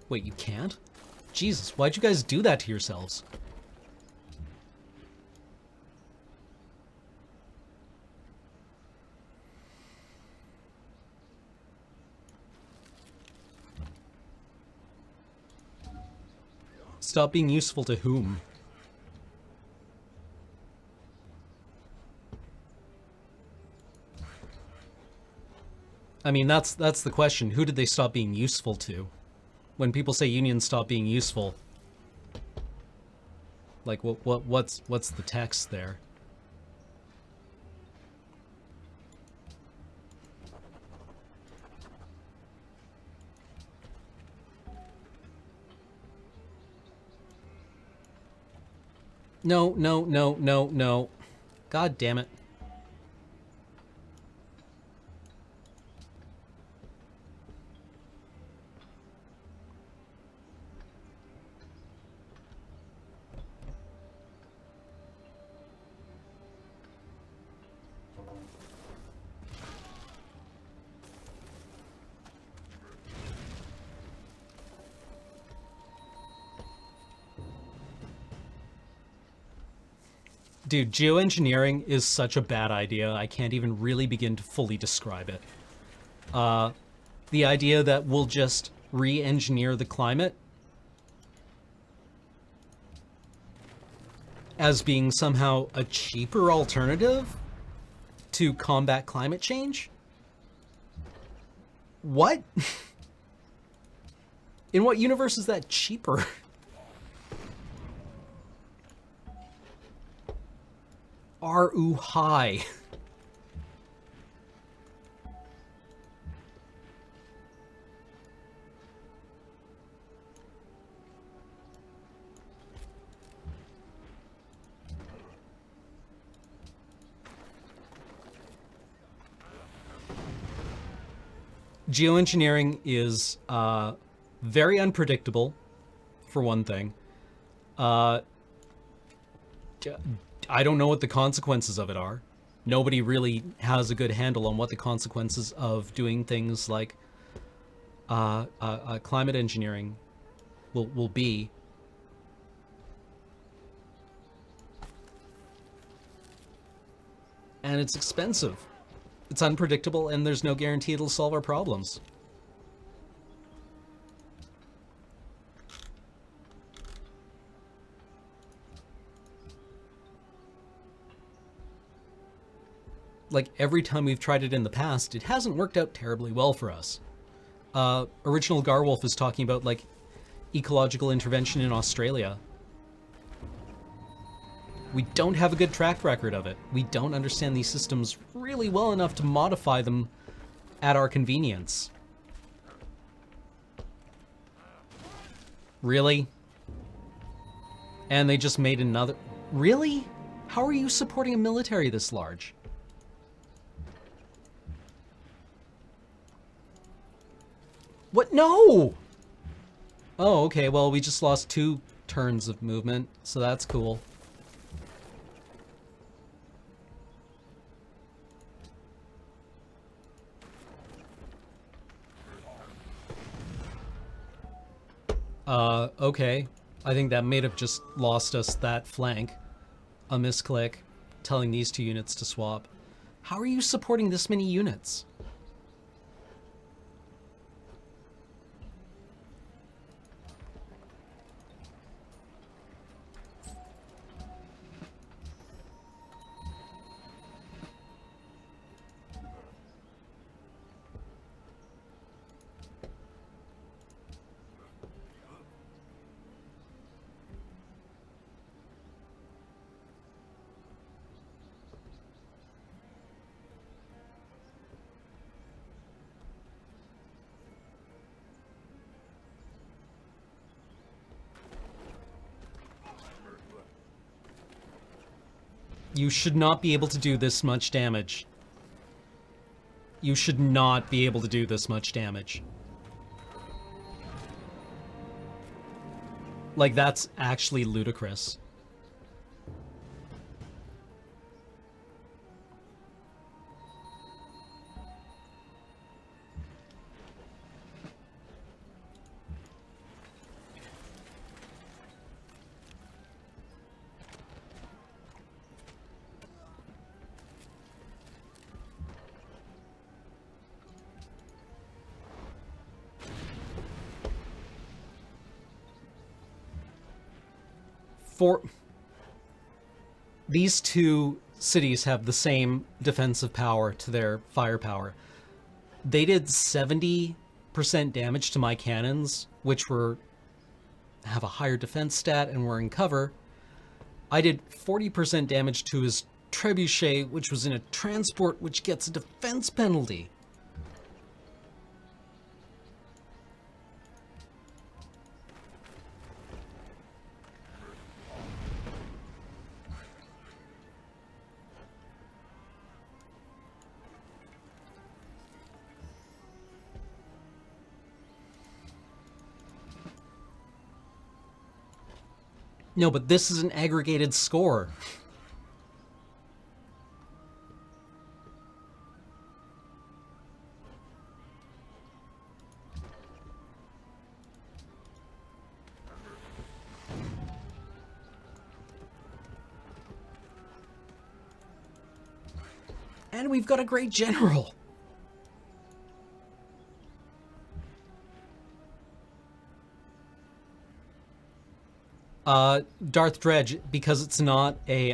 Wait, you can't? Jesus, why'd you guys do that to yourselves? Stop being useful to whom? I mean, that's the question. Who did they stop being useful to? When people say unions stop being useful, like what's the text there? No, no, no, no, no. God damn it. Dude, geoengineering is such a bad idea, I can't even really begin to fully describe it. The idea that we'll just re-engineer the climate as being somehow a cheaper alternative to combat climate change? What? In what universe is that cheaper? R-oo-hi. Geoengineering is very unpredictable, for one thing. I don't know what the consequences of it are. Nobody really has a good handle on what the consequences of doing things like climate engineering will be. And it's expensive. It's unpredictable, and there's no guarantee it'll solve our problems. Like, every time we've tried it in the past, it hasn't worked out terribly well for us. Original Garwolf is talking about, like, ecological intervention in Australia. We don't have a good track record of it. We don't understand these systems really well enough to modify them at our convenience. Really? And they just made another... Really? How are you supporting a military this large? What? No! Oh, okay, well, we just lost 2 turns of movement, so that's cool. Okay. I think that may have just lost us that flank. A misclick, telling these 2 units to swap. How are you supporting this many units? You should not be able to do this much damage. You should not be able to do this much damage. Like, that's actually ludicrous. These 2 cities have the same defensive power to their firepower. They did 70% damage to my cannons, which have a higher defense stat and were in cover. I did 40% damage to his trebuchet, which was in a transport, which gets a defense penalty. No, but this is an aggregated score. And we've got a great general. Darth Dredge, because it's not a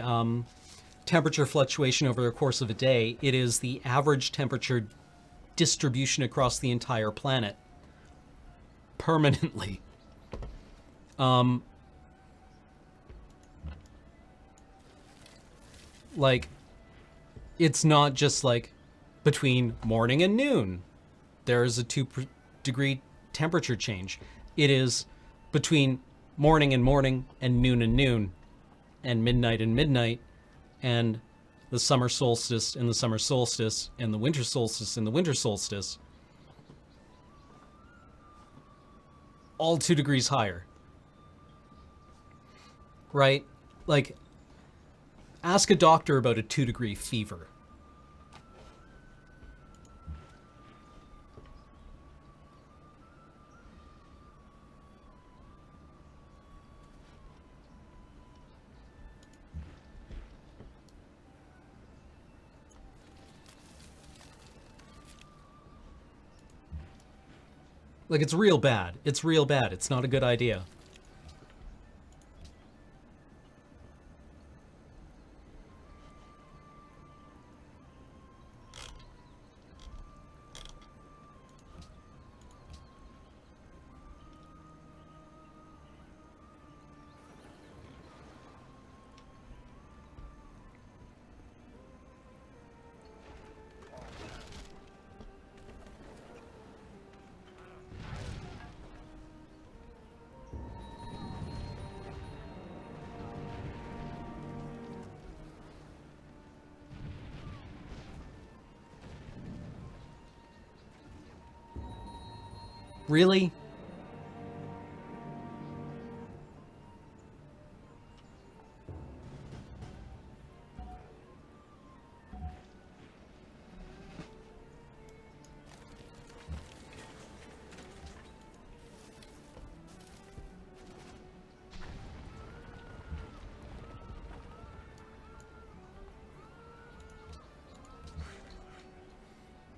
temperature fluctuation over the course of a day, it is the average temperature distribution across the entire planet. Permanently. Like, it's not just like between morning and noon there's a 2-degree temperature change. It is between morning and morning and noon and midnight and the summer solstice and the summer solstice and the winter solstice and the winter solstice. All 2 degrees higher. Right? Like, ask a doctor about a 2-degree fever. Like, it's real bad. It's real bad. It's not a good idea. Really?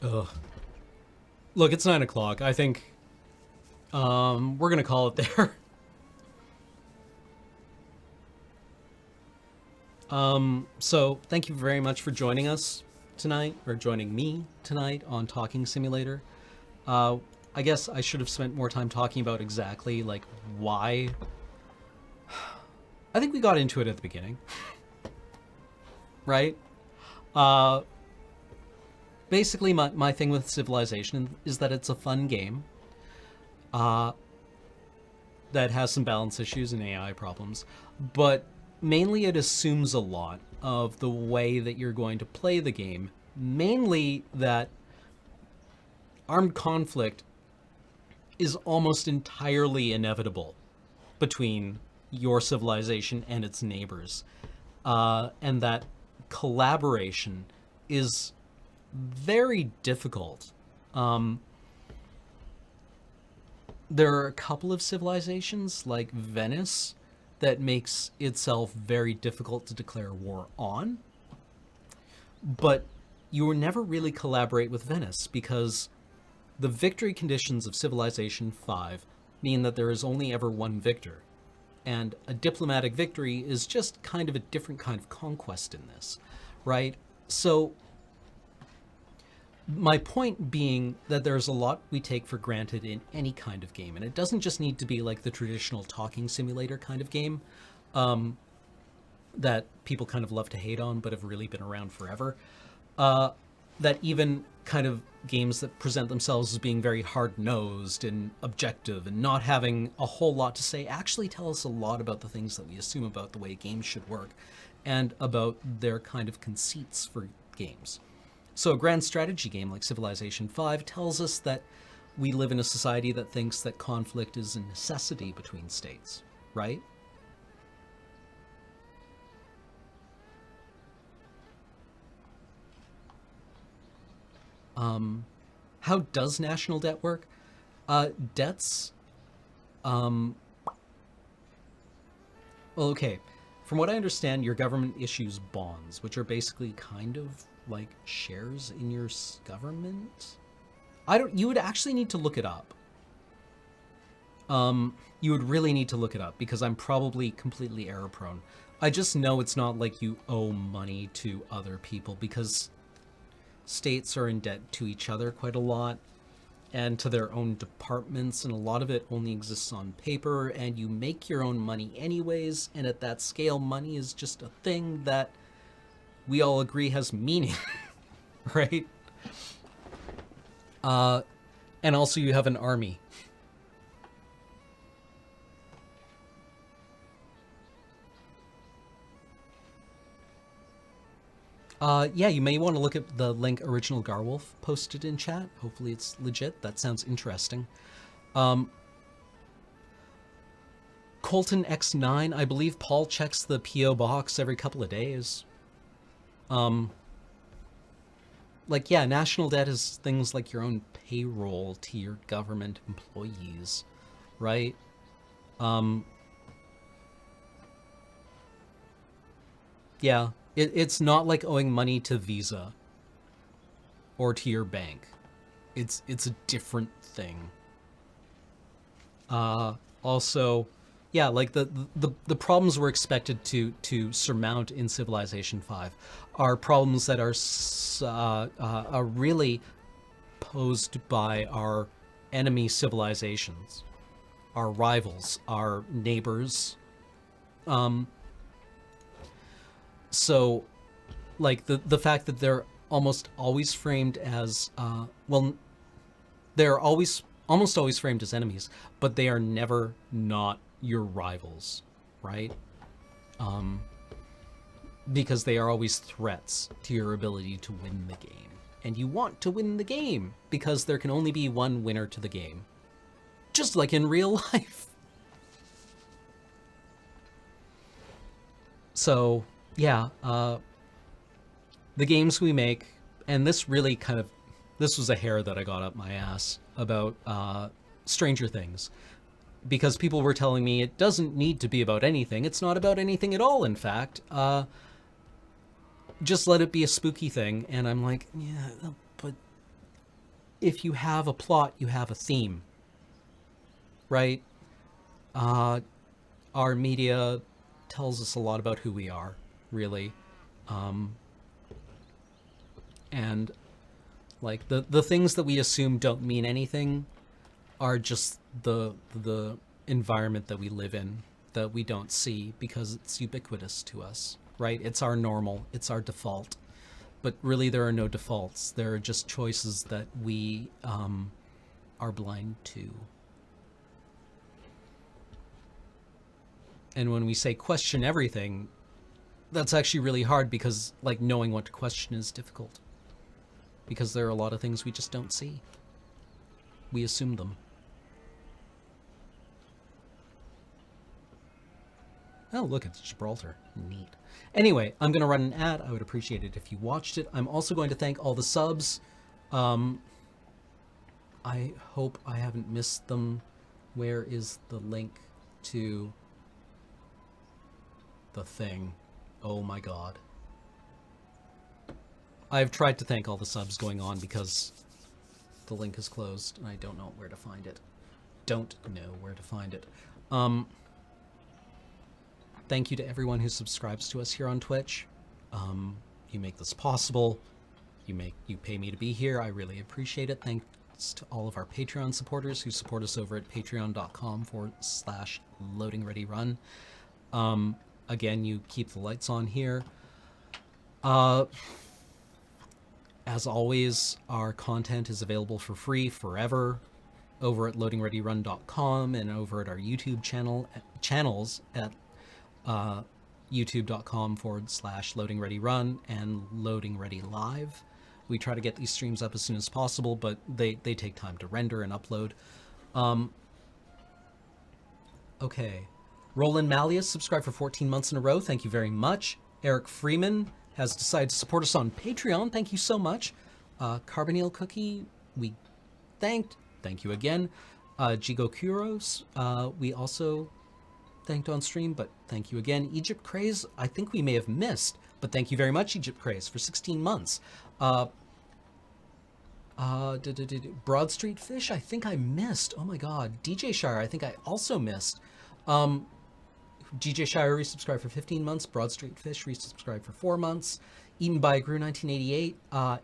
Ugh. Look, it's 9 o'clock. I think we're gonna call it there. So thank you very much for joining us tonight, or joining me tonight on Talking Simulator. I guess I should have spent more time talking about exactly like why. I think we got into it at the beginning, right? Basically, my thing with Civilization is that it's a fun game that has some balance issues and AI problems, but mainly it assumes a lot of the way that you're going to play the game, mainly that armed conflict is almost entirely inevitable between your civilization and its neighbors, and that collaboration is very difficult. There are a couple of civilizations, like Venice, that makes itself very difficult to declare war on, but you will never really collaborate with Venice because the victory conditions of Civilization 5 mean that there is only ever one victor, and a diplomatic victory is just kind of a different kind of conquest in this, right? So my point being that there's a lot we take for granted in any kind of game, and it doesn't just need to be like the traditional talking simulator kind of game that people kind of love to hate on but have really been around forever. That even kind of games that present themselves as being very hard-nosed and objective and not having a whole lot to say actually tell us a lot about the things that we assume about the way games should work and about their kind of conceits for games. So a grand strategy game like Civilization 5 tells us that we live in a society that thinks that conflict is a necessity between states, right? How does national debt work? Debts, well, okay. From what I understand, your government issues bonds, which are basically kind of like shares in your government. You would actually need to look it up. You would really need to look it up because I'm probably completely error prone. I just know it's not like you owe money to other people because states are in debt to each other quite a lot and to their own departments, and a lot of it only exists on paper, and you make your own money anyways, and at that scale money is just a thing that we all agree has meaning, right? And also you have an army. Yeah, you may want to look at the link Original Garwolf posted in chat. Hopefully it's legit. That sounds interesting. Colton X9, I believe Paul checks the P.O. box every couple of days. Like, yeah, national debt is things like your own payroll to your government employees, right? Yeah. It's not like owing money to Visa or to your bank. It's a different thing. Also, yeah, like the problems we're expected to surmount in Civilization 5 are problems that are really posed by our enemy civilizations, our rivals, our neighbors. So, like, the fact that they're almost always framed as, they're almost always framed as enemies, but they are never not your rivals, right? Because they are always threats to your ability to win the game. And you want to win the game, because there can only be one winner to the game. just like in real life. So, yeah, the games we make, and this really this was a hair that I got up my ass about Stranger Things, because people were telling me it doesn't need to be about anything. It's not about anything at all, in fact. Just let it be a spooky thing. And I'm like, yeah, but if you have a plot, you have a theme, right? Our media tells us a lot about who we are, really. And like the things that we assume don't mean anything are just the environment that we live in that we don't see because it's ubiquitous to us, right? It's our normal, it's our default. But really there are no defaults. There are just choices that we are blind to. And when we say question everything, that's actually really hard because like knowing what to question is difficult. Because there are a lot of things we just don't see. We assume them. Oh, look, it's Gibraltar. Neat. Anyway, I'm going to run an ad. I would appreciate it if you watched it. I'm also going to thank all the subs. I hope I haven't missed them. Where is the link to the thing? Oh my god. I've tried to thank all the subs going on because the link is closed and I don't know where to find it. Thank you to everyone who subscribes to us here on Twitch. You make this possible. You pay me to be here. I really appreciate it. Thanks to all of our Patreon supporters who support us over at patreon.com/loadingreadyrun. Again, you keep the lights on here. As always, our content is available for free forever over at loadingreadyrun.com and over at our YouTube channels at youtube.com/loadingreadyrun and loadingreadylive. We try to get these streams up as soon as possible, but they take time to render and upload. Okay. Roland Malleus subscribed for 14 months in a row. Thank you very much. Eric Freeman has decided to support us on Patreon. Thank you so much. Carboneel Cookie, we thanked. Thank you again. Jigo Kuros, we also thanked on stream, but thank you again. Egypt Craze, I think we may have missed, but thank you very much, Egypt Craze, for 16 months. Broad Street Fish, I think I missed. Oh my god. DJ Shire, I think I also missed. DJ Shire resubscribed for 15 months. Broad Street Fish resubscribed for 4 months. Eaten by Grew 1988,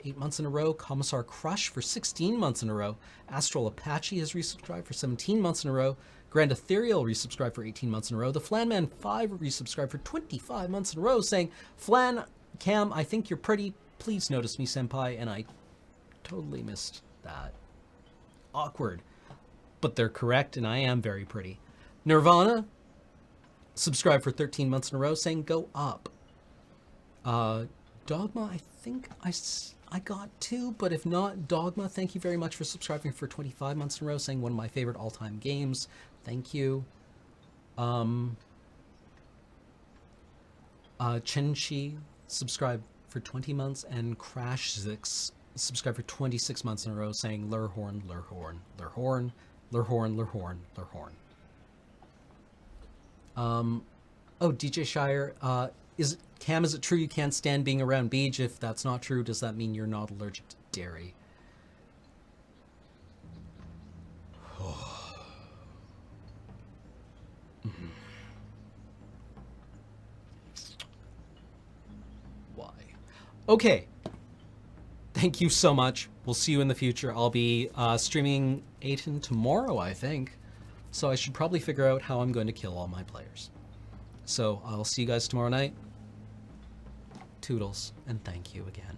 8 months in a row. Commissar Crush for 16 months in a row. Astral Apache has resubscribed for 17 months in a row. Grand Ethereal resubscribed for 18 months in a row. The Flanman 5 resubscribed for 25 months in a row, saying, Flan, Cam, I think you're pretty. Please notice me, senpai. And I totally missed that. Awkward. But they're correct, and I am very pretty. Nirvana subscribed for 13 months in a row, saying go up. Dogma, I think I got 2, but if not, Dogma, thank you very much for subscribing for 25 months in a row, saying one of my favorite all-time games. Thank you. Chenchi subscribed for 20 months, and Crash 6 subscribed for 26 months in a row, saying Lurhorn, Lurhorn, Lurhorn, Lurhorn, Lurhorn, Lurhorn. Oh, DJ Shire, Cam, is it true you can't stand being around Beej? If that's not true, does that mean you're not allergic to dairy? Why? Okay. Thank you so much. We'll see you in the future. I'll be streaming Aten tomorrow, I think. So I should probably figure out how I'm going to kill all my players. So I'll see you guys tomorrow night. Toodles, and thank you again.